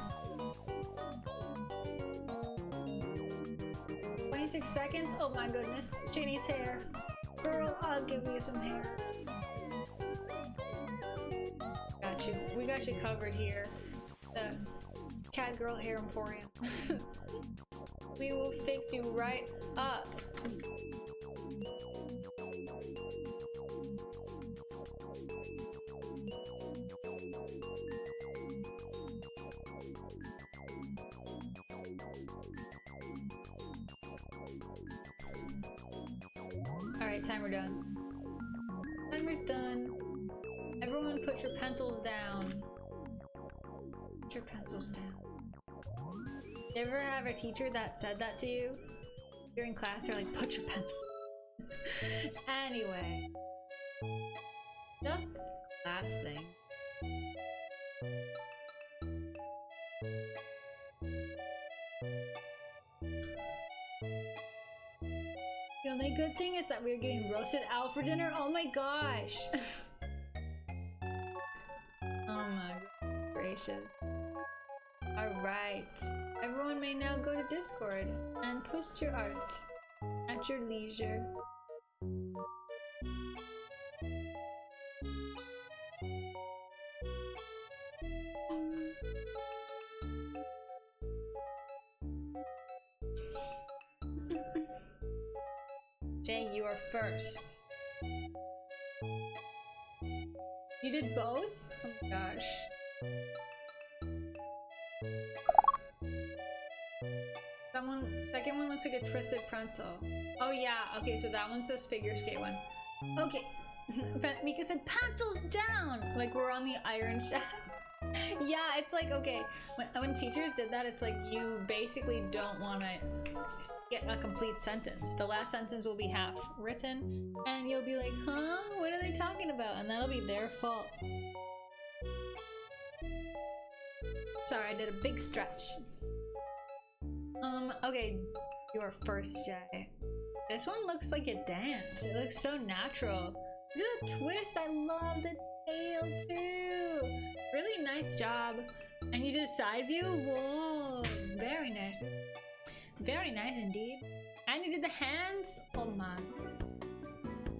26 seconds? Oh my goodness. She needs hair. Girl, I'll give you some hair. Got you. We got you covered here. The Cat Girl Hair Emporium. We will fix you right up. Alright, timer done. Timer's done. Everyone put your pencils down. Put your pencils down. You ever have a teacher that said that to you? During class, they're like, put your pencils down. Anyway. Just last thing. The only good thing is that we're getting roasted out for dinner. Oh my gosh! Oh my gracious. Alright. Everyone may now go to Discord and post your art at your leisure. Jay, you are first. You did both? Oh my gosh. Second one looks like a twisted pretzel. Oh yeah, okay, so that one's this figure skate one. Okay, Mika said pencils down! Like we're on the Iron Shaft. Yeah, it's like, okay, when teachers did that, it's like you basically don't want to get a complete sentence. The last sentence will be half written, and you'll be like, huh? What are they talking about? And that'll be their fault. Sorry, I did a big stretch. Okay, you are first, Jay. This one looks like a dance. It looks so natural. Look at the twist. I love the tail too. Really nice job. And you did a side view? Whoa, very nice. Very nice indeed. And you did the hands? Oh my.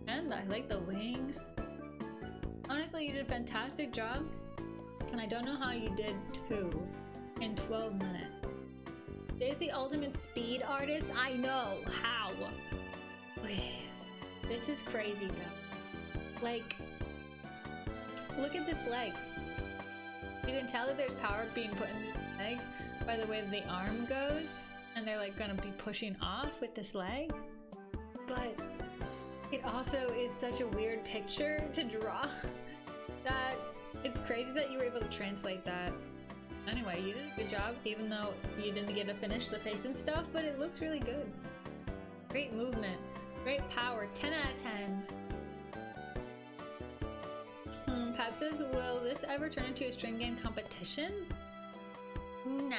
And I like the wings. Honestly, you did a fantastic job. And I don't know how you did 2 in 12 minutes. Jay's the ultimate speed artist? I know. How? Okay. This is crazy though. Like, look at this leg. You can tell that there's power being put in this leg by the way that the arm goes, and they're like gonna be pushing off with this leg. But it also is such a weird picture to draw that it's crazy that you were able to translate that. Anyway, you did a good job, even though you didn't get to finish the face and stuff, but it looks really good. Great movement, great power, 10 out of 10. Pab says, will this ever turn into a string game competition? Nah,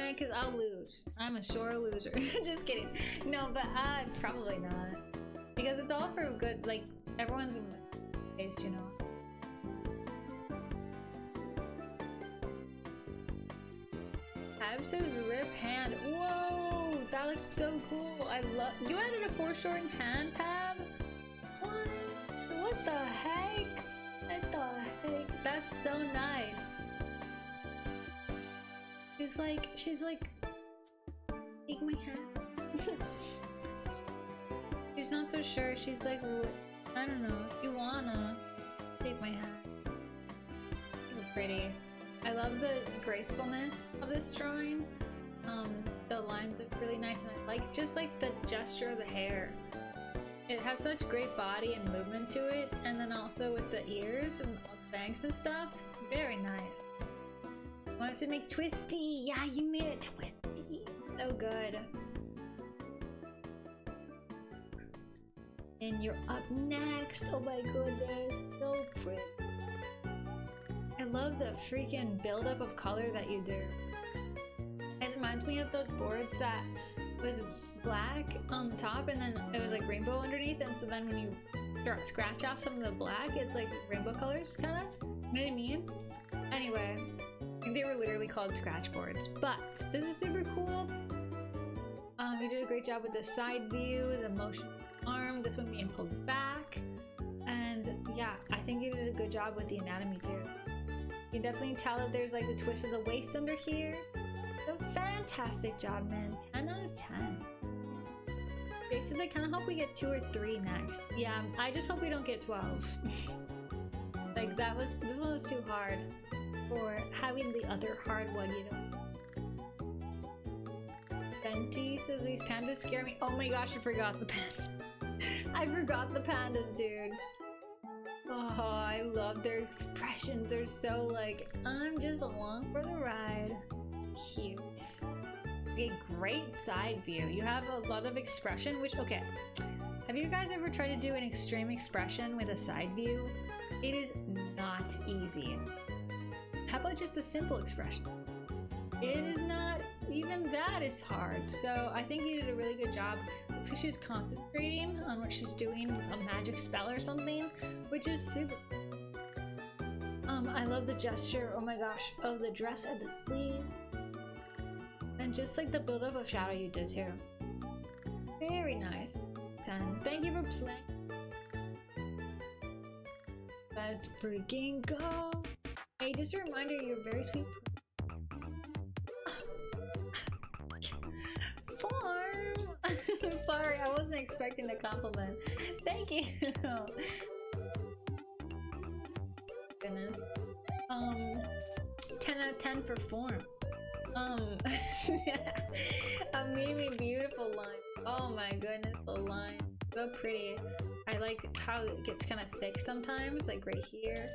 because I'll lose. I'm a sore loser. Just kidding. No, but probably not. Because it's all for good, like, everyone's taste, you know. Pab says, rip hand. Whoa, that looks so cool. I love, you added a foreshortening hand, Pab? What the heck? What the heck? That's so nice. She's like, take my hand. She's not so sure. She's like, I don't know. If you wanna take my hand. So pretty. I love the gracefulness of this drawing. The lines look really nice, and I like just like the gesture of the hair. It has such great body and movement to it, and then also with the ears and all the bangs and stuff. Very nice. I wanted to make twisty. Yeah, you made it twisty. So good. And you're up next. Oh my goodness, so pretty. I love the freaking buildup of color that you do. It reminds me of those boards that was black on the top and then it was like rainbow underneath, and so then when you scratch off some of the black, it's like rainbow colors, kind of. You know what I mean? Anyway, I think they were literally called scratch boards, but this is super cool. You did a great job with the side view, the motion of the arm, this one being pulled back, and yeah, I think you did a good job with the anatomy too. You can definitely tell that there's like the twist of the waist under here. So fantastic job, man. 10 out of 10. Faces, I kind of hope we get 2 or 3 next. Yeah, I just hope we don't get 12. Like this one was too hard for having the other hard one, you know. Fenty says these pandas scare me. Oh my gosh, I forgot the pandas. I forgot the pandas, dude. Oh, I love their expressions. They're so like, I'm just along for the ride. Cute. Okay, great side view. You have a lot of expression, which, okay. Have you guys ever tried to do an extreme expression with a side view? It is not easy. How about just a simple expression? It is not, even that is hard. So I think you did a really good job. Looks like she's concentrating on what she's doing, a magic spell or something, which is super. I love the gesture, oh my gosh, of the dress and the sleeves. And just like the buildup of shadow you did too. Very nice. 10. Thank you for playing. Let's freaking go. Hey, just a reminder, you're very sweet. Form! Sorry, I wasn't expecting a compliment. Thank you. Goodness. 10 out of 10 for form. A Mimi beautiful line. Oh my goodness, the line. So pretty. I like how it gets kind of thick sometimes, like right here.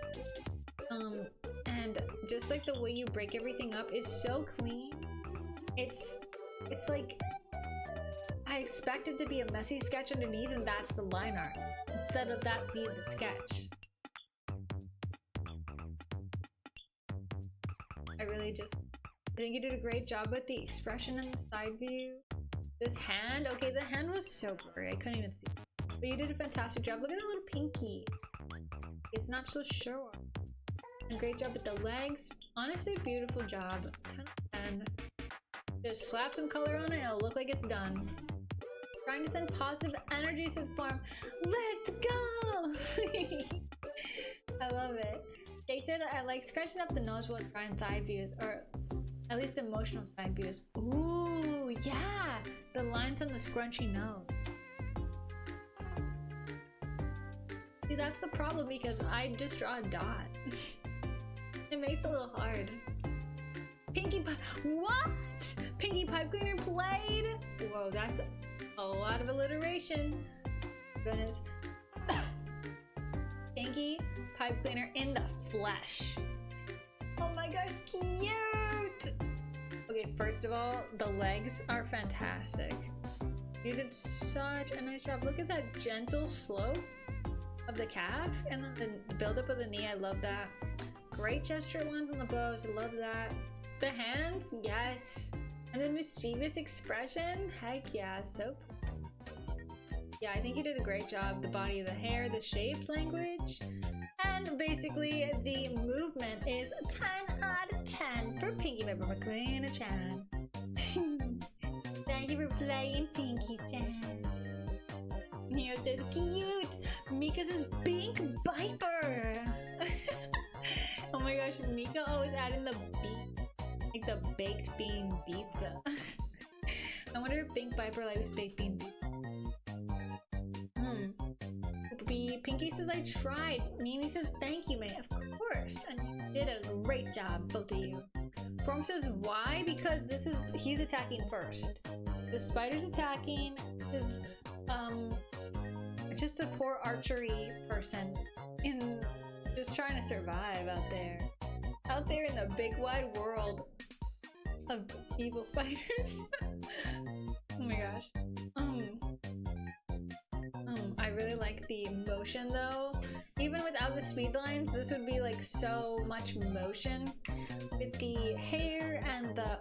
And just like the way you break everything up is so clean. It's like I expect it to be a messy sketch underneath, and that's the line art instead of that being the sketch. I think you did a great job with the expression and the side view. This hand, okay, the hand was so blurry, I couldn't even see. But you did a fantastic job. Look at that little pinky. It's not so sure. And great job with the legs. Honestly, beautiful job. 10 out of 10. Just slap some color on it, it'll look like it's done. Trying to send positive energy to the farm. Let's go! I love it. They said I like scratching up the nose while trying side views, or at least emotional side views. Ooh, yeah! The lines on the scrunchy nose. See, that's the problem because I just draw a dot. It makes it a little hard. Pinkie Pie. What? Pinkie Pipe Cleaner played? Whoa, that's a lot of alliteration. Goodness. Pinkie Pipe Cleaner in the flesh. Oh my gosh, cute! Okay, first of all, the legs are fantastic. You did such a nice job. Look at that gentle slope of the calf and then the buildup of the knee. I love that. Great gesture ones on the bows. I love that. The hands, yes. And the mischievous expression, heck yeah, so yeah, I think you did a great job. The body of the hair, the shape language, and basically the movement is 10 out of 10 for Pinkie Pepper McQueen Chan. Thank you for playing, Pinkie Chan. You're so cute. Mika says Pink Viper. Oh my gosh, Mika always adding the beat, like the baked bean pizza. I wonder if Pink Viper likes baked bean pizza. Pinky says I tried. Mimi says thank you, mate. Of course, and you did a great job, both of you. Form says why? Because he's attacking first. The spider's attacking. Is just a poor archery person in just trying to survive out there in the big wide world of evil spiders. Oh my gosh. I really like the motion though. Even without the speed lines, this would be like so much motion. With the hair and the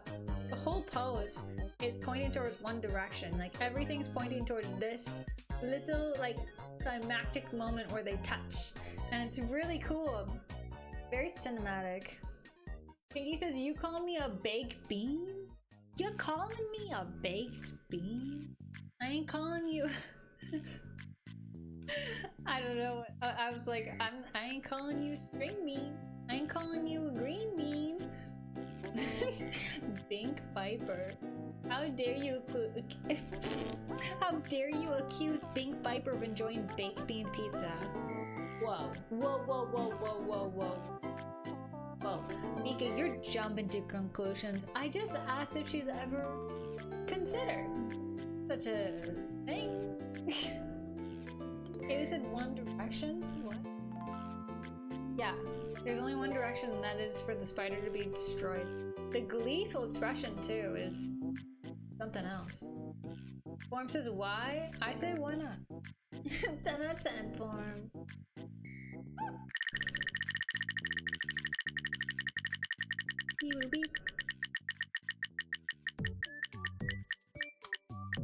whole pose is pointing towards one direction. Like everything's pointing towards this little like climactic moment where they touch. And it's really cool. Very cinematic. Pinky says, you call me a baked bean? You're calling me a baked bean? I ain't calling you. I don't know. I was like, I ain't calling you string bean. I ain't calling you a green bean. Bink Viper. How dare you accuse Bink Viper of enjoying baked bean pizza? Whoa. Whoa, whoa, whoa, whoa, whoa, whoa. Whoa. Mika, you're jumping to conclusions. I just asked if she's ever considered such a thing. Is it One Direction? What? Yeah, there's only one direction, and that is for the spider to be destroyed. The gleeful expression, too, is something else. Form says why? I say why not? 10 out of 10, Form.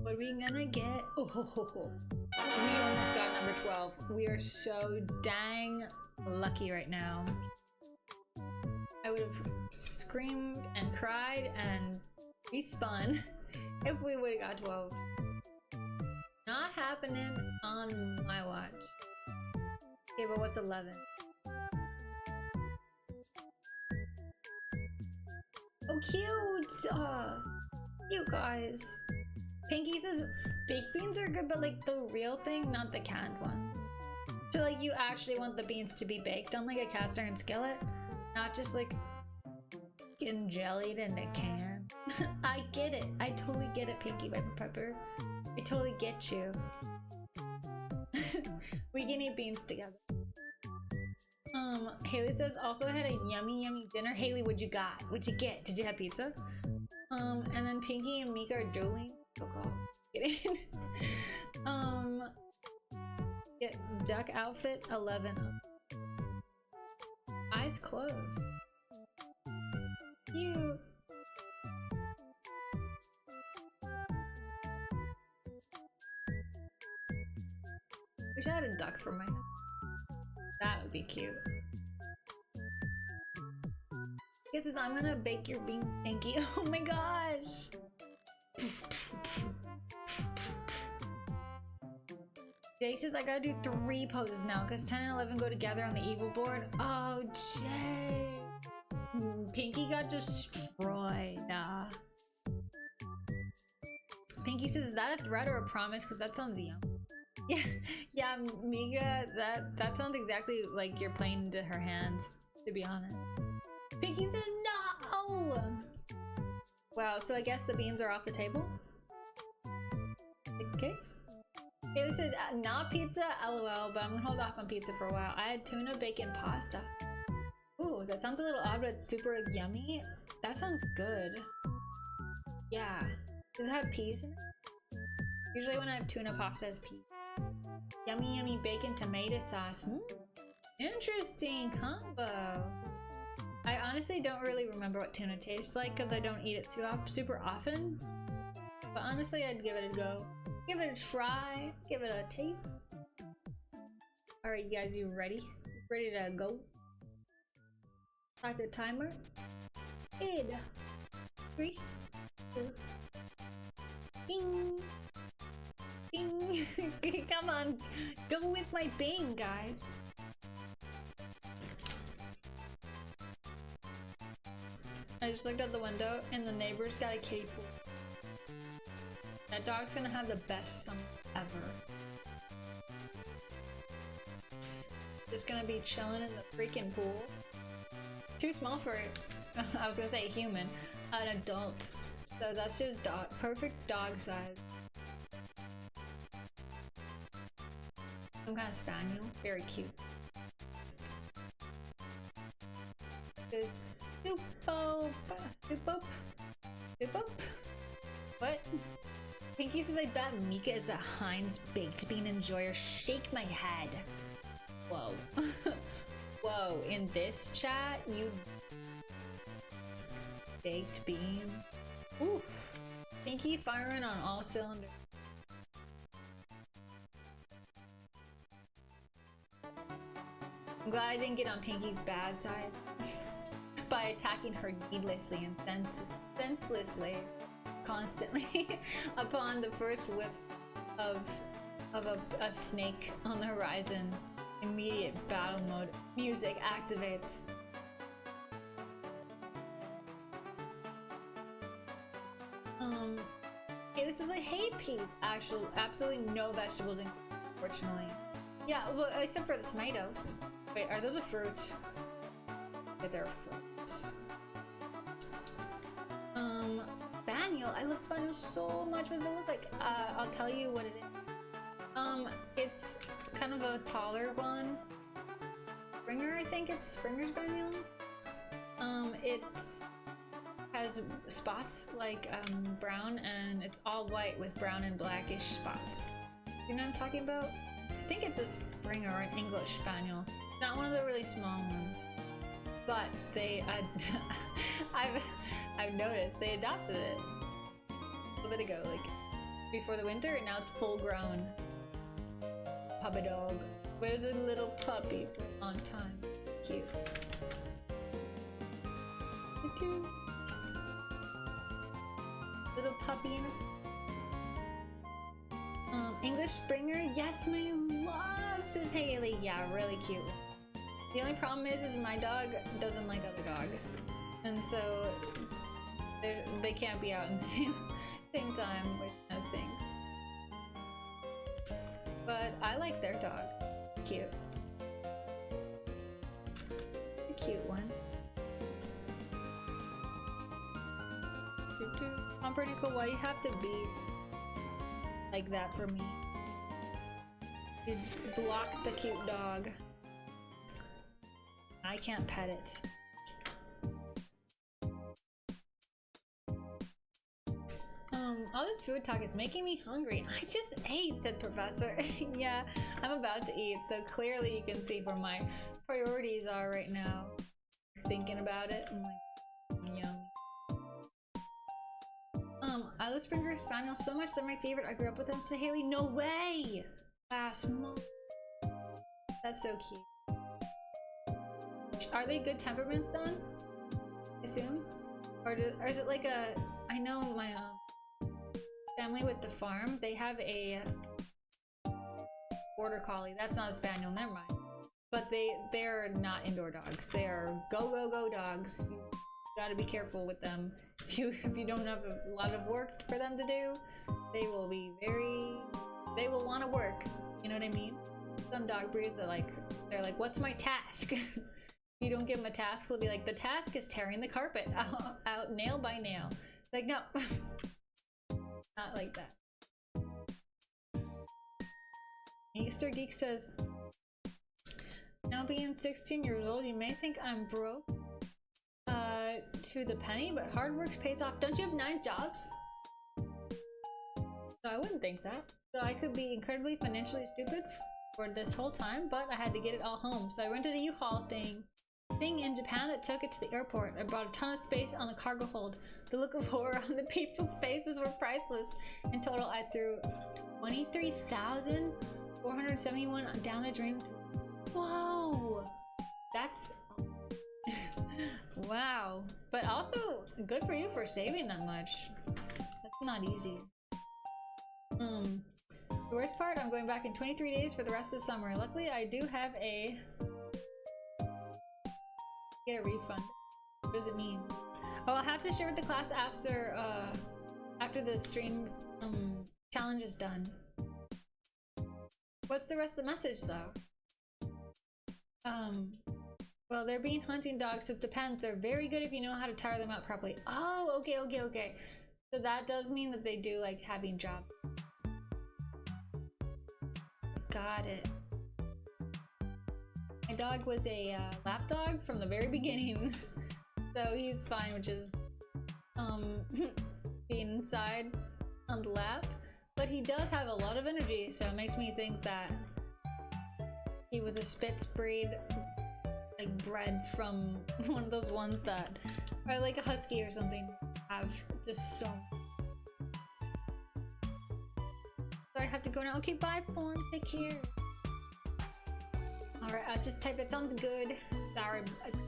What are we gonna get? Oh, ho, ho, ho. We almost got number 12. We are so dang lucky right now. I would have screamed and cried and respun if we would have got 12. Not happening on my watch. Okay, but what's 11? Oh, cute! You guys. Pinky says baked beans are good, but like the real thing, not the canned one. So like you actually want the beans to be baked on like a cast iron skillet, not just like getting jellied in a can. I get it. I totally get it, Pinky Viper Pepper. I totally get you. We can eat beans together. Haley says also had a yummy dinner. Haley, what'd you got? What'd you get? Did you have pizza? And then Pinky and Mika are dueling. Oh god. Kidding. Get duck outfit 11 up. Eyes closed. Cute. Wish I had a duck for my head. That would be cute. Guess is I'm gonna bake your beans, Pinky. Oh my gosh. Jay says I gotta do 3 poses now because 10 and 11 go together on the evil board. Oh, Jay. Pinky got destroyed. Pinky says, is that a threat or a promise? Because that sounds young. Yeah, Mika, that sounds exactly like you're playing into her hands, to be honest. Pinky says no! Wow, so I guess the beans are off the table? The case? Haley said, not pizza, lol, but I'm gonna hold off on pizza for a while. I had tuna, bacon, pasta. Ooh, that sounds a little odd, but it's super yummy. That sounds good. Yeah. Does it have peas in it? Usually when I have tuna, pasta has peas. Yummy bacon tomato sauce. Interesting combo. I honestly don't really remember what tuna tastes like because I don't eat it super often. But honestly, I'd give it a go. Give it a try. Give it a taste. Alright, you guys, you ready? Ready to go? Start the timer. 3, 2, bing! Bing! Come on, go with my bing, guys. I just looked out the window and the neighbor's got a kitty pool. That dog's gonna have the best summer ever. just gonna be chilling in the freaking pool. Too small for I was gonna say human, an adult. So that's just perfect dog size. Some kind of spaniel, very cute. This Supo. What? Pinky says I bet Mika is a Heinz baked bean enjoyer. Shake my head. Whoa. Whoa, in this chat, you baked bean. Oof. Pinky firing on all cylinders. I'm glad I didn't get on Pinky's bad side by attacking her needlessly and senselessly, constantly. Upon the first whiff of snake on the horizon, immediate battle mode music activates. Okay, this is a hate piece. Actually, absolutely no vegetables in, unfortunately. Yeah, well, except for the tomatoes. Wait, are those a fruit? Okay, they're fruits. Spaniel. I love spaniel so much. What does it look like? I'll tell you what it is. It's kind of a taller one. Springer, I think it's Springer Spaniel. It has spots like brown, and it's all white with brown and blackish spots. You know what I'm talking about? I think it's a Springer or an English Spaniel. Not one of the really small ones. But they, I've noticed they adopted it a little bit ago, like before the winter, and now it's full grown. Puppy dog. Where's a little puppy for a long time? Cute. Little puppy in it. English Springer, yes, my love, says Haley. Yeah, really cute. The only problem is my dog doesn't like other dogs, and so they can't be out in the same time, which kind of stinks. But I like their dog. Cute. A cute one. I'm pretty cool. Why do you have to be like that for me? You block the cute dog. I can't pet it. All this food talk is making me hungry. I just ate, said Professor. Yeah, I'm about to eat, so clearly you can see where my priorities are right now. Thinking about it, I'm like, yum. I love Springer Spaniel so much. They're my favorite. I grew up with them, said Haley. No way! Last month. That's so cute. Are they good temperaments then? I assume? Or is it like a... I know my family with the farm, they have a border collie. That's not a spaniel, never mind. But they're not indoor dogs. They are go dogs. You gotta be careful with them. If you don't have a lot of work for them to do, they will be they will want to work. You know what I mean? Some dog breeds are like, they're like, what's my task? If you don't give them a task, they'll be like, the task is tearing the carpet out nail by nail. Like, no. Not like that. Easter Geek says, now being 16 years old, you may think I'm broke to the penny, but hard work pays off. Don't you have 9 jobs? So I wouldn't think that. So I could be incredibly financially stupid for this whole time, but I had to get it all home. So I rented a U-Haul thing in Japan that took it to the airport. I brought a ton of space on the cargo hold. The look of horror on the people's faces were priceless. In total, I threw 23,471 down the drain. Whoa! That's... wow. But also, good for you for saving that much. That's not easy. The worst part, I'm going back in 23 days for the rest of the summer. Luckily, I do have a... get a refund. What does it mean? Oh, I'll have to share with the class after the stream challenge is done. What's the rest of the message though? Well, they're being hunting dogs, so it depends. They're very good if you know how to tire them out properly. Oh, okay. So that does mean that they do like having jobs. Got it. My dog was a lap dog from the very beginning, so he's fine, which is being inside on the lap. But he does have a lot of energy, so it makes me think that he was a Spitz breed, like bred from one of those ones that are like a husky or something. Have just so. So I have to go now. Okay, bye, Form. Take care. Alright, I'll just type it. Sounds good. Sorry,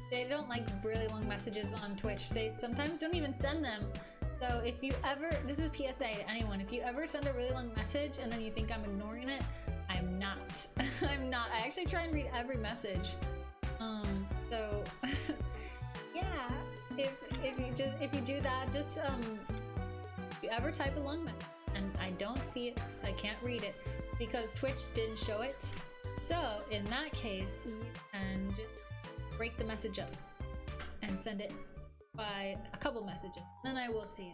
they don't like really long messages on Twitch. They sometimes don't even send them. So if you ever, this is PSA to anyone, if you ever send a really long message and then you think I'm ignoring it, I'm not. I'm not. I actually try and read every message. So yeah, if you do that, just if you ever type a long message and I don't see it, so I can't read it because Twitch didn't show it. So in that case, you can just break the message up and send it by a couple messages, then I will see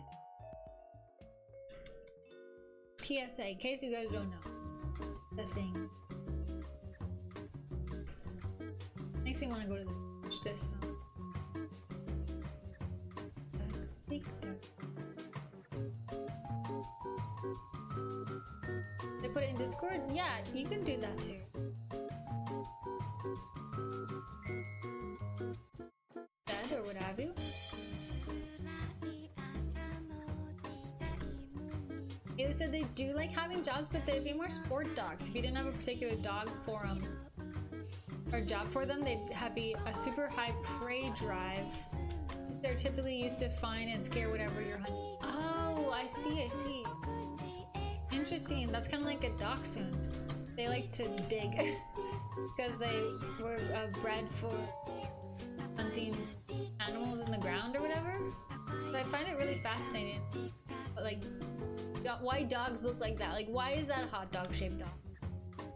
it. PSA, in case you guys don't know, the thing makes me want to go to the beach this summer. They put it in Discord? Yeah, you can do that too. Or what have you. They said they do like having jobs, but they'd be more sport dogs. If you didn't have a particular dog for them or job for them, they'd be a super high prey drive. They're typically used to find and scare whatever you're hunting. Oh, I see. Interesting. That's kind of like a dachshund. They like to dig because they were bred for hunting animals in the ground or whatever. So I find it really fascinating. But like, why dogs look like that? Like, why is that a hot dog shaped dog?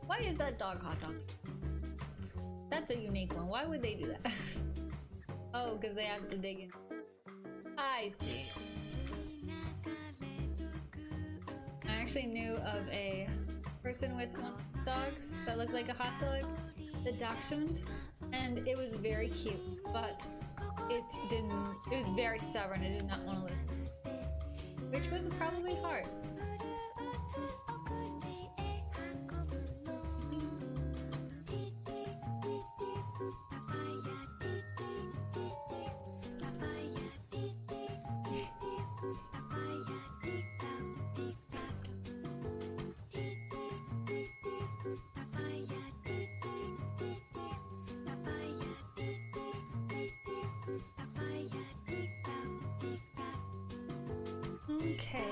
Why is that dog hot dog? That's a unique one. Why would they do that? Oh, because they have to dig in. I see. I actually knew of a person with dogs that looked like a hot dog, the dachshund, and it was very cute, but it was very stubborn. It did not want to listen, which was probably hard. Okay.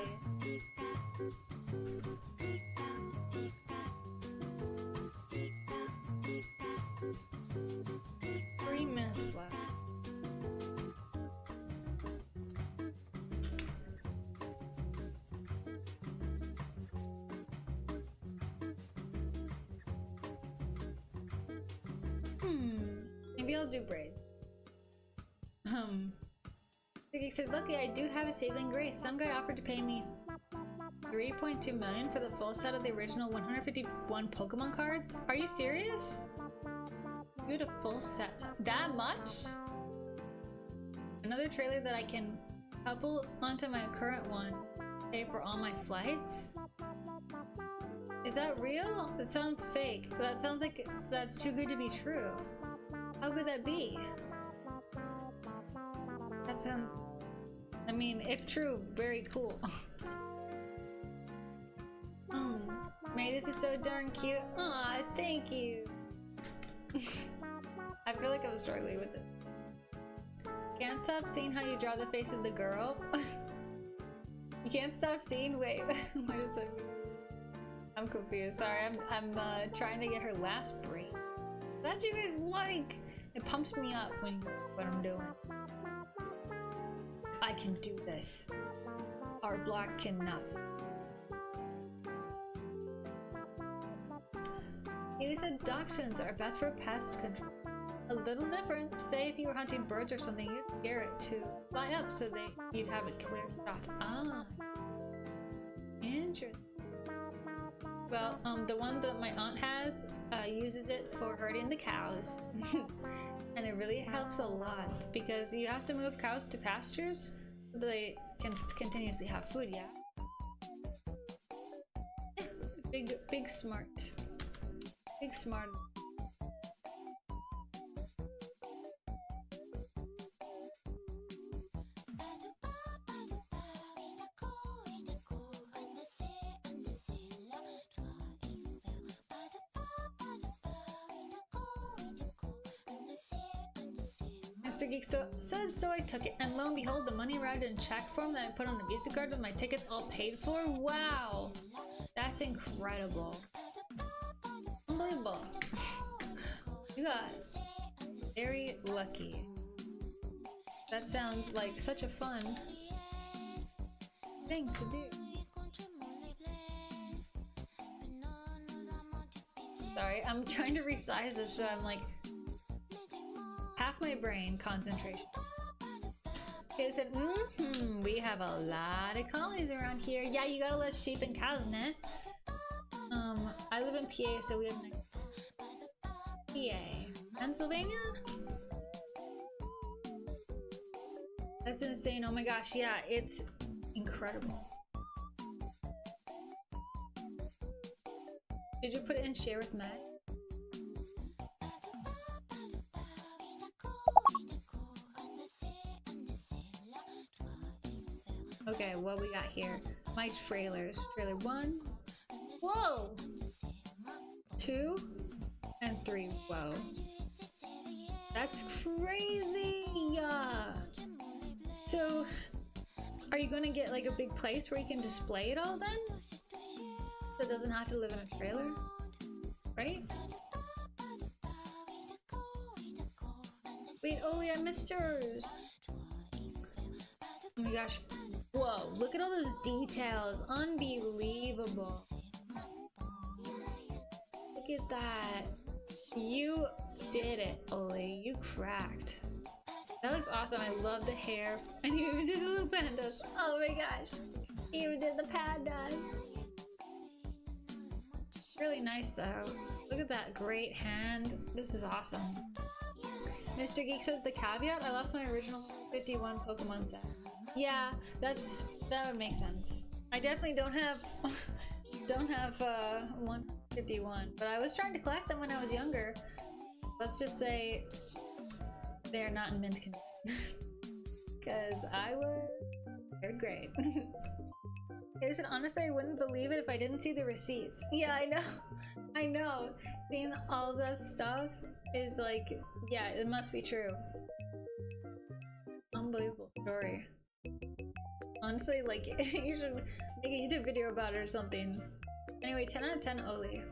Three minutes left. Maybe I'll do braids. Vicky says, luckily I do have a saving grace. Some guy offered to pay me 3.2 million for the full set of the original 151 Pokemon cards. Are you serious? You had a full set. That much? Another trailer that I can couple onto my current one. Pay for all my flights? Is that real? That sounds fake. That sounds like that's too good to be true. How could that be? That sounds, I mean, if true, very cool. May, this is so darn cute. Aw, thank you. I feel like I was struggling with it. Can't stop seeing how you draw the face of the girl. You can't stop seeing. Wait, what is it? I'm confused. Sorry, I'm trying to get her last brain. That you guys like. It pumps me up when what I'm doing. I can do this. Our block cannot. Haley said dachshunds are best for pest control. a little different. Say if you were hunting birds or something, you'd scare it to fly up so you'd have a clear shot. Ah, interesting. Well, the one that my aunt has uses it for herding the cows. And it really helps a lot because you have to move cows to pastures so they can continuously have food, yeah? Big smart. Big smart. Mr. Geek said so I took it, and lo and behold, the money arrived in check form that I put on the Visa card with my tickets all paid for. Wow! That's incredible. Unbelievable. You got very lucky. That sounds like such a fun thing to do. Sorry, I'm trying to resize this so I'm like half my brain concentration. Okay, it said, we have a lot of colonies around here. Yeah, you got a lot of sheep and cows, nah? I live in PA, so we have PA. Pennsylvania? That's insane. Oh my gosh, yeah, it's incredible. Did you put it in share with Meg? Okay, what we got here? My trailers. Trailer 1. Whoa! 2 and 3. Whoa. That's crazy! So, are you gonna get like a big place where you can display it all then? So it doesn't have to live in a trailer? Right? Wait, oh yeah, missed yours! Oh my gosh. Whoa, look at all those details. Unbelievable. Look at that. You did it, Oli. You cracked. That looks awesome. I love the hair. And you even did the little pandas. Oh my gosh. You even did the pandas. Really nice though. Look at that great hand. This is awesome. Mr. Geek says the caveat, I lost my original 51 Pokemon set. Yeah, that would make sense. I definitely don't have 151, but I was trying to collect them when I was younger. Let's just say they're not in mint condition because I was third grade. I said honestly, I wouldn't believe it if I didn't see the receipts. Yeah, I know. Seeing all that stuff is like, yeah, it must be true. Unbelievable story. Honestly, like, you should make a YouTube video about it or something. Anyway, 10 out of 10 Oli.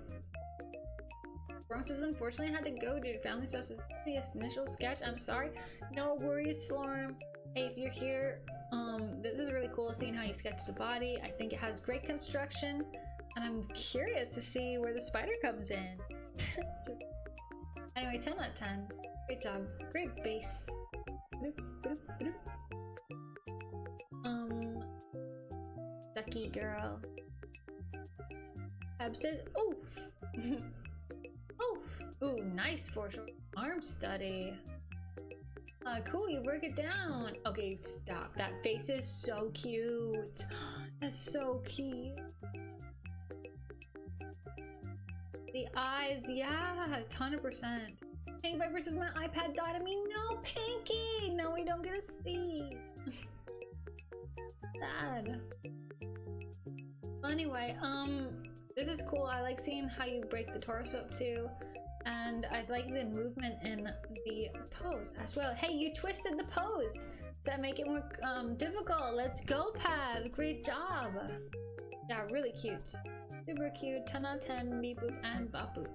Form says, unfortunately, I had to go, dude. Family stuff is the initial sketch. I'm sorry. No worries, Form. Hey, if you're here, this is really cool seeing how you sketch the body. I think it has great construction, and I'm curious to see where the spider comes in. Anyway, 10 out of 10. Great job. Great base. Ducky girl. Absent. Oh! Oh! Ooh, nice for sure. Arm study. Cool, you work it down. Okay, stop. That face is so cute. That's so cute. The eyes, yeah, 100%. Pink Viper says my iPad died. I mean, no, Pinky! No, we don't get to see. Sad. Well, anyway, this is cool. I like seeing how you break the torso up too. And I like the movement in the pose as well. Hey, you twisted the pose! Does that make it more difficult? Let's go, Pav! Great job! Yeah, really cute. Super cute. 10 out of 10, Beep Boop and Bop Boop.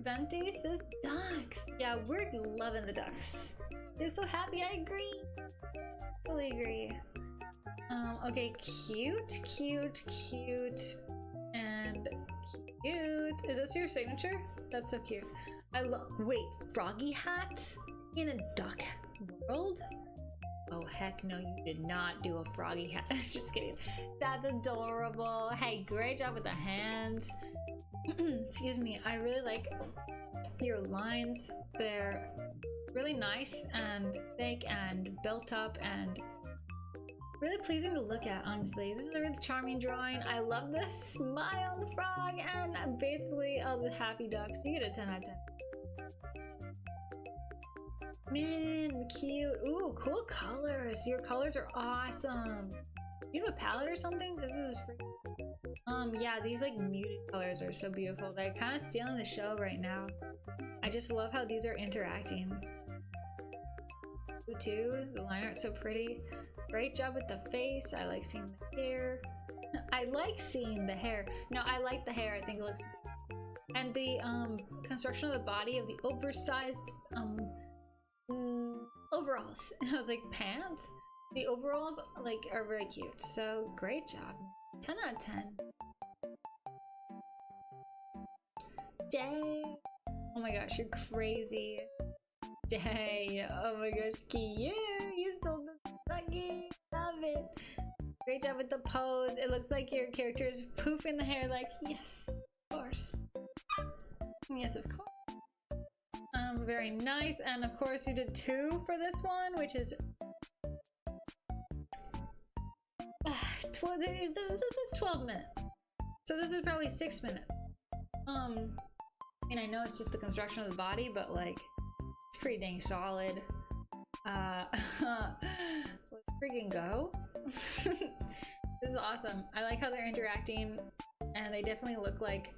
Venti says ducks! Yeah, we're loving the ducks. They're so happy, I agree. Totally agree. Okay, cute, cute, cute. And cute. Is this your signature? That's so cute. I love. Wait, froggy hat in a duck world? Oh heck no, you did not do a froggy hat. Just kidding. That's adorable. Hey, great job with the hands. Excuse me. I really like your lines. They're really nice and thick and built up and really pleasing to look at, honestly. This is a really charming drawing. I love the smile on the frog and basically all the happy ducks. You get a 10 out of 10. Man, cute. Ooh, cool colors. Your colors are awesome. You have a palette or something? This is freaking... yeah, these like muted colors are so beautiful. They're kind of stealing the show right now. I just love how these are interacting. Too, the line art's so pretty. Great job with the face. I like seeing the hair. I like seeing the hair. No, I like the hair. I think it looks... And the construction of the body of the oversized overalls. I was like, pants? The overalls like are very cute. So great job. 10 out of 10. Dang. Oh my gosh, you're crazy. Dang. Oh my gosh, cute. You stole the ducky. Love it. Great job with the pose. It looks like your character is poofing the hair like, yes, of course. Yes, of course. Very nice. And of course you did 2 for this one, which is 12. This is 12 minutes. So this is probably 6 minutes. And I know it's just the construction of the body, but like it's pretty dang solid. Let's freaking go. This is awesome. I like how they're interacting and they definitely look like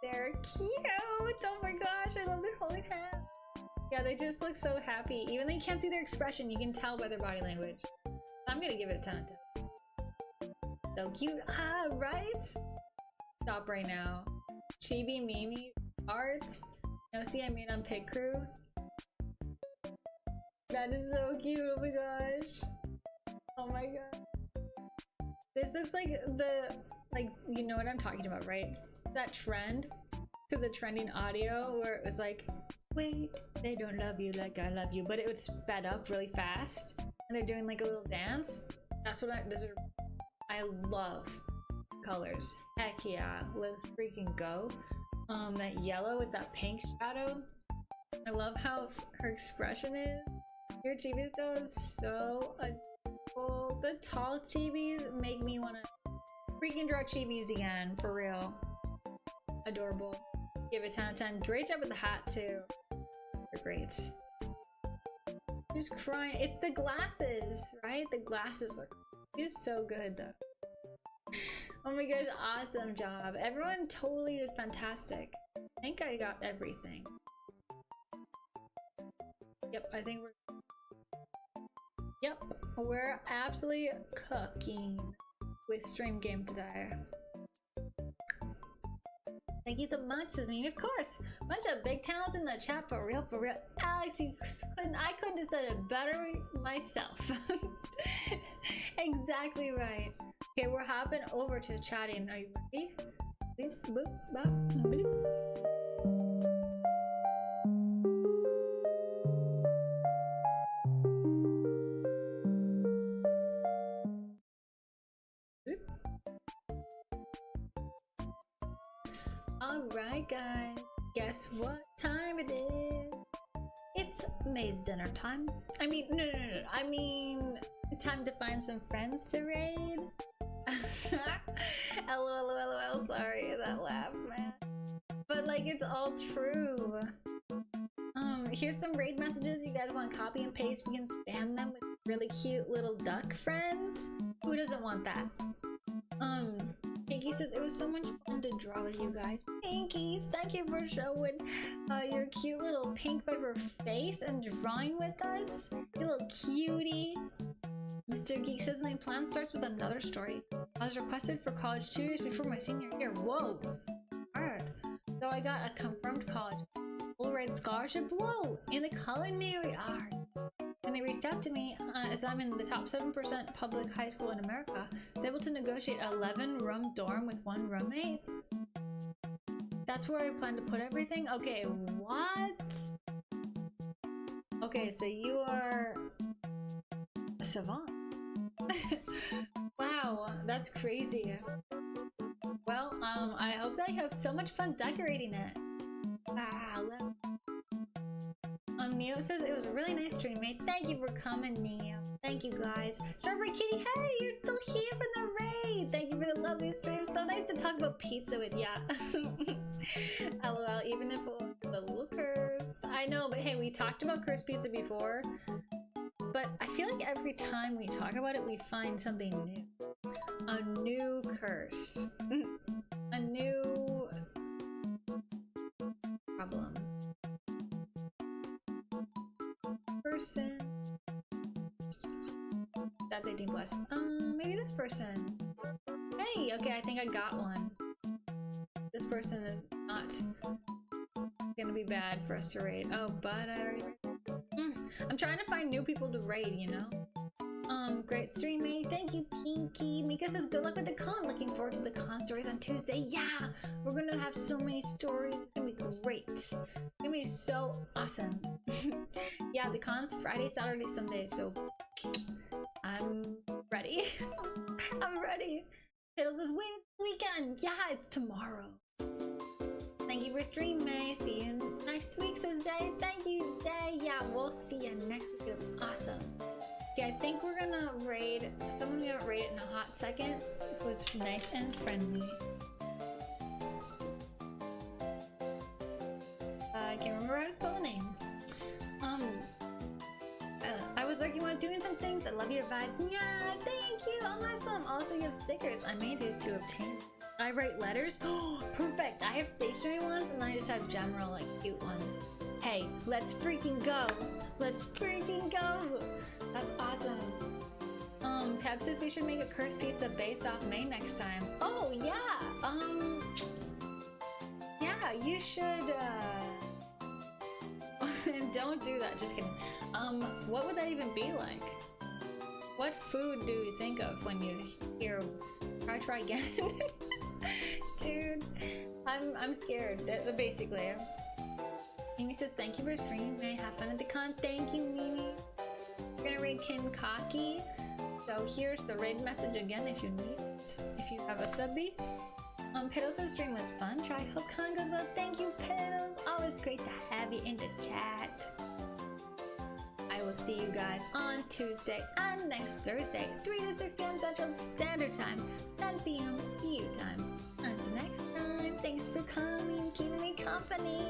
they're cute. Oh my gosh, I love their holding hands. Yeah, they just look so happy. Even though you can't see their expression, you can tell by their body language. I'm gonna give it a 10 out of 10. So cute. Ah, right? Stop right now. Chibi Mimi art. No, see, I made on Pig Crew. That is so cute. Oh my gosh. Oh my god. This looks like the, like, you know what I'm talking about, right? It's that trend to the trending audio where it was like, wait, they don't love you like I love you, but it would sped up really fast and they're doing like a little dance. That's what I love colors. Heck yeah, let's freaking go. That yellow with that pink shadow. I love how her expression is. Your chibi style is so adorable. The tall chibis make me want to freaking draw chibis again, for real. Adorable. Give it 10 out of 10. Great job with the hat too. They're great. She's crying. It's the glasses, right? The glasses look. She's so good though. Oh my gosh, awesome job. Everyone totally did fantastic. I think I got everything. Yep, I think we're absolutely cooking with Stream Game today. Thank you so much, Disney. Of course, bunch of big talents in the chat, for real, for real. Alex, I couldn't have said it better myself. Exactly right. Okay, we're hopping over to chatting. Are you ready? Boop, boop, bop, boop. Alright guys, guess what time it is? It's May's dinner time. I mean, no. I mean, time to find some friends to raid. LOL, sorry, that laugh, man. But like, it's all true. Here's some raid messages you guys want to copy and paste. We can spam them with really cute little duck friends. Who doesn't want that? Pinky says it was so much fun to draw with you guys. Pinky, thank you for showing your cute little pink viper face and drawing with us. You little cutie. Mr. Geek says my plan starts with another story. I was requested for college 2 years before my senior year. Whoa, hard. So I got a confirmed college full ride scholarship. Whoa, in the culinary art. And he reached out to me, as I'm in the top 7% public high school in America, I was able to negotiate 11-room dorm with 1 roommate. That's where I plan to put everything? Okay, what? Okay, so you are a savant. Wow, that's crazy. Well, I hope that you have so much fun decorating it. Wow. Neo says it was a really nice stream, mate. Thank you for coming, Neo. Thank you, guys. Strawberry Kitty, hey, you're still here for the raid. Thank you for the lovely stream. So nice to talk about pizza with ya. LOL, even if it was a little cursed. I know, but hey, we talked about cursed pizza before. But I feel like every time we talk about it, we find something new. A new curse. A new problem. Person. That's 18 plus. Maybe this person. Hey, okay, I think I got one. This person is not gonna be bad for us to raid. Oh, but I already I'm trying to find new people to raid, you know? Great stream, mate. Thank you, Pinky. Mika says good luck with the con. Looking forward to the con stories on Tuesday. Yeah! We're gonna have so many stories. It's gonna be great. It's gonna be so awesome. Yeah, the con's Friday, Saturday, Sunday, so I'm ready. I'm ready. Hiddle says, wait, it's the weekend. Yeah, it's tomorrow. Thank you for stream, May. See you next week, says Day. Thank you, Day. Yeah, we'll see you next week. Awesome. Okay, I think we're gonna raid someone we haven't raided in a hot second who's nice and friendly. I can't remember how to spell the name. I was lurking while doing some things. I love your vibes. Yeah, thank you. Awesome. Also, you have stickers. I made it to obtain. I write letters. Oh, perfect. I have stationary ones, and I just have general, like, cute ones. Hey, let's freaking go. Let's freaking go. That's awesome. Pep says we should make a cursed pizza based off May next time. Oh, yeah. Yeah, you should, don't do that. Just kidding. What would that even be like? What food do you think of when you hear try again? Dude, I'm scared. Basically. Mimi says thank you for streaming. May have fun at the con. Thank you, Mimi. We're gonna raid Kinkaki. So here's the raid message again if you need it. If you have a subby. Piddles says stream was fun. Try hope con goes well. Thank you, Piddles. Always great to have you in the chat. I will see you guys on Tuesday and next Thursday, 3 to 6 p.m. Central Standard Time, 10 p.m. EU time. Until next time, thanks for coming, keeping me company.